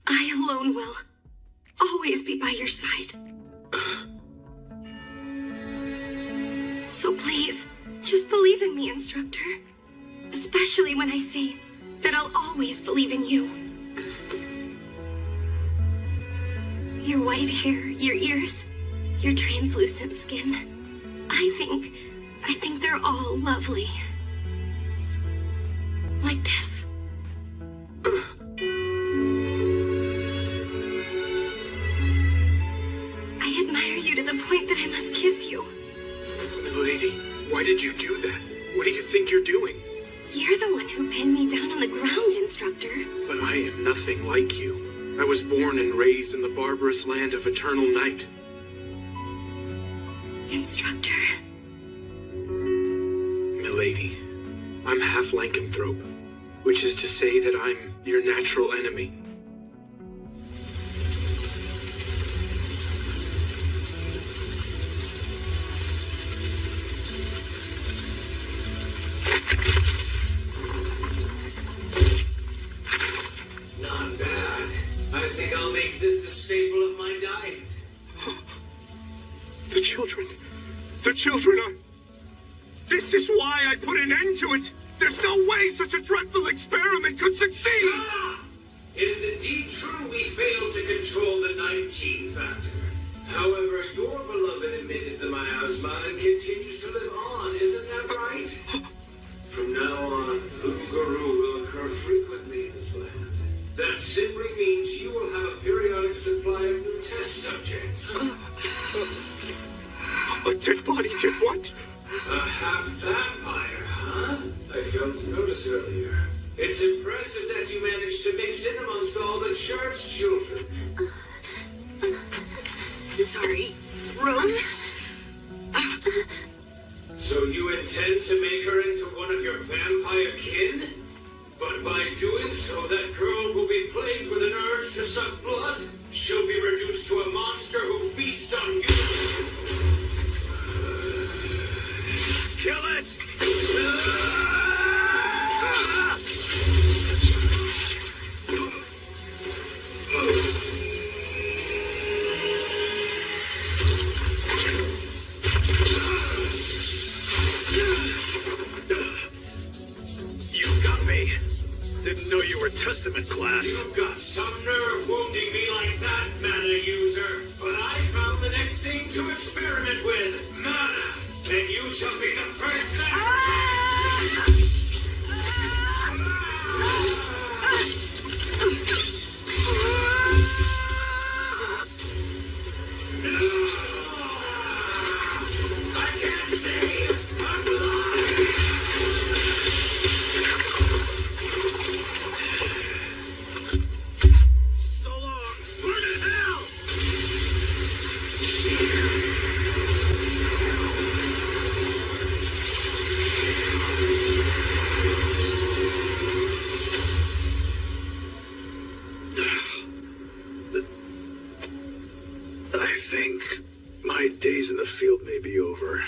I alone will always be by your side. So please, just believe in me, Instructor. Especially when I say that I'll always believe in you. Your white hair, your ears, your translucent skin. I think they're all lovely. Like this. I admire you to the point that I must kiss you. Milady, why did you do that? What do you think you're doing? You're the one who pinned me down on the ground, Instructor. But I am nothing like you. I was born and raised in the barbarous land of eternal night. Instructor. Milady, I'm half lycanthrope. which is to say that I'm your natural enemy. Not bad. I think I'll make this a staple of my diet. The children. The children are... This is why I put an end to it. There's no way such a dreadful experiment could succeed. Ah! It is indeed true we failed to control the 19 factor. However, your beloved emitted the miasma and continues to live on, isn't that right? From now on, Loup-Garou will occur frequently in this land. That simply means you will have a periodic supply of new test subjects. A dead body did what? A half-vampire, huh? I failed to notice earlier. It's impressive that you managed to mix in amongst all the church children. Sorry, Rose? So you intend to make her into one of your vampire kin? But by doing so, that girl will be plagued with an urge to suck blood. She'll be reduced to a monster who feasts on humans. Kill it! You got me. Didn't know you were Testament class. You've got some nerve wounding me like that, mana user. But I found the next thing to experiment with. Mana. And you shall be the first sacrifice. I can't say I'm blind. So long. Burn in hell! I think my days in the field may be over.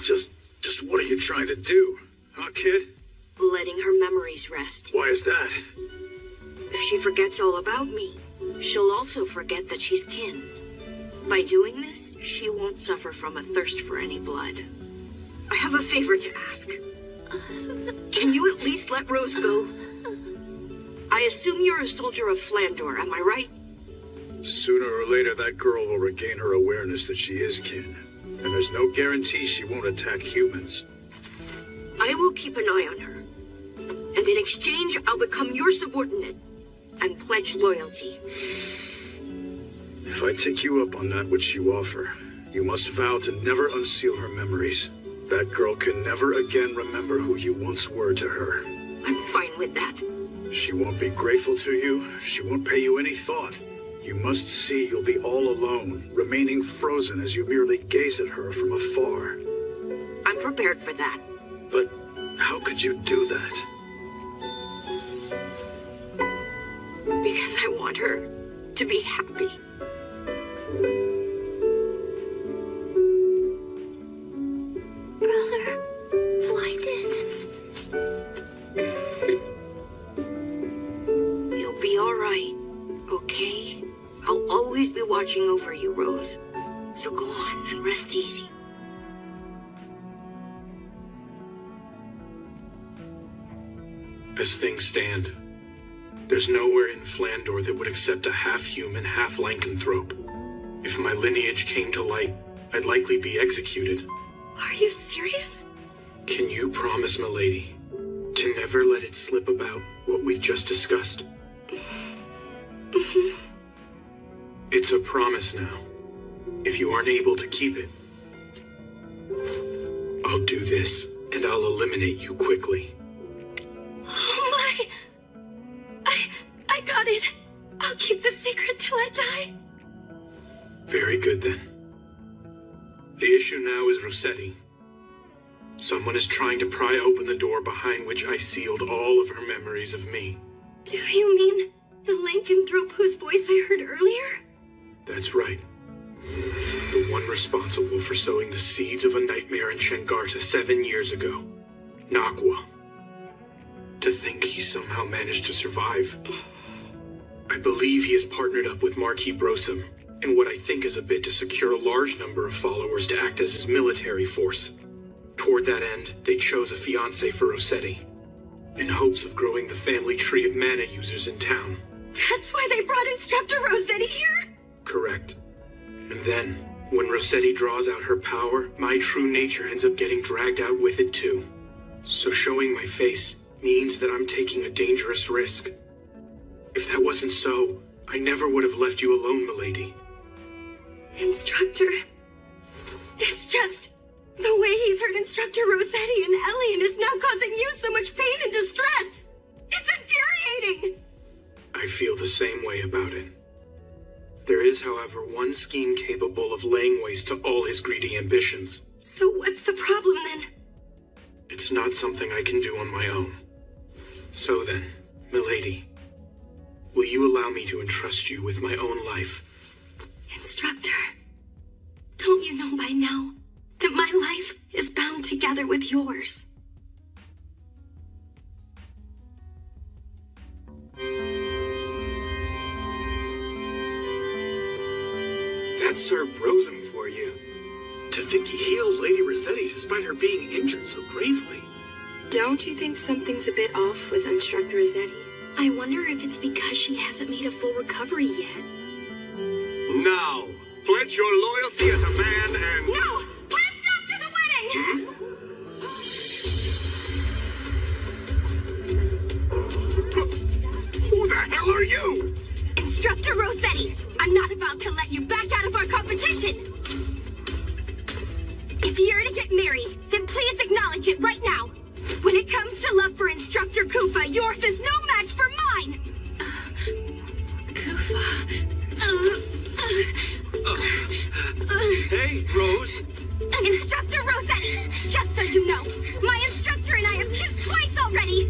Just what are you trying to do, huh, kid? Letting her memories rest. Why is that? If she forgets all about me, she'll also forget that she's kin. By doing this, she won't suffer from a thirst for any blood. I have a favor to ask. Can you at least let Rose go? I assume you're a soldier of Flandor, am I right? Sooner or later, that girl will regain her awareness that she is kin. And there's no guarantee she won't attack humans. I will keep an eye on her. And in exchange, I'll become your subordinate and pledge loyalty. If I take you up on that which you offer, you must vow to never unseal her memories. That girl can never again remember who you once were to her. I'm fine with that. She won't be grateful to you. She won't pay you any thought. You must see you'll be all alone, remaining frozen as you merely gaze at her from afar. I'm prepared for that. But how could you do that? Because I want her to be happy. Brother, blinded. You'll be all right, okay? I'll always be watching over you, Rose. So go on and rest easy. As things stand, there's nowhere in Flandor that would accept a half-human, half-lycanthrope. If my lineage came to light, I'd likely be executed. Are you serious? Can you promise, milady, to never let it slip about what we've just discussed? Mm-hmm. It's a promise now. If you aren't able to keep it, I'll do this, and I'll eliminate you quickly. Oh my! I got it. I'll keep the secret till I die. Very good, then. The issue now is Rossetti. Someone is trying to pry open the door behind which I sealed all of her memories of me. Do you mean the lycanthrope whose voice I heard earlier? That's right. The one responsible for sowing the seeds of a nightmare in Shengarta 7 years ago. Nakwa. To think he somehow managed to survive. I believe he has partnered up with Marquis Brosum in what I think is a bid to secure a large number of followers to act as his military force. Toward that end, they chose a fiancé for Rossetti, in hopes of growing the family tree of mana users in town. That's why they brought Instructor Rossetti here? Correct. And then, when Rossetti draws out her power, my true nature ends up getting dragged out with it too. So showing my face means that I'm taking a dangerous risk. If that wasn't so, I never would have left you alone, milady. Instructor... It's just... the way he's hurt Instructor Rossetti and Elian is now causing you so much pain and distress. It's infuriating! I feel the same way about it. There is, however, one scheme capable of laying waste to all his greedy ambitions. So what's the problem then? It's not something I can do on my own. So then, milady, will you allow me to entrust you with my own life? Instructor, don't you know by now that my life is bound together with yours? That's Sir Brosum for you. To think he healed Lady Rossetti despite her being injured so gravely. Don't you think something's a bit off with Instructor Rossetti? I wonder if it's because she hasn't made a full recovery yet. Now, pledge your loyalty as a man and... No! Put a stop to the wedding! Who the hell are you? Instructor Rossetti, I'm not about to let you back out of our competition! If you're to get married, then please acknowledge it right now! When it comes to love for Instructor Kufa, yours is no match for mine! Kufa... Hey, Rose. Instructor Rossetti, just so you know, my instructor and I have kissed twice already!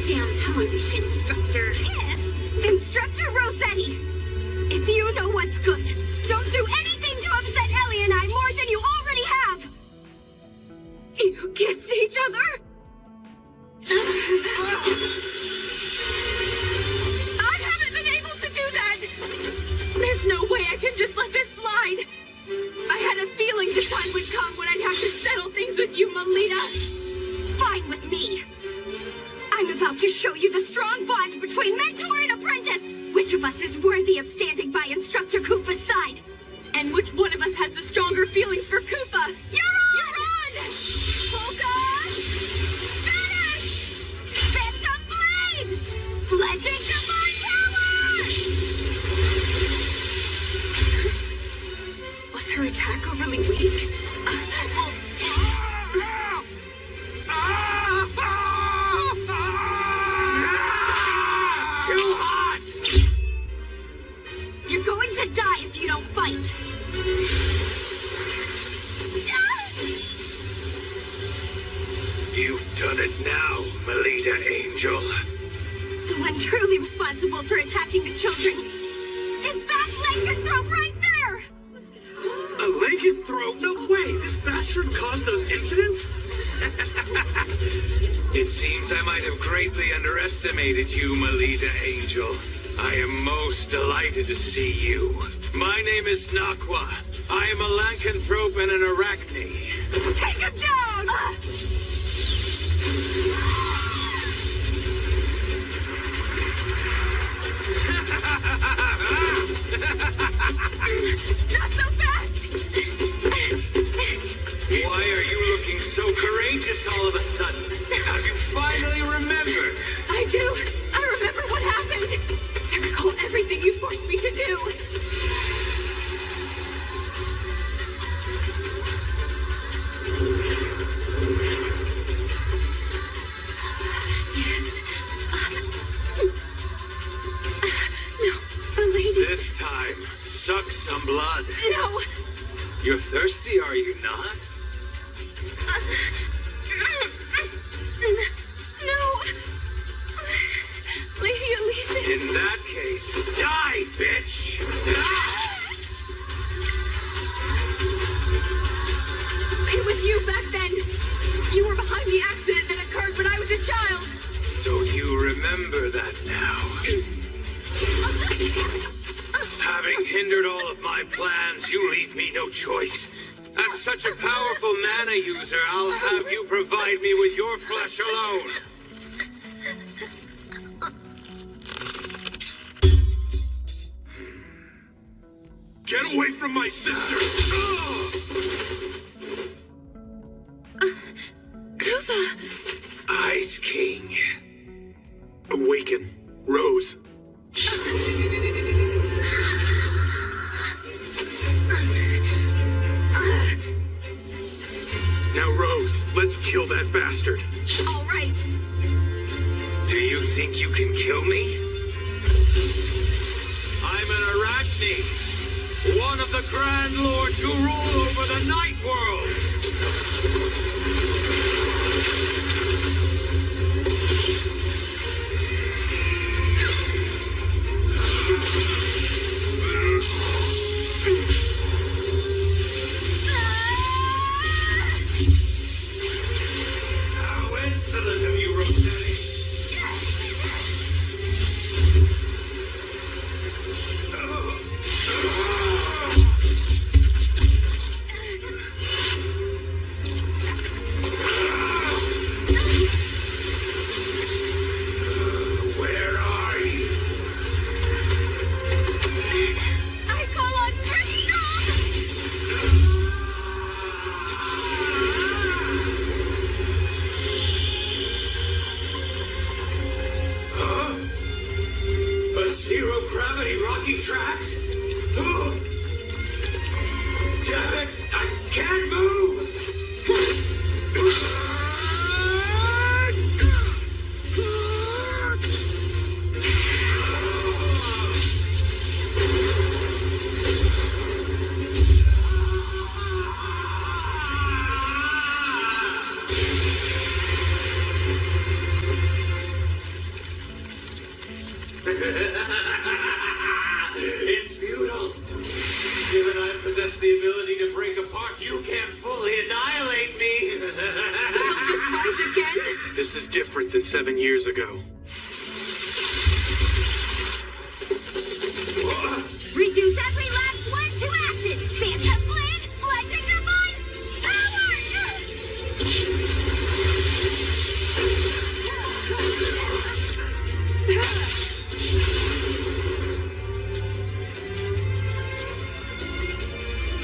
Damn hellish instructor. Yes, Instructor Rossetti. If you know what's good, don't do anything to upset Ellie and I more than you already have. You kissed each other? I haven't been able to do that. There's no way I can just let this slide. I had a feeling the time would come when I'd have to settle things with you, Melida. Fine with me. I'm about to show you the strong bond between mentor and apprentice! Which of us is worthy of standing by Instructor Kufa's side? And which one of us has the stronger feelings for Kufa? You're on! Focus! Finish! Phantom Blade! Pledging divine power! Was her attack overly weak? Too hot! You're going to die if you don't fight! You've done it now, Melida Angel. The one truly responsible for attacking the children is that lycanthrope right there! A lycanthrope? No way! This bastard caused those incidents? It seems I might have greatly underestimated you, Melida Angel. I am most delighted to see you. My name is Nakwa. I am a lycanthrope and an arachne. Take him down! Not so fast! Why are you looking so courageous all of a sudden? Have you finally remembered? I do. I remember what happened. I recall everything you forced me to do. Yes. No, the lady. This time, sucks some blood? No! You're thirsty, are you not? No! Lady Elise! In that case, die, bitch! It was you back then! You were behind the accident that occurred when I was a child! So you remember that now? Having hindered all of my plans, you leave me no choice. As such a powerful mana user, I'll have you provide me with your flesh alone. Get away from my sister! Kufa! Ice King. Awaken, Rose. Now, Rose, let's kill that bastard. All right. Do you think you can kill me? I'm an Arachne, one of the Grand Lords who rule over the Night World. How insolent of you, Rosetti! Where are you? I call on Krishna! Huh? A zero-gravity rocking tract? Oh. Damn it! I can't move! It's futile. Given I possess the ability to break apart, you can't fully annihilate me. So he'll just rise again? This is different than 7 years ago. Reduce every last one to ashes! Phantom Blade, Legend Divine, Power!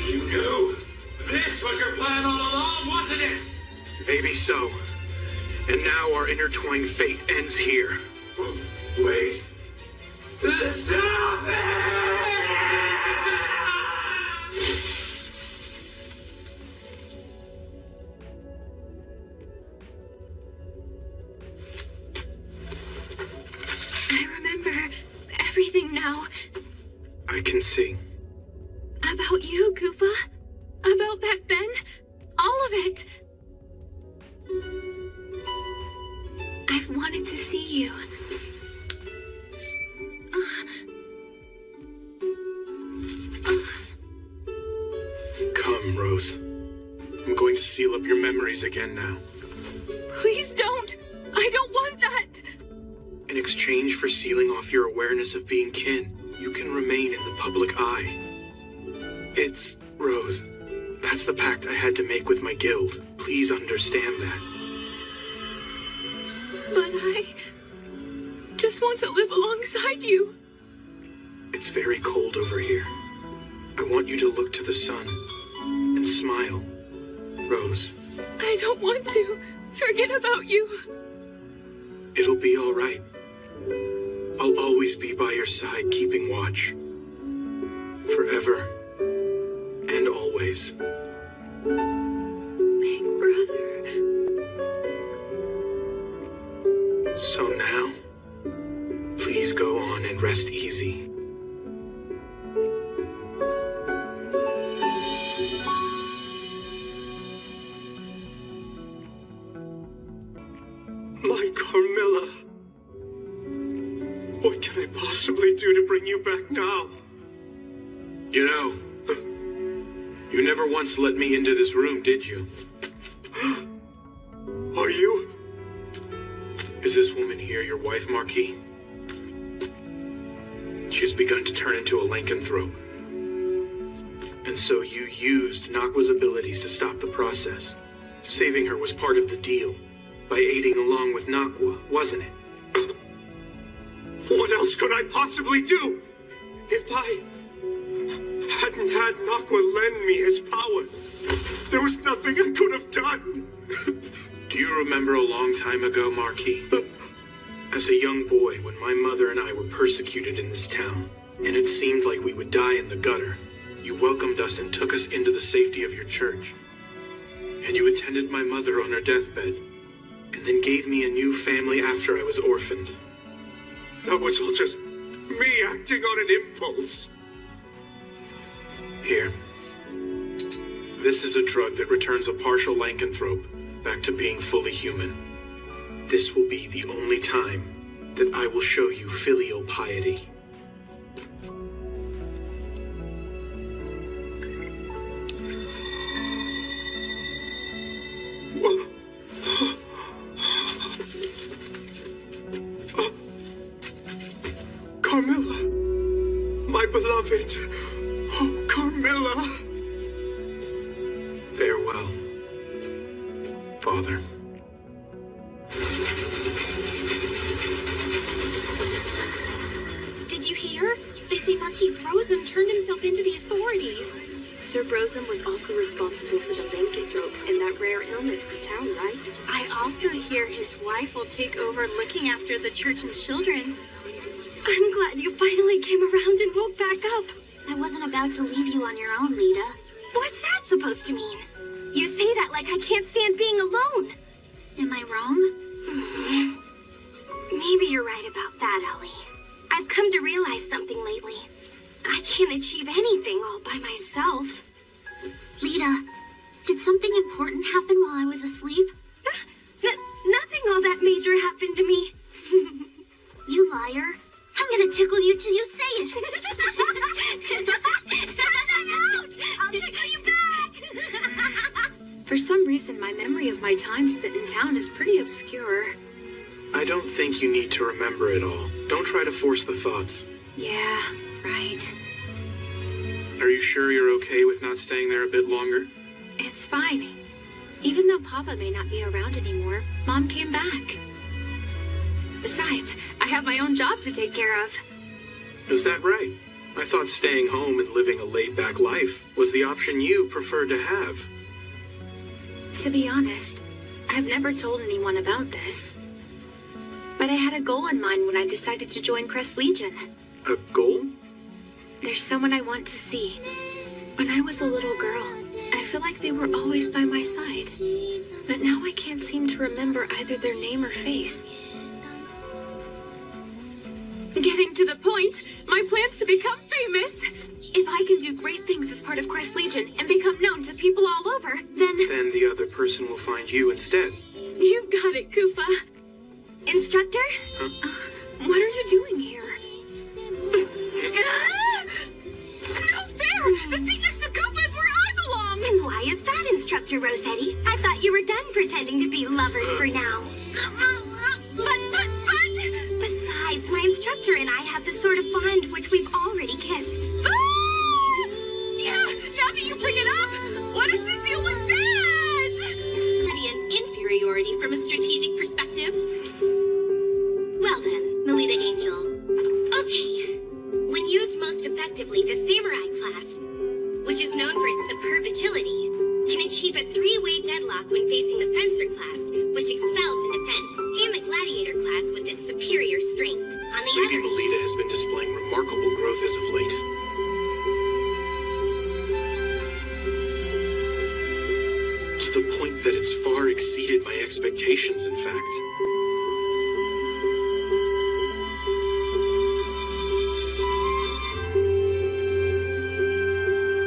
You knew? This was your plan all along, wasn't it? Maybe so. And now our intertwined fate ends here. Wait. Stop it! I remember everything now. I can see. About you, Kufa. About back then. All of it. I've wanted to see you. Come, Rose. I'm going to seal up your memories again now. Please don't. I don't want that. In exchange for sealing off your awareness of being kin, you can remain in the public eye. It's, Rose, that's the pact I had to make with my guild. Please understand that. But I just want to live alongside you. It's very cold over here. I want you to look to the sun and smile, Rose. I don't want to forget about you. It'll be all right. I'll always be by your side, keeping watch. Forever and always. Big brother. So now, please go on and rest easy. Carmilla. What can I possibly do to bring you back now? You know, you never once let me into this room, did you? Are you? Is this woman here your wife, Marquis? She has begun to turn into a lycanthrope. And so you used Nakwa's abilities to stop the process. Saving her was part of the deal. By aiding along with Nakwa, wasn't it? What else could I possibly do? If I hadn't had Nakwa lend me his power, there was nothing I could have done. Do you remember a long time ago, Marquis? As a young boy, when my mother and I were persecuted in this town, and it seemed like we would die in the gutter, you welcomed us and took us into the safety of your church. And you attended my mother on her deathbed, and then gave me a new family after I was orphaned. That was all just me acting on an impulse. Here. This is a drug that returns a partial lycanthrope back to being fully human. This will be the only time that I will show you filial piety. Carmilla, my beloved. Oh, Carmilla. Farewell, Father. Did you hear? They say Marquis Brosum turned himself into the authorities. Sir Brosum was also responsible for the lycanthrope and that rare illness in town, right? I also hear his wife will take over looking after the church and children. I'm glad you finally came around and woke back up. I wasn't about to leave you on your own, Lida. What's that supposed to mean? You say that like I can't stand being alone. Am I wrong? Maybe you're right about that, Ellie. I've come to realize something lately. I can't achieve anything all by myself. Lida, did something important happen while I was asleep? Nothing all that major happened to me. You liar. I'm gonna tickle you till you say it. I'll tickle you back. For some reason, my memory of my time spent in town is pretty obscure. I don't think you need to remember it all. Don't try to force the thoughts. Yeah, right. Are you sure you're okay with not staying there a bit longer? It's fine. Even though Papa may not be around anymore, Mom came back. Besides, I have my own job to take care of. Is that right? I thought staying home and living a laid-back life was the option you preferred to have. To be honest, I've never told anyone about this. But I had a goal in mind when I decided to join Crest Legion. A goal? There's someone I want to see. When I was a little girl, I feel like they were always by my side. But now I can't seem to remember either their name or face. Getting to the point, my plan's to become famous. If I can do great things as part of Crest Legion and become known to people all over, then the other person will find you instead. You got it, Kufa. Instructor? Huh? What are you doing here? No fair! The seat next to Kufa is where I belong! And why is that, Instructor Rossetti? I thought you were done pretending to be lovers for now. But... Besides, my instructor and I have the sort of bond which we've already kissed. Yeah, now that you bring it up, what is the deal with that? Pretty an inferiority from a strategic perspective. Well then, Melida Angel. Okay. When used most effectively, the Samurai class, which is known for its superb agility, can achieve a three-way deadlock when facing the Fencer class, which excels in defense, and the Gladiator class with its superior strength. On the Lady other hand, Melida has been displaying remarkable growth as of late. To the point that it's far exceeded my expectations, in fact.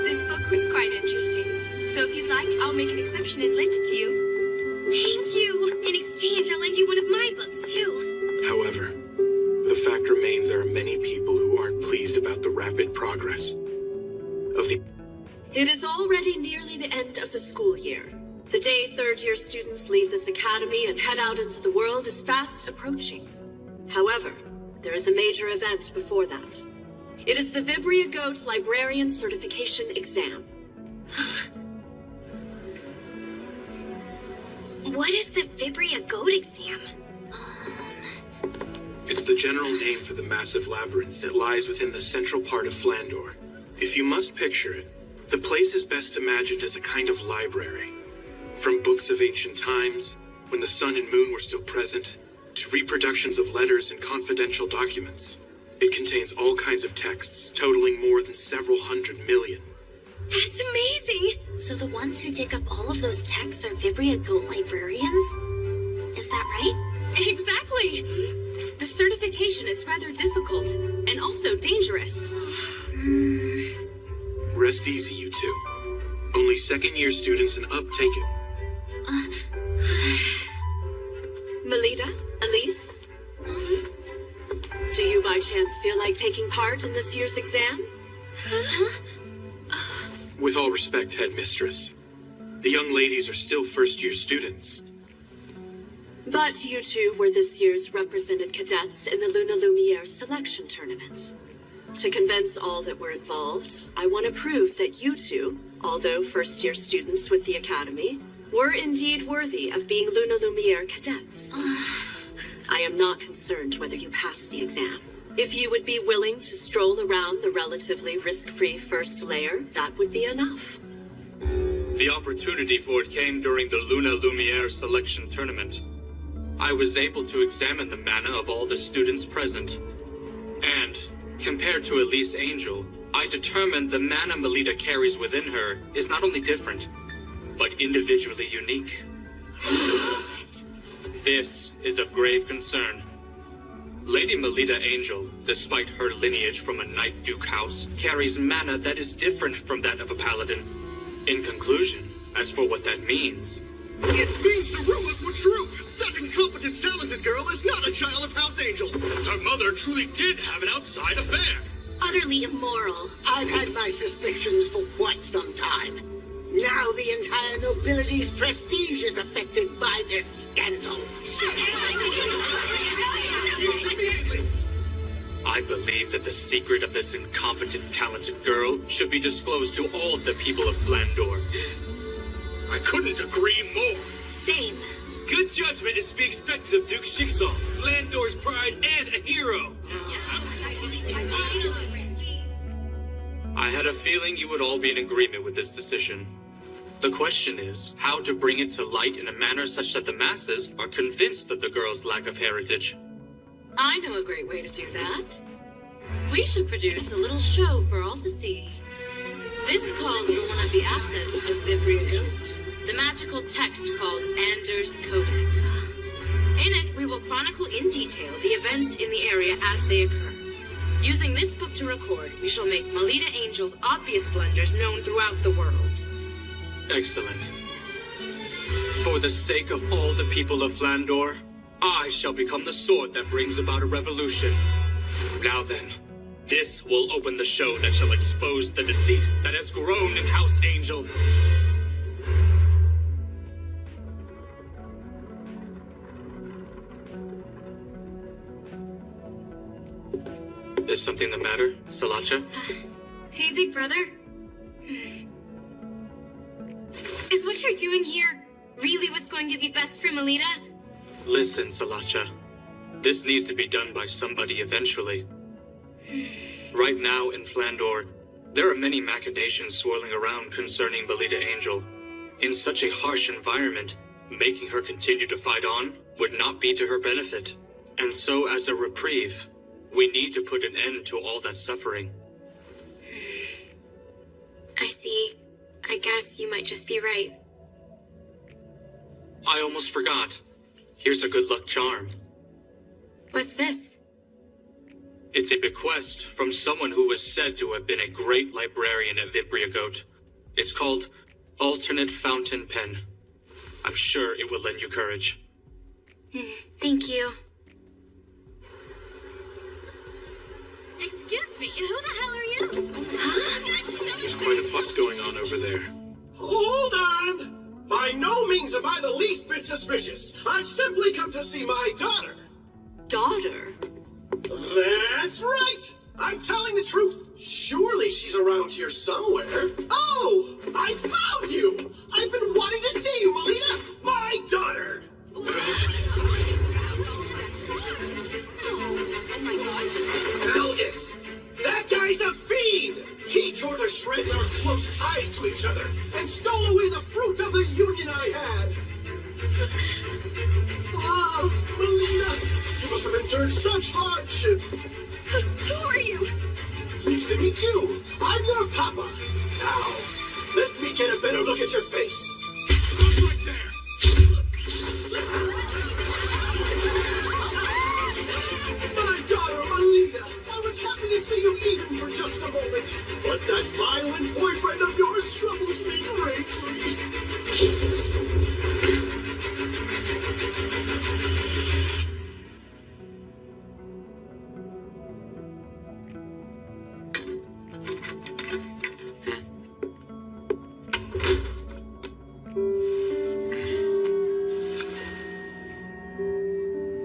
This book was quite interesting. So if you'd like, I'll make an exception and lend it to you. Thank you. In exchange, I'll lend you one of my books, too. However, the fact remains there are many people who aren't pleased about the rapid progress of the... It is already nearly the end of the school year. The day third-year students leave this academy and head out into the world is fast approaching. However, there is a major event before that. It is the Vibria Goat Librarian Certification Exam. What is the Vibria Goat exam? It's the general name for the massive labyrinth that lies within the central part of Flandor. If you must picture it, the place is best imagined as a kind of library. From books of ancient times, when the sun and moon were still present, to reproductions of letters and confidential documents. It contains all kinds of texts, totaling more than several 100 million. That's amazing! So the ones who dig up all of those texts are Vibria Goat librarians? Is that right? Exactly! The certification is rather difficult, and also dangerous. Rest easy, you two. Only second-year students and up take it. Melida? Elise? Do you by chance feel like taking part in this year's exam? With all respect, headmistress, the young ladies are still first-year students. But you two were this year's represented cadets in the Luna Lumiere selection tournament. To convince all that were involved, I want to prove that you two, although first-year students with the Academy, were indeed worthy of being Luna Lumiere cadets. I am not concerned whether you pass the exam. If you would be willing to stroll around the relatively risk-free first layer, that would be enough. The opportunity for it came during the Luna Lumiere selection tournament. I was able to examine the mana of all the students present. And, compared to Melida Angel, I determined the mana Melida carries within her is not only different, but individually unique. This is of grave concern. Lady Melida Angel, despite her lineage from a Knight Duke house, carries mana that is different from that of a paladin. In conclusion, as for what that means... It means the rumors were true! That incompetent, talented girl is not a child of House Angel! Her mother truly did have an outside affair! Utterly immoral. I've had my suspicions for quite some time. Now the entire nobility's prestige is affected by this scandal. I believe that the secret of this incompetent, talented girl should be disclosed to all of the people of Flandor. I couldn't agree more. Same. Good judgment is to be expected of Duke Shixon, Flandor's pride and a hero. I had a feeling you would all be in agreement with this decision. The question is, how to bring it to light in a manner such that the masses are convinced of the girl's lack of heritage. I know a great way to do that. We should produce a little show for all to see. This calls for one of the assets of Vibria Goat, the magical text called Anders Codex. In it, we will chronicle in detail the events in the area as they occur. Using this book to record, we shall make Melida Angel's obvious blunders known throughout the world. Excellent. For the sake of all the people of Flandor, I shall become the sword that brings about a revolution. Now then, this will open the show that shall expose the deceit that has grown in House Angel. Is something the matter, Salacha? Hey, big brother. Is what you're doing here really what's going to be best for Melida? Listen, Salacha. This needs to be done by somebody eventually. Right now in Flandor, there are many machinations swirling around concerning Melida Angel. In such a harsh environment, making her continue to fight on would not be to her benefit. And so, as a reprieve, we need to put an end to all that suffering. I see. I guess you might just be right. I almost forgot. Here's a good luck charm. What's this? It's a bequest from someone who was said to have been a great librarian at Vibria Goat. It's called Alternate Fountain Pen. I'm sure it will lend you courage. Thank you. Excuse me, who the hell are you? There's quite a fuss going on over there. Hold on! By no means am I the least bit suspicious. I've simply come to see my daughter. Daughter? That's right! I'm telling the truth. Surely she's around here somewhere. Oh! I found you! I've been wanting to see you, Melida! My daughter! Elvis! That guy's a fiend! He tore to shreds our close ties to each other and stole away the fruit of the union I had. Ah, Melida, you must have endured such hardship. Who are you? Pleased to meet you. I'm your papa. Now, let me get a better look at your face. Stop right there. My daughter, Melida. I was happy to see you even for just a moment. But that violent boyfriend of yours troubles me greatly.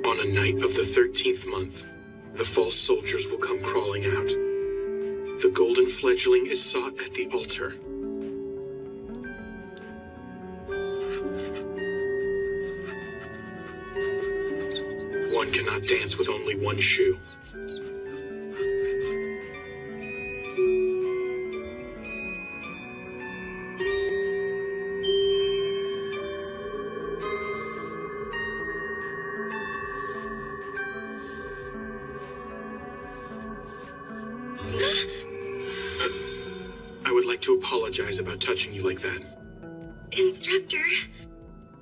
On a night of the 13th month, the false soldiers will come crawling out. The golden fledgling is sought at the altar. One cannot dance with only one shoe. I would like to apologize about touching you like that. Instructor,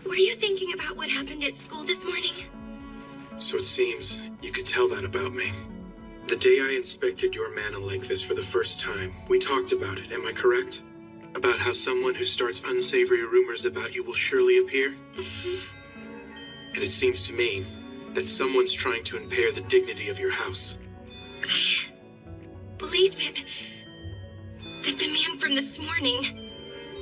were you thinking about what happened at school this morning? So it seems you could tell that about me. The day I inspected your mana like this for the first time, we talked about it, am I correct? About how someone who starts unsavory rumors about you will surely appear? Mm-hmm. And it seems to me that someone's trying to impair the dignity of your house. I believe that the man from this morning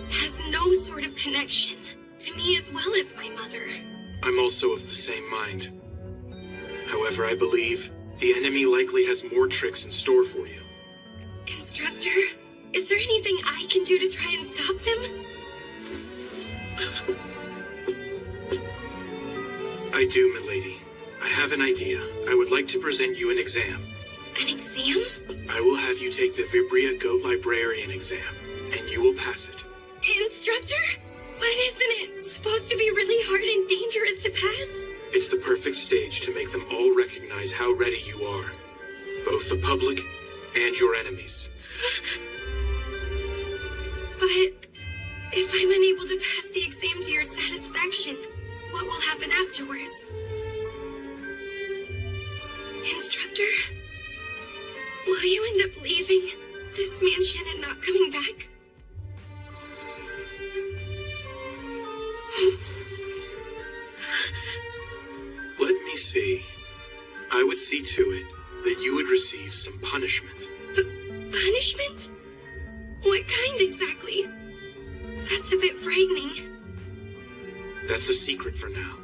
has no sort of connection to me as well as my mother. I'm also of the same mind. However, I believe the enemy likely has more tricks in store for you. Instructor, is there anything I can do to try and stop them? I do, milady. I have an idea. I would like to present you an exam. An exam? I will have you take the Vibria Goat Librarian exam, and you will pass it. Instructor? But isn't it supposed to be really hard and dangerous to pass? It's the perfect stage to make them all recognize how ready you are. Both the public and your enemies. But if I'm unable to pass the exam to your satisfaction, what will happen afterwards? Instructor? Will you end up leaving this mansion and not coming back? Let me see. I would see to it that you would receive some punishment. Punishment? What kind exactly? That's a bit frightening. That's a secret for now.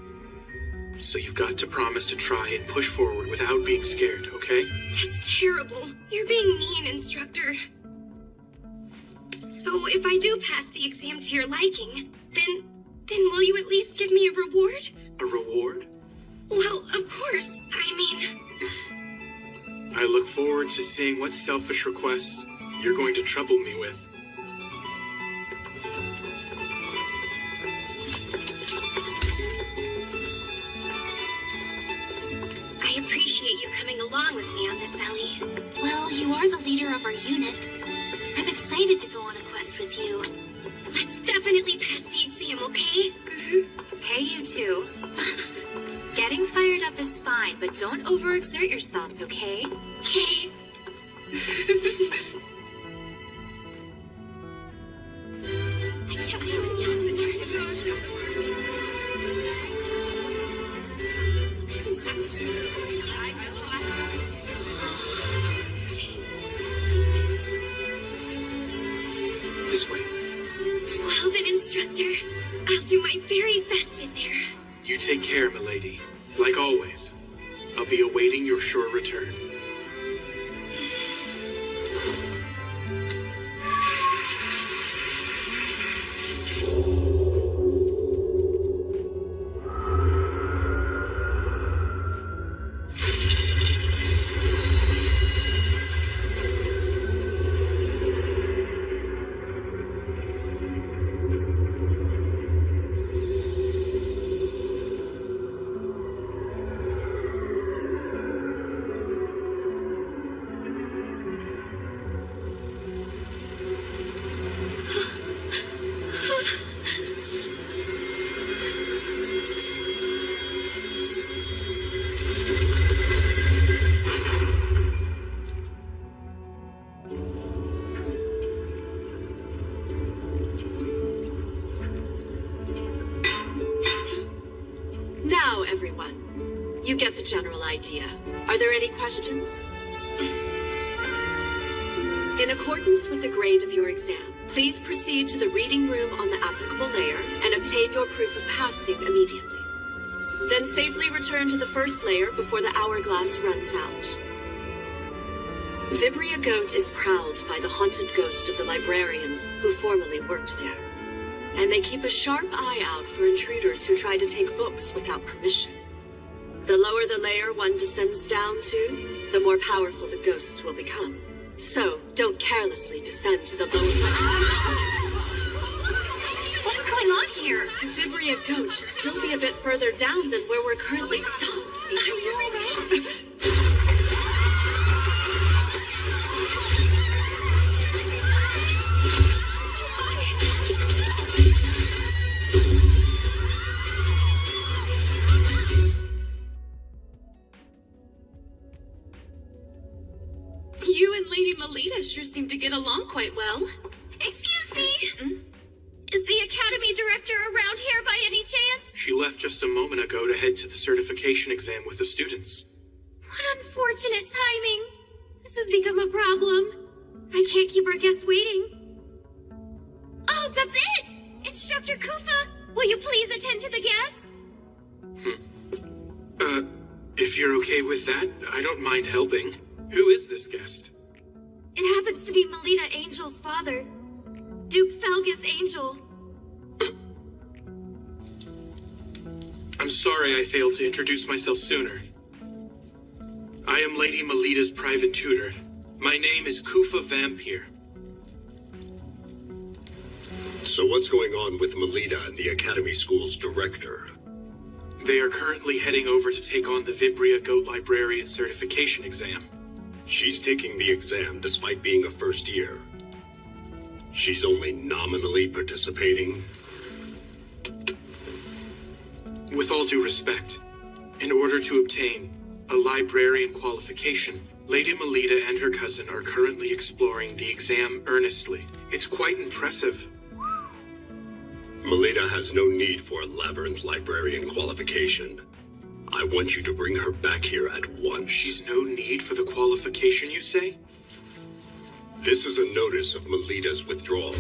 So you've got to promise to try and push forward without being scared, okay? That's terrible. You're being mean, Instructor. So if I do pass the exam to your liking, then will you at least give me a reward? A reward? Well, of course. I mean... I look forward to seeing what selfish request you're going to trouble me with. I appreciate you coming along with me on this, Ellie. Well, you are the leader of our unit. I'm excited to go on a quest with you. Let's definitely pass the exam, okay? Mm-hmm. Hey, you two. Getting fired up is fine, but don't overexert yourselves, okay? Okay. I can't wait to get started. very best in there. You take care, milady. Like always, I'll be awaiting your sure return. Now, everyone, you get the general idea. Are there any questions? In accordance with the grade of your exam, please proceed to the reading room on the applicable layer and obtain your proof of passing immediately. Then safely return to the first layer before the hourglass runs out. Vibria Goat is prowled by the haunted ghost of the librarians who formerly worked there. And they keep a sharp eye out for intruders who try to take books without permission. The lower the layer one descends down to, the more powerful the ghosts will become. So, don't carelessly descend to the lower... What's going on here? The Vibria Goat should still be a bit further down than where we're currently stopped. Are you alright? You and Lady Melida sure seem to get along quite well. Excuse me? Is the Academy Director around here by any chance? She left just a moment ago to head to the certification exam with the students. What unfortunate timing. This has become a problem. I can't keep our guest waiting. Oh, that's it! Instructor Kufa, will you please attend to the guest? If you're okay with that, I don't mind helping. Who is this guest? It happens to be Melida Angel's father, Duke Felgus Angel. I'm sorry I failed to introduce myself sooner. I am Lady Melida's private tutor. My name is Kufa Vampir. So what's going on with Melida and the Academy School's director? They are currently heading over to take on the Vibria Goat Librarian certification exam. She's taking the exam despite being a first year. She's only nominally participating. With all due respect, in order to obtain a librarian qualification, Lady Melida and her cousin are currently exploring the exam earnestly. It's quite impressive. Melida has no need for a labyrinth librarian qualification. I want you to bring her back here at once. She's no need for the qualification, you say? This is a notice of Melida's withdrawal.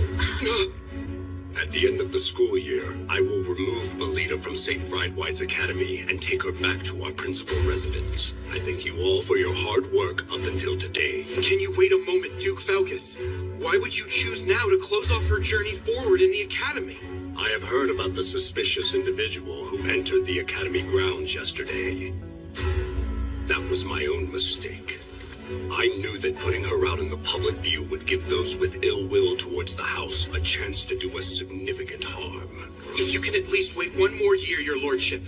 At the end of the school year, I will remove Melida from St. Friedwight's Academy and take her back to our principal residence. I thank you all for your hard work up until today. Can you wait a moment, Duke Felgus? Why would you choose now to close off her journey forward in the Academy? I have heard about the suspicious individual who entered the Academy grounds yesterday. That was my own mistake. I knew that putting her out in the public view would give those with ill will towards the house a chance to do us significant harm. If you can at least wait one more year, your lordship,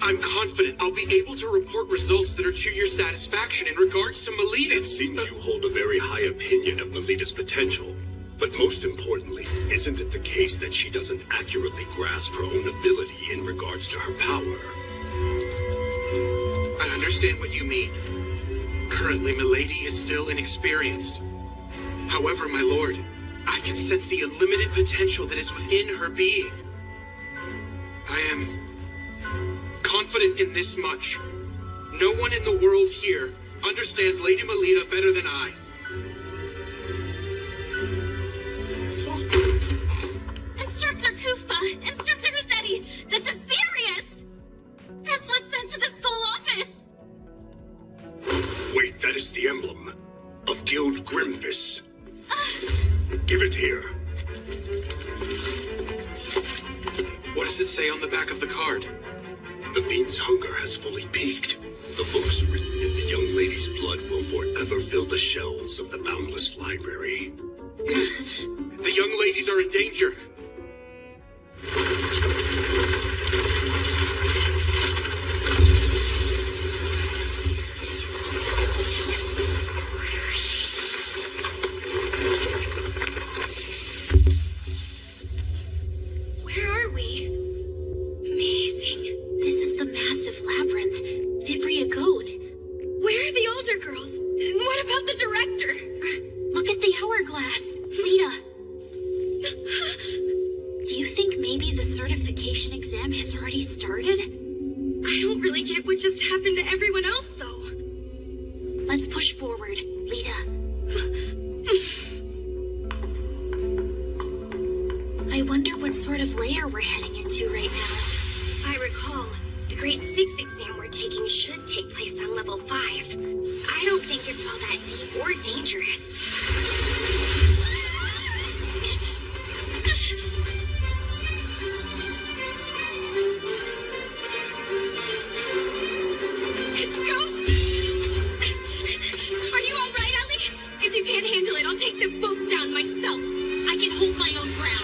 I'm confident I'll be able to report results that are to your satisfaction in regards to Melida. It seems you hold a very high opinion of Melida's potential. But most importantly, isn't it the case that she doesn't accurately grasp her own ability in regards to her power? I understand what you mean. Currently, Milady is still inexperienced. However, my lord, I can sense the unlimited potential that is within her being. I am confident in this much. No one in the world here understands Lady Melida better than I. Instructor Kufa! Instructor Rossetti! This the card. The fiend's hunger has fully peaked. The books written in the young lady's blood will forever fill the shelves of the boundless library. The young ladies are in danger. Where are we? Amazing. This is the massive labyrinth. Vibria Goat. Where are the older girls? And what about the director? Look at the hourglass. Lita. Do you think maybe the certification exam has already started? I don't really get what just happened to everyone else, though. Let's push forward, Lita. I wonder what sort of layer we're heading into right now. If I recall, the grade 6 exam we're taking should take place on level 5. I don't think it's all that deep or dangerous. It's Ghost! Are you alright, Ellie? If you can't handle it, I'll take them both down myself. I can hold my own ground.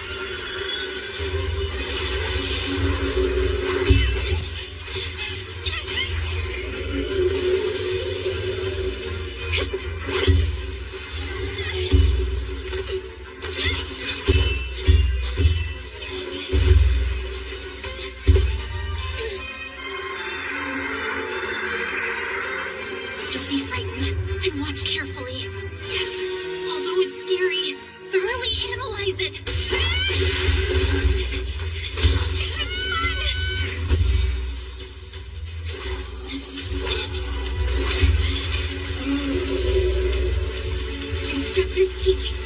Don't be frightened, and watch carefully. Yes, although it's scary, thoroughly analyze it. Instructor's teaching,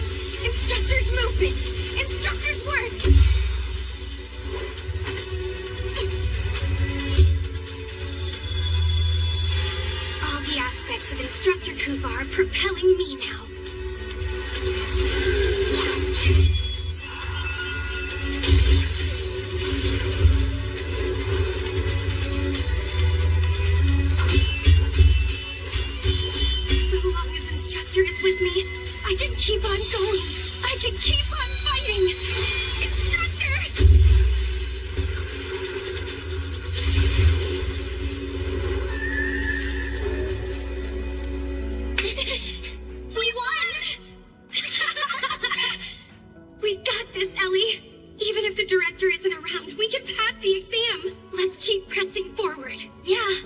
instructor's movements, instructor's words. All the aspects of Instructor Kufa are propelling me now. So long as Instructor is with me, I can keep on going. I can keep on fighting. Instructor! We won! We got this, Ellie. Even if the director isn't around, we can pass the exam. Let's keep pressing forward. Yeah.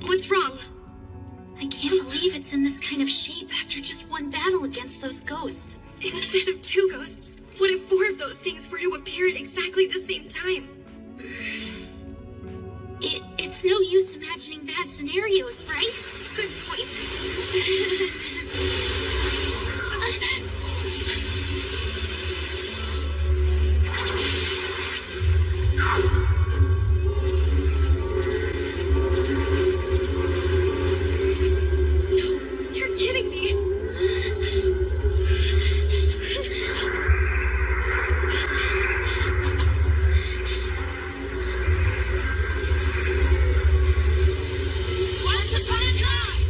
What's wrong? I can't believe it's in this kind of shape after just one battle against those ghosts. Instead of 2 ghosts, what if 4 of those things were to appear at exactly the same time? It's no use imagining bad scenarios, right? Good point. No, you're kidding me. Once upon a time!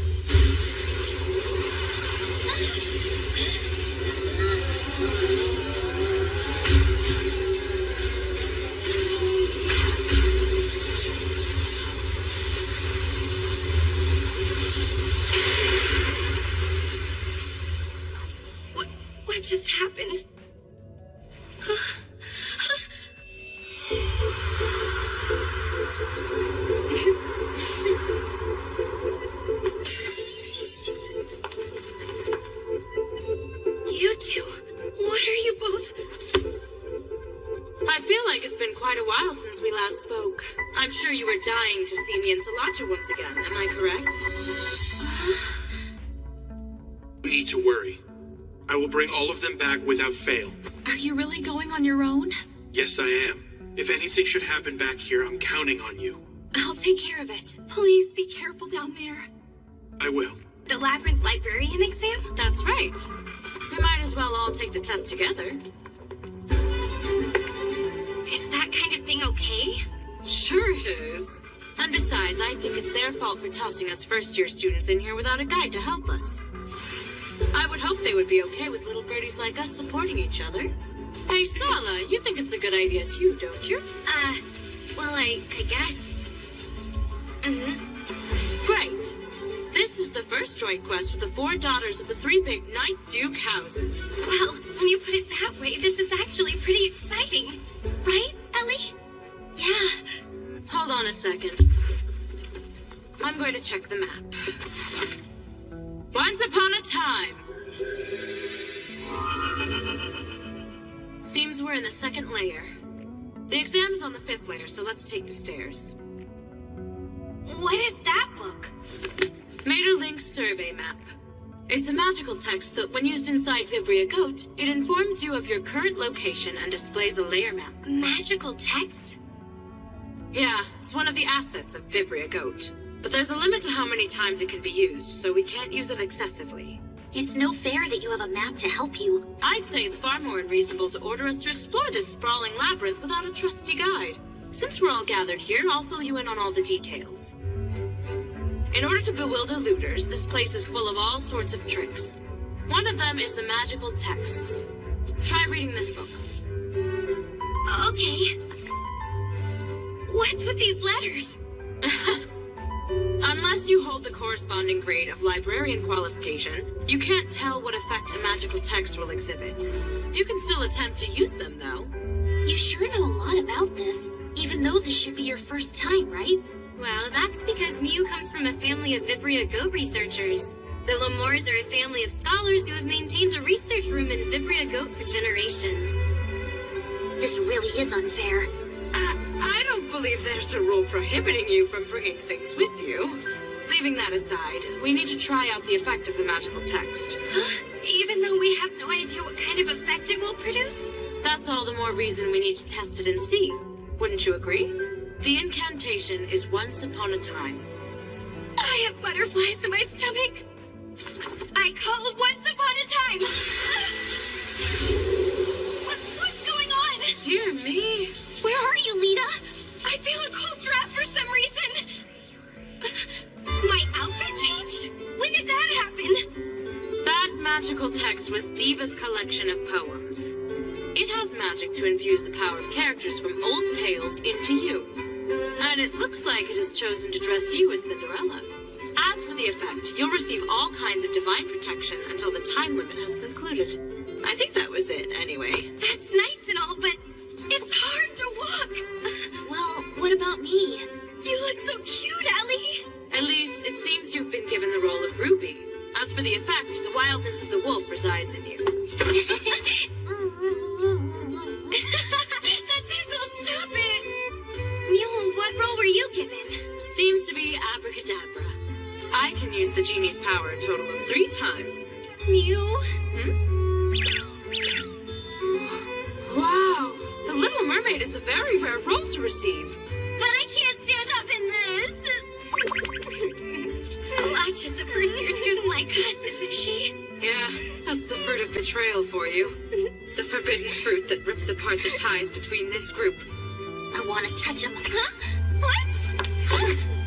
What just happened? You two, what are you both? I feel like it's been quite a while since we last spoke. I'm sure you were dying to see me and Salacha once again, am I correct? No need to worry. I will bring all of them back without fail. Are you really going on your own? Yes, I am. If anything should happen back here, I'm counting on you. I'll take care of it. Please be careful down there. I will. The Labyrinth Librarian exam? That's right. We might as well all take the test together. Is that everything okay? Sure it is. And besides, I think it's their fault for tossing us first-year students in here without a guide to help us. I would hope they would be okay with little birdies like us supporting each other. Hey, Sala, you think it's a good idea too, don't you? Well, I guess. Great. This is the first joint quest with the 4 daughters of the 3 big Night Duke houses. Well, when you put it that way, this is actually pretty exciting. Right, Ellie? Yeah. Hold on a second. I'm going to check the map. Once upon a time. Seems we're in the 2nd layer. The exam's on the 5th layer, so let's take the stairs. What is that book? Materlink's survey map. It's a magical text that, when used inside Vibria Goat, it informs you of your current location and displays a layer map. Magical text? Yeah, it's one of the assets of Vibria Goat. But there's a limit to how many times it can be used, so we can't use it excessively. It's no fair that you have a map to help you. I'd say it's far more unreasonable to order us to explore this sprawling labyrinth without a trusty guide. Since we're all gathered here, I'll fill you in on all the details. In order to bewilder looters, this place is full of all sorts of tricks. One of them is the magical texts. Try reading this book. Okay. What's with these letters? Unless you hold the corresponding grade of librarian qualification, you can't tell what effect a magical text will exhibit. You can still attempt to use them, though. You sure know a lot about this, even though this should be your first time, right? Well, that's because Mew comes from a family of Vibria Goat researchers. The Lemures are a family of scholars who have maintained a research room in Vibria Goat for generations. This really is unfair. I don't believe there's a rule prohibiting you from bringing things with you. Leaving that aside, we need to try out the effect of the magical text. Even though we have no idea what kind of effect it will produce? That's all the more reason we need to test it and see. Wouldn't you agree? The incantation is once upon a time. I have butterflies in my stomach. I call once upon a time. What's going on? Dear me. Where are you, Lita? I feel a cold draft for some reason. My outfit changed? When did that happen? That magical text was Diva's collection of poems. It has magic to infuse the power of characters from old tales into you. And it looks like it has chosen to dress you as Cinderella. As for the effect, you'll receive all kinds of divine protection until the time limit has concluded. I think that was it, anyway. That's nice and all, but it's hard to walk. Well, what about me? You look so cute, Ellie. Elise, it seems you've been given the role of Ruby. As for the effect, the wildness of the wolf resides in you. That tickles, stop it. Mew, what role were you given? Seems to be abracadabra. I can use the genie's power a total of 3 times. Mew? Wow, the Little Mermaid is a very rare role to receive. But I can't stand up in this. Slacha's a first-year student like us, isn't she? Yeah, that's the fruit of betrayal for you. The forbidden fruit that rips apart the ties between this group. I want to touch him. Huh? What?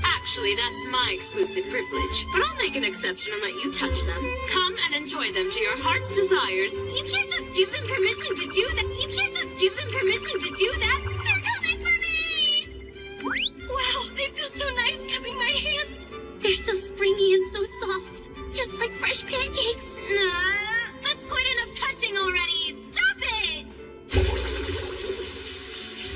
Actually, that's my exclusive privilege, but I'll make an exception and let you touch them. Come and enjoy them to your heart's desires. You can't just give them permission to do that. You can't just give them permission to do that. They're coming for me! Wow, they feel so nice cupping my hands. They're so springy and so soft, just like fresh pancakes. That's quite enough touching already. Stop it!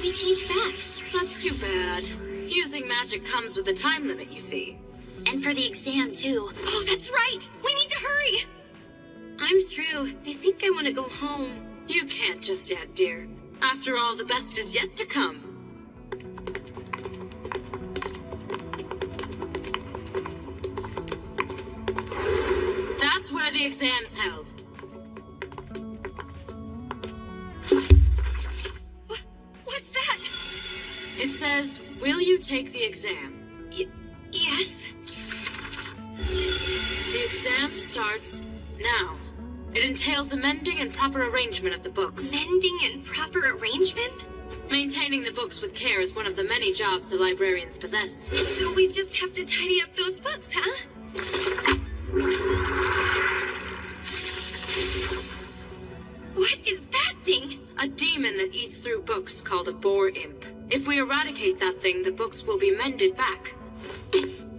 We changed back. That's too bad. Using magic comes with a time limit, you see. And for the exam, too. Oh, that's right! We need to hurry! I'm through. I think I want to go home. You can't just yet, dear. After all, the best is yet to come. That's where the exam's held. What's that? It says, will you take the exam? Yes. The exam starts now. It entails the mending and proper arrangement of the books. Mending and proper arrangement? Maintaining the books with care is one of the many jobs the librarians possess. So we just have to tidy up those books, huh? What is that thing? A demon that eats through books called a boar imp. If we eradicate that thing, the books will be mended back.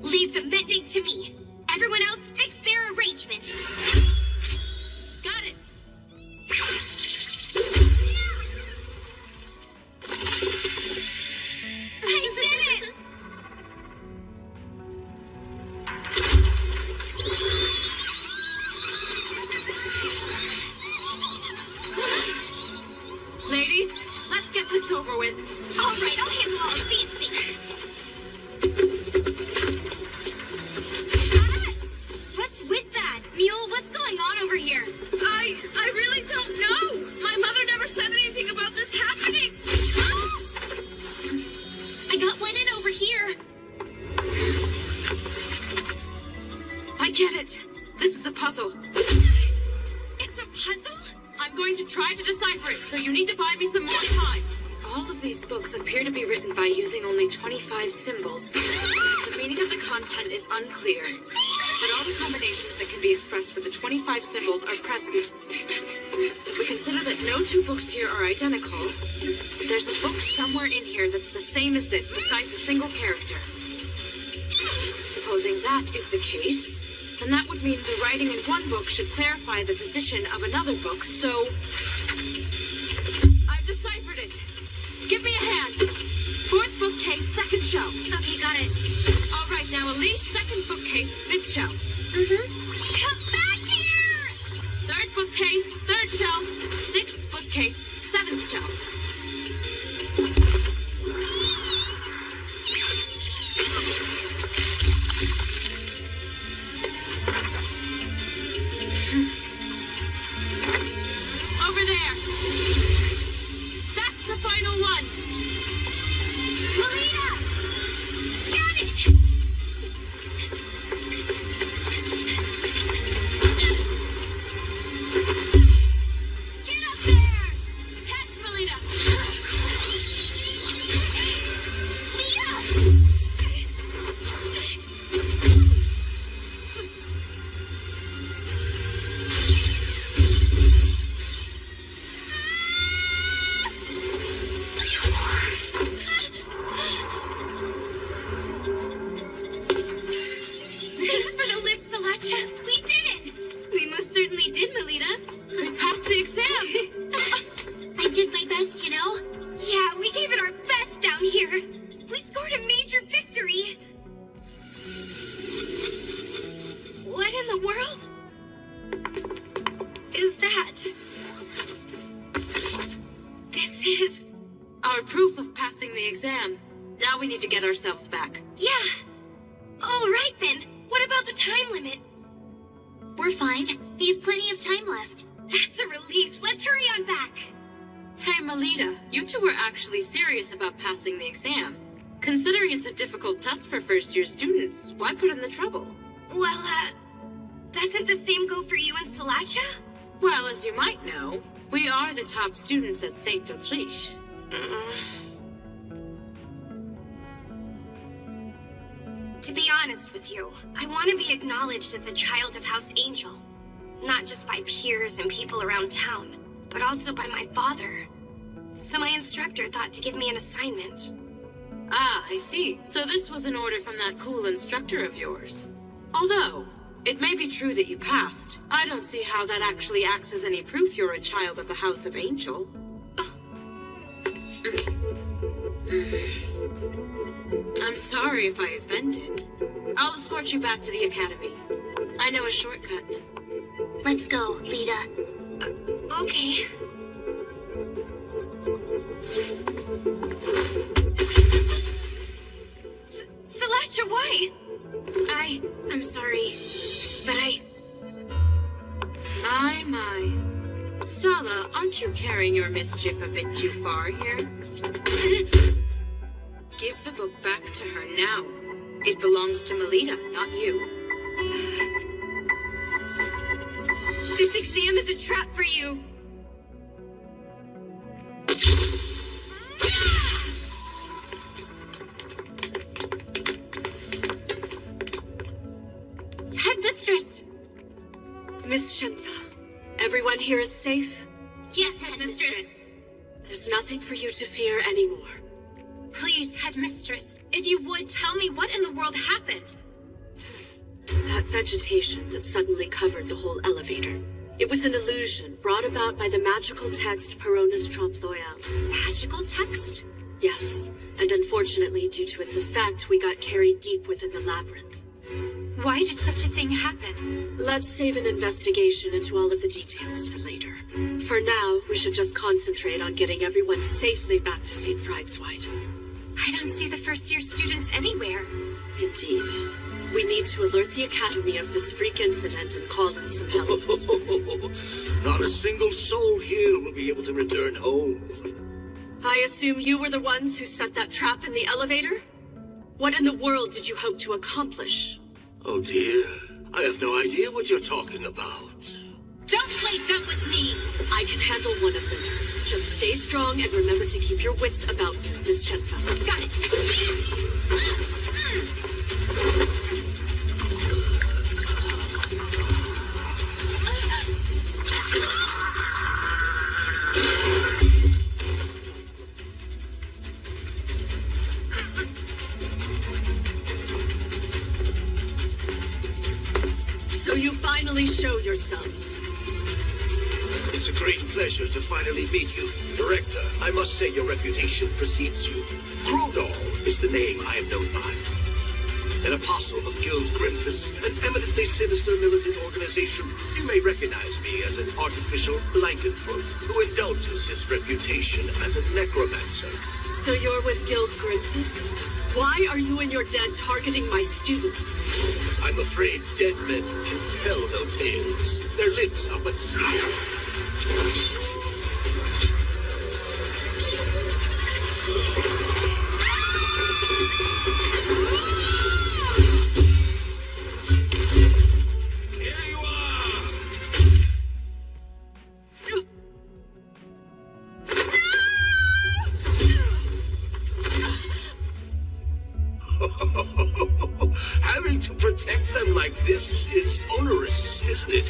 Leave the mending to me. Everyone else fix their arrangement. Got it. I did it! Ladies, let's get this over with. All right, I'll handle all of these things. What's with that? Mule, what's going on over here? I really don't know. My mother never said anything about this happening. I got one in over here. I get it. This is a puzzle. It's a puzzle? I'm going to try to decipher it, so you need to buy me some more time. All of these books appear to be written by using only 25 symbols. The meaning of the content is unclear, but all the combinations that can be expressed with the 25 symbols are present. We consider that no two books here are identical. There's a book somewhere in here that's the same as this, besides a single character. Supposing that is the case, then that would mean the writing in one book should clarify the position of another book, so... I've deciphered it. Give me a hand. Fourth bookcase, second shelf. Okay, got it. All right, now Elise, second bookcase, fifth shelf. Come back here! Third bookcase, third shelf. Sixth bookcase, seventh shelf. Over there. That's the final one. Melida! Got it! Get up there! Catch, Melida. Thanks for the lift, Salacha. We did it! We most certainly did, Melida. We passed the exam. I did my best, you know? Yeah, we gave it our best down here. We scored a major victory. What in the world is that? This is... Our proof of passing the exam. Now we need to get ourselves back. Yeah. All right, then. What about the time limit? We're fine. We have plenty of time left. That's a relief. Let's hurry on back. Hey, Melida, you two were actually serious about passing the exam. Considering it's a difficult test for first-year students, why put in the trouble? Well, doesn't the same go for you and Salacha? Well, as you might know, we are the top students at St. Autriche. To be honest with you, I want to be acknowledged as a child of House Angel. Not just by peers and people around town, but also by my father. So my instructor thought to give me an assignment. Ah, I see. So this was an order from that cool instructor of yours. Although, it may be true that you passed. I don't see how that actually acts as any proof you're a child of the House of Angel. I'm sorry if I offended. I'll escort you back to the academy. I know a shortcut. Let's go, Lita. Okay. Salacha, why? I'm sorry, but My. Sala, aren't you carrying your mischief a bit too far here? Give the book back to her now. It belongs to Melida, not you. This exam is a trap for you. Miss Shenfa, everyone here is safe? Yes, Headmistress. There's nothing for you to fear anymore. Please, Headmistress, if you would, tell me what in the world happened. That vegetation that suddenly covered the whole elevator. It was an illusion brought about by the magical text Perona's Trompe L'Oeil. Magical text? Yes, and unfortunately, due to its effect, we got carried deep within the labyrinth. Why did such a thing happen? Let's save an investigation into all of the details for later. For now, we should just concentrate on getting everyone safely back to St. Fride's-Wide. I don't see the first-year students anywhere. Indeed. We need to alert the Academy of this freak incident and call in some help. Not a single soul here will be able to return home. I assume you were the ones who set that trap in the elevator? What in the world did you hope to accomplish? Oh dear, I have no idea what you're talking about. Don't play dumb with me! I can handle one of them. Just stay strong and remember to keep your wits about you, Miss Shenfa. Got it! So you finally show yourself. It's a great pleasure to finally meet you. Director, I must say your reputation precedes you. Crowdall is the name I am known by. An apostle of Guild Grimphus, an eminently sinister militant organization. You may recognize me as an artificial lycanthrope who indulges his reputation as a necromancer. So you're with Guild Grimphus? Why are you and your dead targeting my students? I'm afraid dead men can tell no tales. Their lips are but sealed. Having to protect them like this is onerous, isn't it?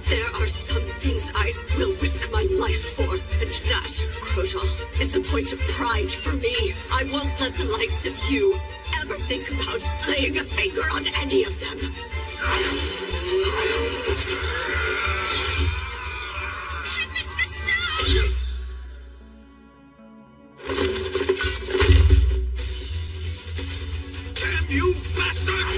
There are some things I will risk my life for, and that, Crowdall, is a point of pride for me. I won't let the likes of you ever think about laying a finger on any of them. Damn you, bastard!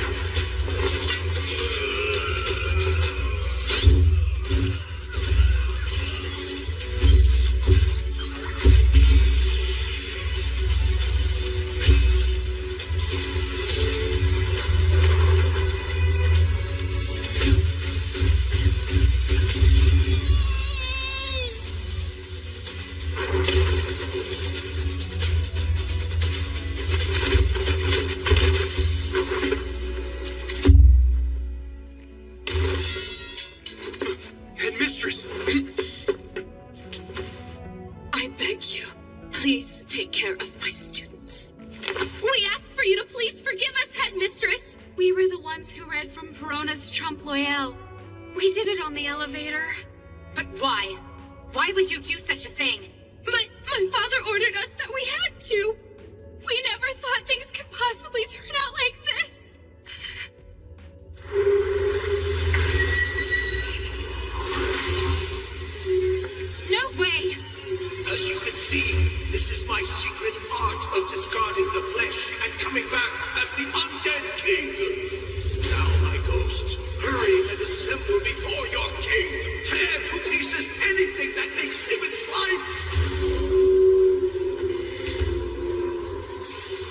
Headmistress! I beg you, please take care of my students. We ask for you to please forgive us, Headmistress! We were the ones who read from Perona's Trompe L'Oeil. We did it on the elevator. But why? Why would you do such a thing? My father ordered us that we had to. We never thought things could possibly turn out like this. No way! As you can see, this is my secret art of discarding the flesh and coming back as the undead king. Now, my ghosts, hurry and assemble before your king. Tear to pieces anything that makes him its life.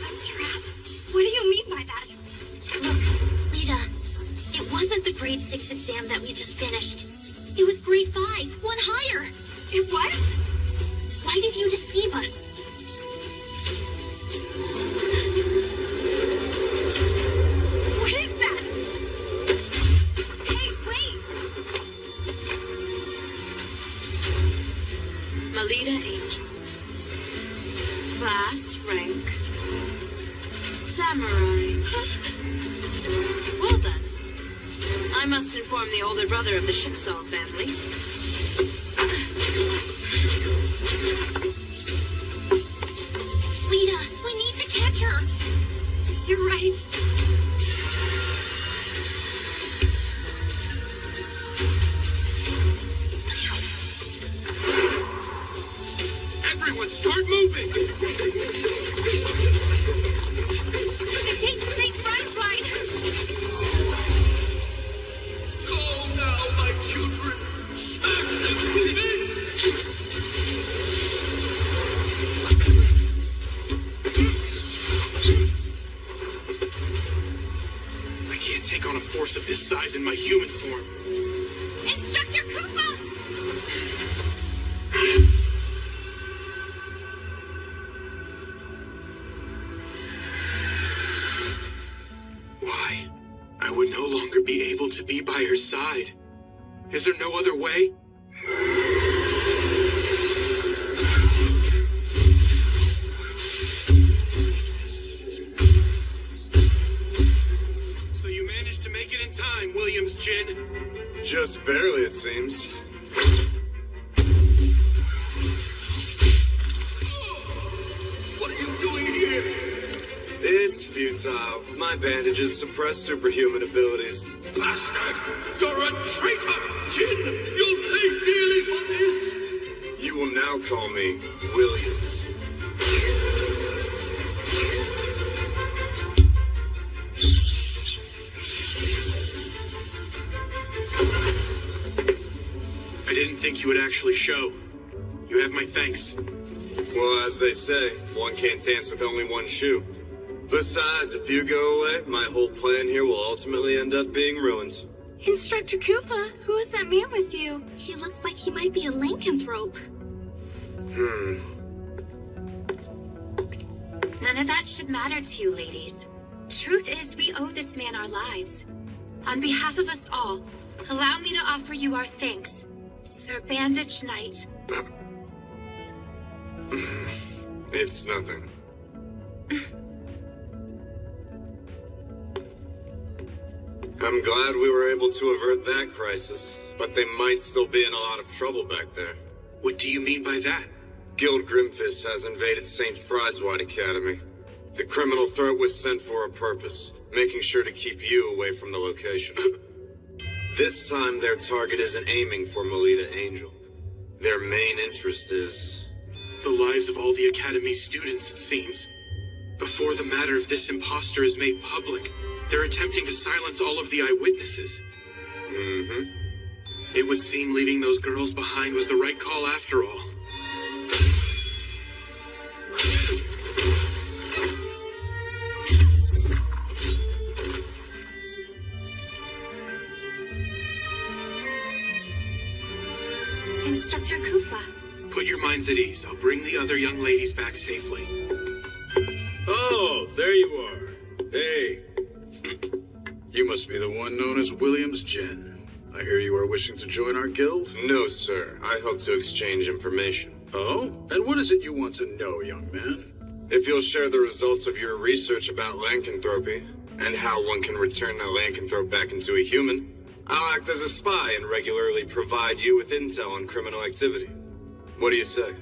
A trap? What do you mean by that? Look, Lita, it wasn't the grade 6 exam that we just finished. It was grade 5, one higher. It was? Why did you deceive us? What is that? Hey, wait! Melida Angel. Class rank. Samurai. Well then, I must inform the older brother of the Schicksal family. Lita, we need to catch her. You're right. Everyone, start moving! The gates say front right. Go now, my children! Smack them to bits! I can't take on a force of this size in my human form. Instructor Kufa! Why? I would no longer be able to be by her side. Is there no other way? So you managed to make it in time, Williams Jin. Just barely, it seems. What are you doing here? It's futile. My bandages suppress superhuman abilities. Bastard! You're a traitor! Jin, you'll pay dearly for this! You will now call me Williams. I didn't think you would actually show. You have my thanks. Well, as they say, one can't dance with only one shoe. Besides, if you go away, my whole plan here will ultimately end up being ruined. Instructor Kufa, who is that man with you? He looks like he might be a lycanthrope. None of that should matter to you, ladies. Truth is, we owe this man our lives. On behalf of us all, allow me to offer you our thanks, Sir Bandage Knight. It's nothing. I'm glad we were able to avert that crisis, but they might still be in a lot of trouble back there. What do you mean by that? Guild Grimfist has invaded St. Fried's-White Academy. The criminal threat was sent for a purpose, making sure to keep you away from the location. This time, their target isn't aiming for Melida Angel. Their main interest is... the lives of all the Academy students, it seems. Before the matter of this imposter is made public, they're attempting to silence all of the eyewitnesses. Mm-hmm. It would seem leaving those girls behind was the right call after all. Instructor Kufa. Put your minds at ease. I'll bring the other young ladies back safely. Oh, there you are. Hey. You must be the one known as Williams Jin. I hear you are wishing to join our guild? No, sir. I hope to exchange information. Oh? And what is it you want to know, young man? If you'll share the results of your research about lycanthropy, and how one can return a lycanthrope back into a human, I'll act as a spy and regularly provide you with intel on criminal activity. What do you say?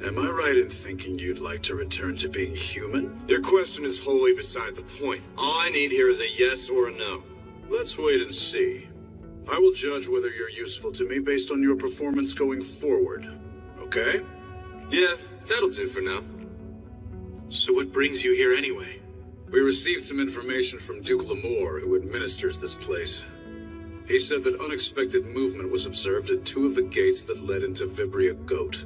Am I right in thinking you'd like to return to being human? Your question is wholly beside the point. All I need here is a yes or a no. Let's wait and see. I will judge whether you're useful to me based on your performance going forward. Okay? Yeah, that'll do for now. So what brings you here anyway? We received some information from Duke Lamore, who administers this place. He said that unexpected movement was observed at two of the gates that led into Vibria Goat.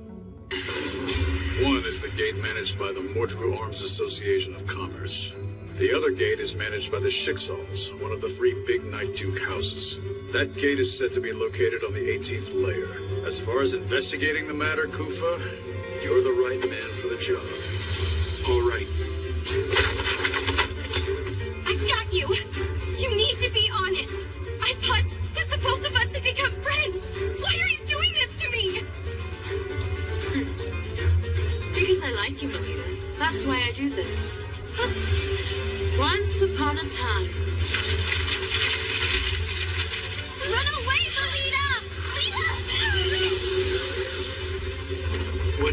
One is the gate managed by the Mordru Arms Association of Commerce. The other gate is managed by the Schicksals, one of the 3 big Night Duke houses. That gate is said to be located on the 18th layer. As far as investigating the matter, Kufa, you're the right man for the job. All right. I've got you. You need to be honest. I thought that the both of us had become friends. Why are you doing this to me? Because I like you, Melida. That's why I do this. Once upon a time.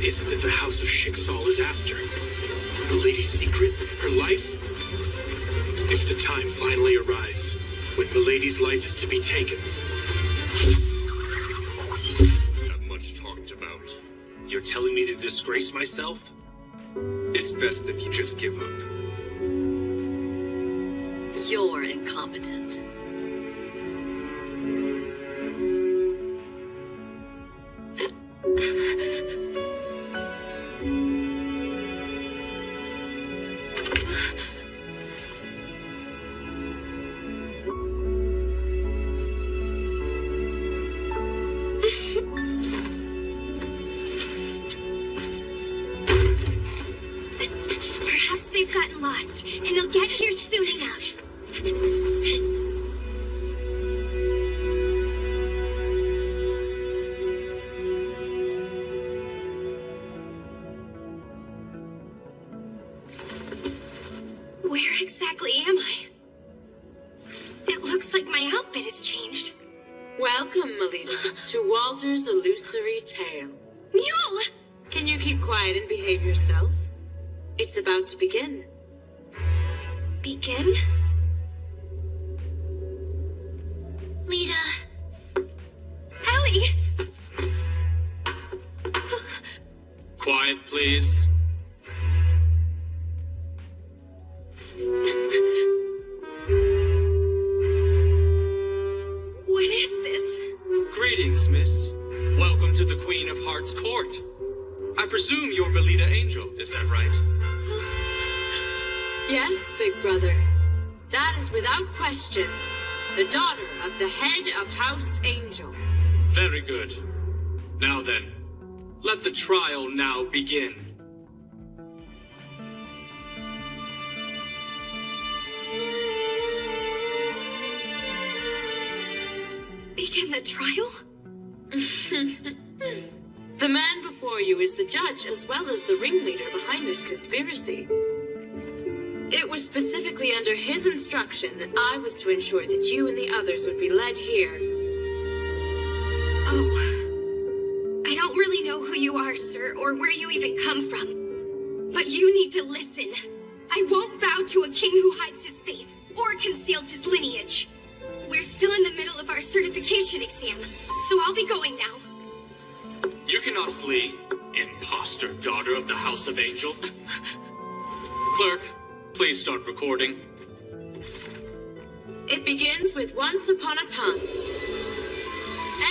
What is it that the House of Schicksal is after? The lady's secret? Her life? If the time finally arrives, when Milady's life is to be taken. Not much talked about. You're telling me to disgrace myself? It's best if you just give up. You're incompetent. Perhaps they've gotten lost, and they'll get here soon enough. Where exactly am I? It looks like my outfit has changed. Welcome, Melida, to Walter's illusory tale. Mule! Can you keep quiet and behave yourself? It's about to begin. Begin? Lita. Ellie! Quiet, please. What is this? Greetings, miss. Welcome to the Queen of Hearts court. I presume you're Melida Angel, is that right? Yes, big brother. That is without question the daughter of the head of House Angel. Very good. Now then, let the trial now begin. Begin the trial? The man before you is the judge as well as the ringleader behind this conspiracy. It was specifically under his instruction that I was to ensure that you and the others would be led here. Oh. I don't really know who you are, sir, or where you even come from. But you need to listen. I won't bow to a king who hides his face or conceals his lineage. We're still in the middle of our certification exam, so I'll be going now. You cannot flee, imposter daughter of the House of Angel. Clerk, please start recording. It begins with once upon a time.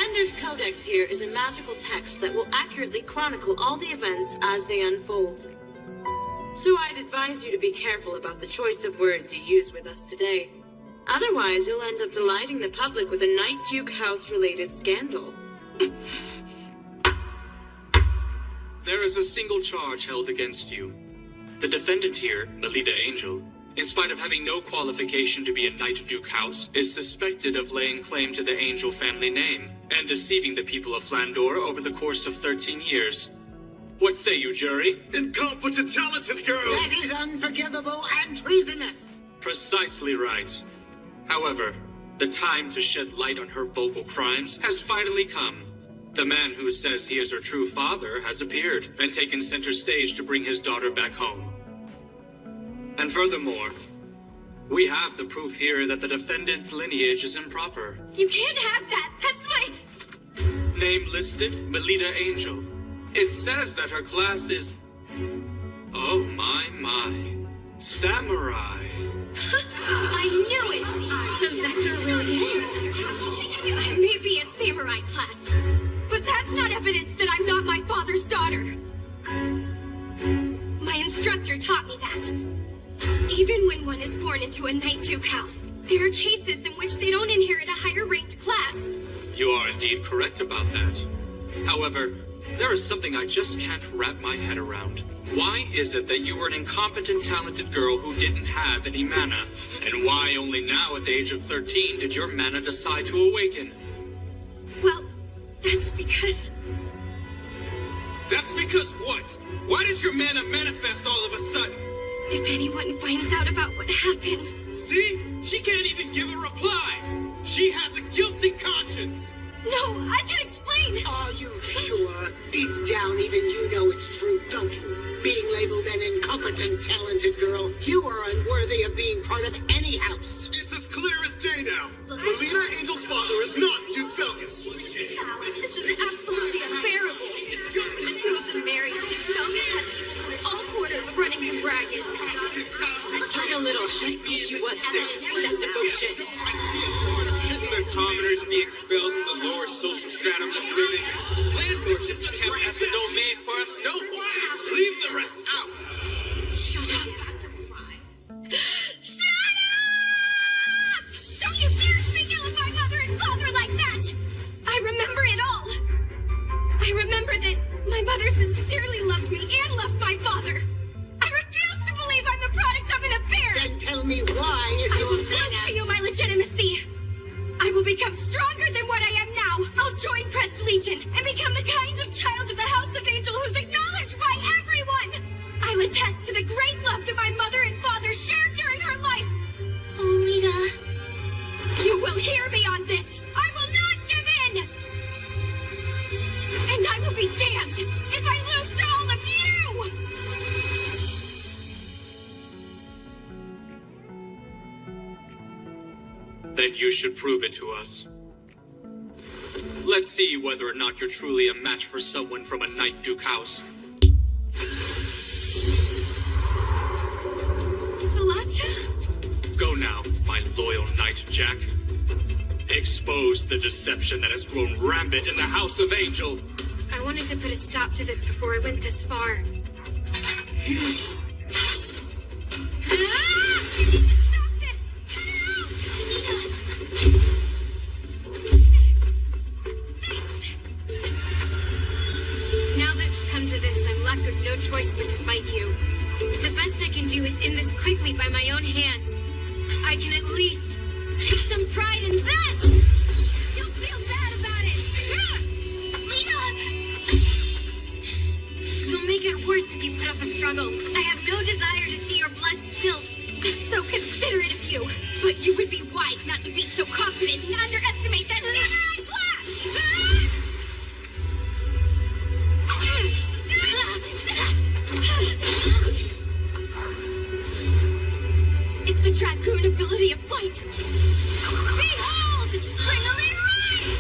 Anders' Codex here is a magical text that will accurately chronicle all the events as they unfold. So I'd advise you to be careful about the choice of words you use with us today. Otherwise, you'll end up delighting the public with a Night Duke House-related scandal. There is a single charge held against you. The defendant here, Melida Angel, in spite of having no qualification to be a Night Duke House, is suspected of laying claim to the Angel family name and deceiving the people of Flandor over the course of 13 years. What say you, jury? Incompetent, talented girl! That is unforgivable and treasonous! Precisely right. However, the time to shed light on her vocal crimes has finally come. The man who says he is her true father has appeared and taken center stage to bring his daughter back home. And furthermore, we have the proof here that the defendant's lineage is improper. You can't have that! That's my... Name listed, Melida Angel. It says that her class is... Oh my. Samurai. I knew it! So that's her really is. I may be a samurai class, but that's not evidence that I'm not my father's daughter. My instructor taught me that. Even when one is born into a Night Duke house, there are cases in which they don't inherit a higher ranked class. You are indeed correct about that. However, there is something I just can't wrap my head around. Why is it that you were an incompetent, talented girl who didn't have any mana? And why only now, at the age of 13, did your mana decide to awaken? Well, that's because... That's because what? Why did your mana manifest all of a sudden? If anyone finds out about what happened... See? She can't even give a reply! She has a guilty conscience! No, I can explain explain! Are you sure? Deep down, even you know it's true, don't you? Being labeled an incompetent, talented girl, you are unworthy of being part of any house. It's as clear as day now. Melida Angel's father is not Duke Felgus. This is absolutely unbearable. When the two of them married, Duke Felgus had people from all quarters running him ragged. What a little hussy she was to that devotion. Shouldn't the commoners be expelled to the lower social stratum of living? Landlords should be kept as the domain for us nobles. Leave the rest out. Shut up! Shut up! Don't you dare speak ill of my mother and father like that! I remember it all. I remember that my mother sincerely loved me and loved my father. I refuse to believe I'm the product of an affair. Then tell me why is your prove to you my legitimacy. I will become stronger than what I am now. I'll join Crest Legion and become the kind of child of the House of Angel who's acknowledged by everyone. I'll attest to the great love that my mother and father shared during her life. Oh, Lita. You will hear me on this. I will not give in. And I will be damned if I lose to all of you. Then you should prove it to us. Let's see whether or not you're truly a match for someone from a Night Duke house. Salacha? Go now, my loyal Knight Jack. Expose the deception that has grown rampant in the House of Angel. I wanted to put a stop to this before I went this far. Now that it's come to this, I'm left with no choice but to fight you. The best I can do is end this quickly by my own hand. I can at least take some pride in that! Don't feel bad about it! Lita! You'll make it worse if you put up a struggle. I have no desire to see your blood spilt. That's so considerate of you. But you would be wise not to be so confident and underestimate that samurai class! It's the Dragoon ability of flight. Behold! Springily rise!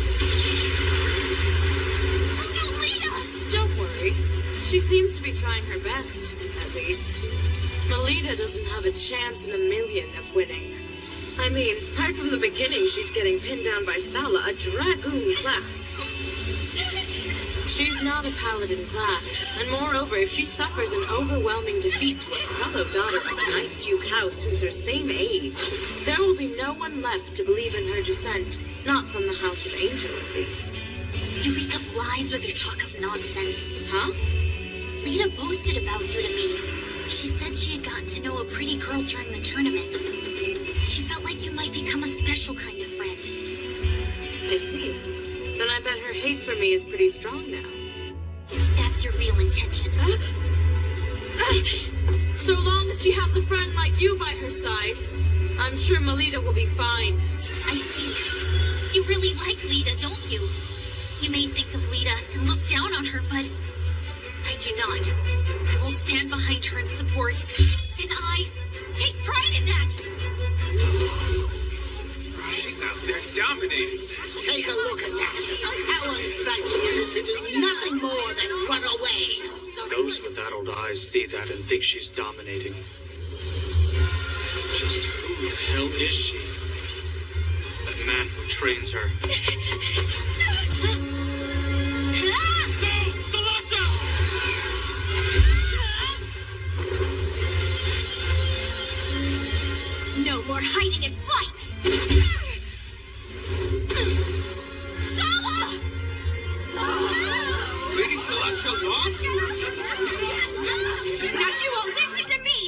Oh, Lita! Don't worry. She seems to be trying her best, at least. Melida doesn't have a chance in a million of winning. I mean, right from the beginning, she's getting pinned down by Sala, a Dragoon class. She's not a paladin class, and moreover, if she suffers an overwhelming defeat to a fellow daughter of a Night Duke house who's her same age, there will be no one left to believe in her descent, not from the House of Angel, at least. You reek of lies with your talk of nonsense. Huh? Lita boasted about you to me. She said she had gotten to know a pretty girl during the tournament. She felt like you might become a special kind of friend. I see. Then I bet her hate for me is pretty strong now. That's your real intention. So long as she has a friend like you by her side, I'm sure Melida will be fine. I see. You really like Lita, don't you? You may think of Lita and look down on her, but I do not. I will stand behind her in support, and I take pride in that. She's out there dominating. Take a look at that. Talent such is to do nothing more than run away. Those with adult eyes see that and think she's dominating. Just who the hell is she? That man who trains her. No more hiding and flight! Lady Salacha lost? Now you all listen to me!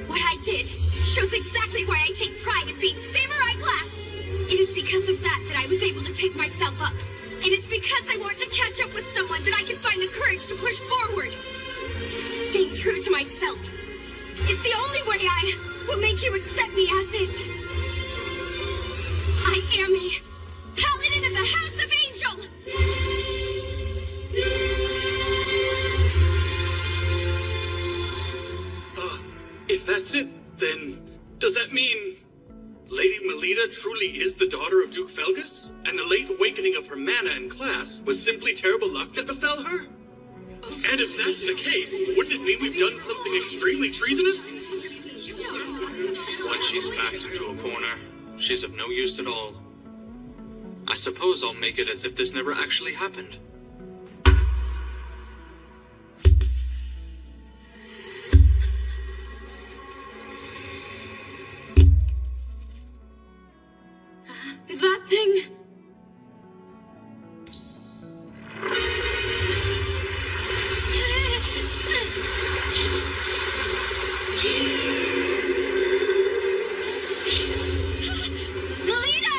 What I did shows exactly why I take pride in being samurai class. It is because of that I was able to pick myself up. And it's because I want to catch up with someone that I can find the courage to push forward. Staying true to myself. It's the only way I will make you accept me as is. I am a paladin of the House of Angel! If that's it, then does that mean Lady Melida truly is the daughter of Duke Felgus? And the late awakening of her mana and class was simply terrible luck that befell her? And if that's the case, wouldn't it mean we've done something extremely treasonous? Once she's backed into a corner, she's of no use at all. I suppose I'll make it as if this never actually happened. Is that thing? Melida!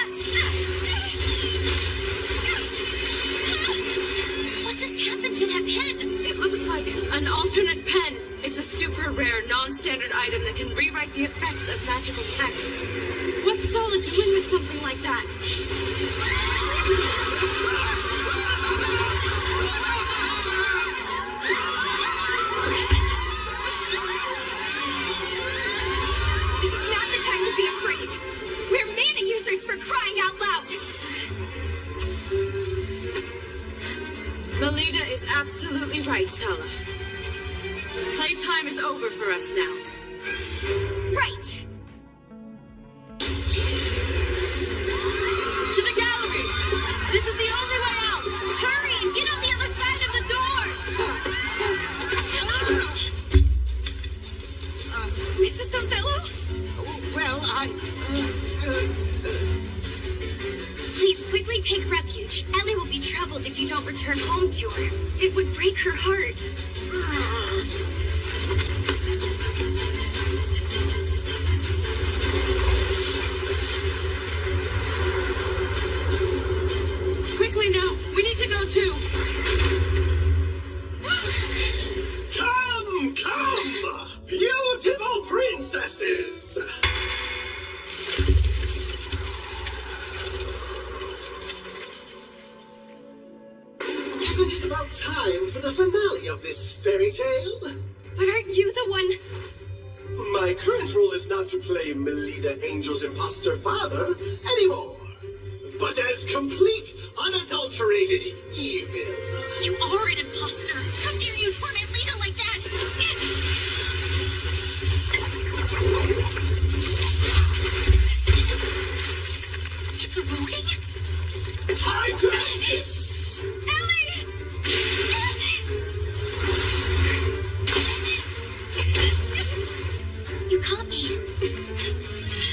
What just happened to that pen? It looks like an alternate pen. It's a super rare, non-standard item that can rewrite the effects of magical texts. What's Sala doing with something like that? This is not the time to be afraid. We're mana users for crying out loud. Melida is absolutely right, Sala. Playtime is over for us now. Right. To the gallery! This is the only way out! Hurry and get on the other side of the door! Mrs. Othello? Well, Please quickly take refuge. Ellie will be troubled if you don't return home to her. It would break her heart. Quickly now! We need to go too! Come, come! Beautiful princesses! Isn't it about time for the finale of this fairy tale? But aren't you the one? My current role is not to play Melida Angel's imposter father anymore, but as complete, unadulterated evil. You are an imposter! How dare you torment Lita like that? It's rooting? Time to end this! Ellie! You caught me.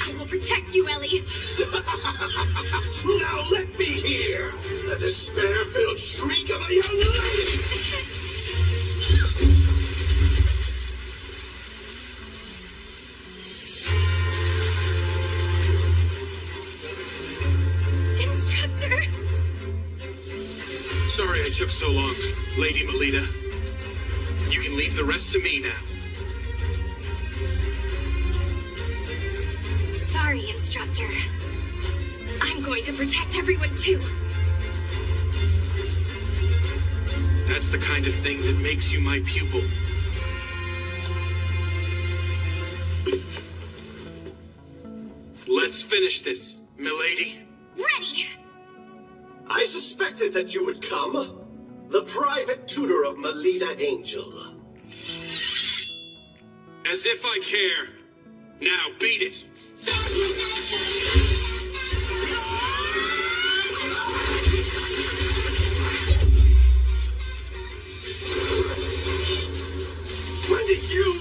I will protect you, Ellie. Now let me hear the despair-filled shriek of a young lady! Instructor! Sorry I took so long, Lady Melida. You can leave the rest to me now. Sorry, Instructor. I'm going to protect everyone too. That's the kind of thing that makes you my pupil. Let's finish this, milady. Ready! I suspected that you would come. The private tutor of Melida Angel. As if I care. Now beat it. When did you...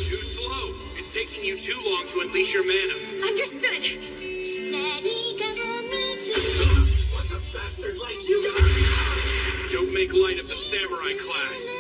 Too slow. It's taking you too long to unleash your mana. Understood. What's a bastard like you got? Don't make light of the samurai class.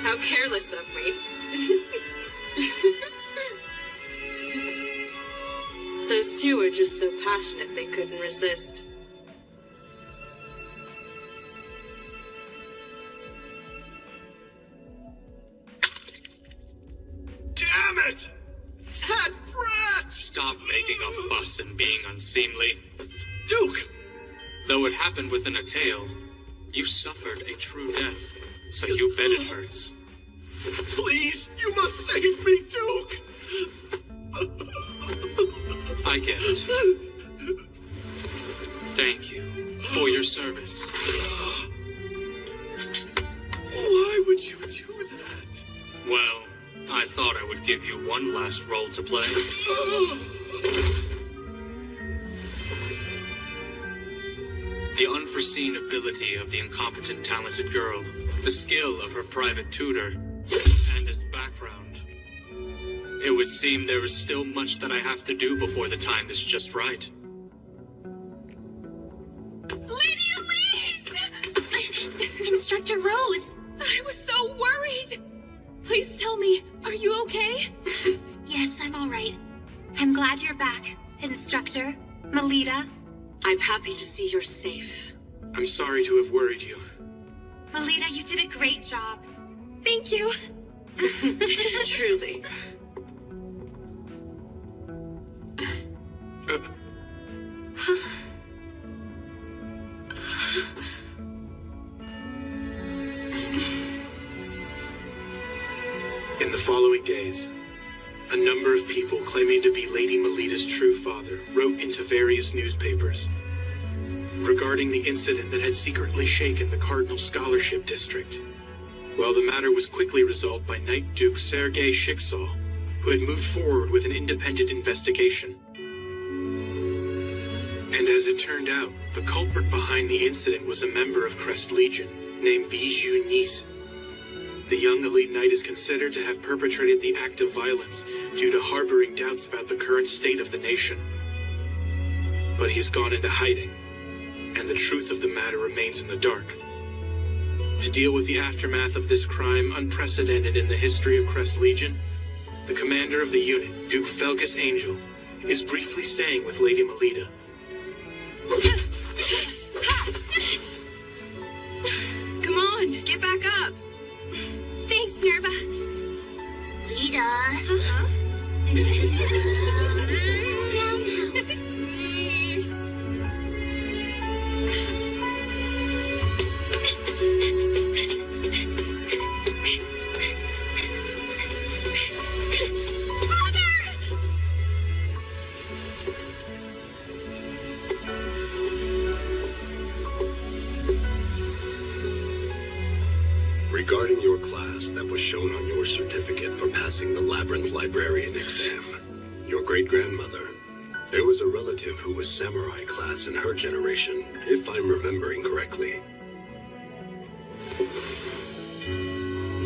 How careless of me. Those two are just so passionate they couldn't resist. Damn it! That brat! Stop making a fuss and being unseemly. Duke! Though it happened within a tale, you suffered a true death, so you bet it hurts. Please, you must save me, Duke! I get it. Thank you for your service. Why would you do that? Well, I thought I would give you one last role to play. The unforeseen ability of the incompetent, talented girl, the skill of her private tutor, and his background. It would seem there is still much that I have to do before the time is just right. Lady Elise! Instructor Rose! I was so worried! Please tell me, are you okay? Yes, I'm all right. I'm glad you're back, Instructor. Melida. I'm happy to see you're safe. I'm sorry to have worried you. Melida, you did a great job. Thank you. Truly. In the following days, a number of people claiming to be Lady Melida's true father wrote into various newspapers regarding the incident that had secretly shaken the Cardinal Scholarship District. While the matter was quickly resolved by Knight Duke Sergei Shiksal, who had moved forward with an independent investigation. And as it turned out, the culprit behind the incident was a member of Crest Legion named Bijou Nice. The young elite knight is considered to have perpetrated the act of violence due to harboring doubts about the current state of the nation. But he's gone into hiding, and the truth of the matter remains in the dark. To deal with the aftermath of this crime unprecedented in the history of Crest Legion, the commander of the unit, Duke Felgus Angel, is briefly staying with Lady Melida. Come on, get back up. Thanks, Nerva. Lida. Regarding your class that was shown on your certificate for passing the Labyrinth Librarian exam, your great-grandmother, there was a relative who was samurai class in her generation, if I'm remembering correctly.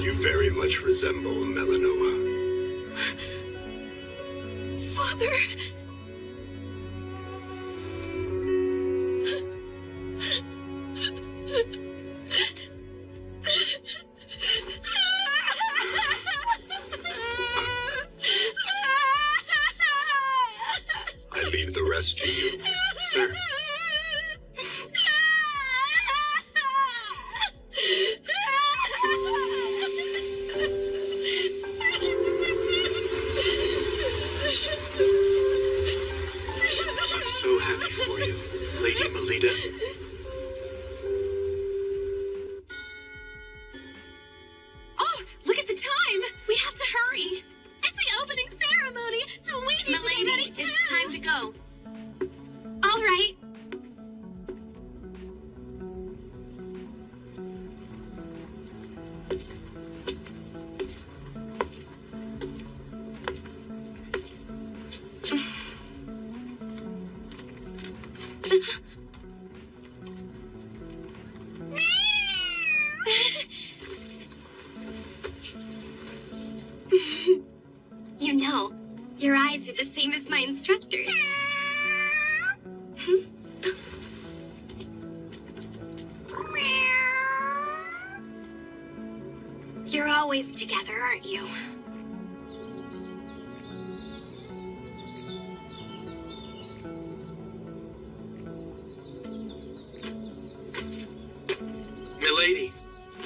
You very much resemble Melinoa. Father! I leave the rest to you, sir. I'm so happy for you, Lady Melida. Oh, look at the time! We have to hurry! It's the opening ceremony, so we need to get ready too! It's time to go. All right. You know, your eyes are the same as my instructors. You're always together, aren't you? Milady!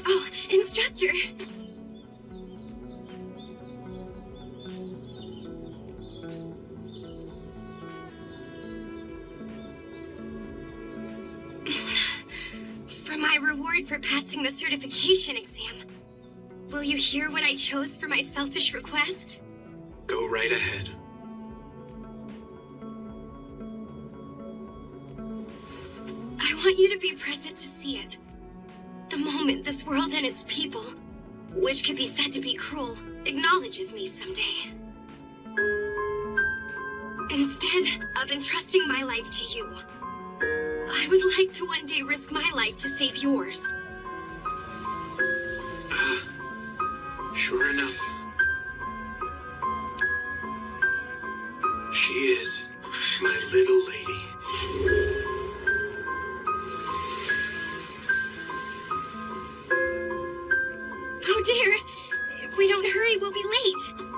Oh, instructor! For my reward for passing the certification exam, will you hear what I chose for my selfish request? Go right ahead. I want you to be present to see it. The moment this world and its people, which could be said to be cruel, acknowledges me someday. Instead of entrusting my life to you, I would like to one day risk my life to save yours. Sure enough. She is my little lady. Oh dear! If we don't hurry, we'll be late.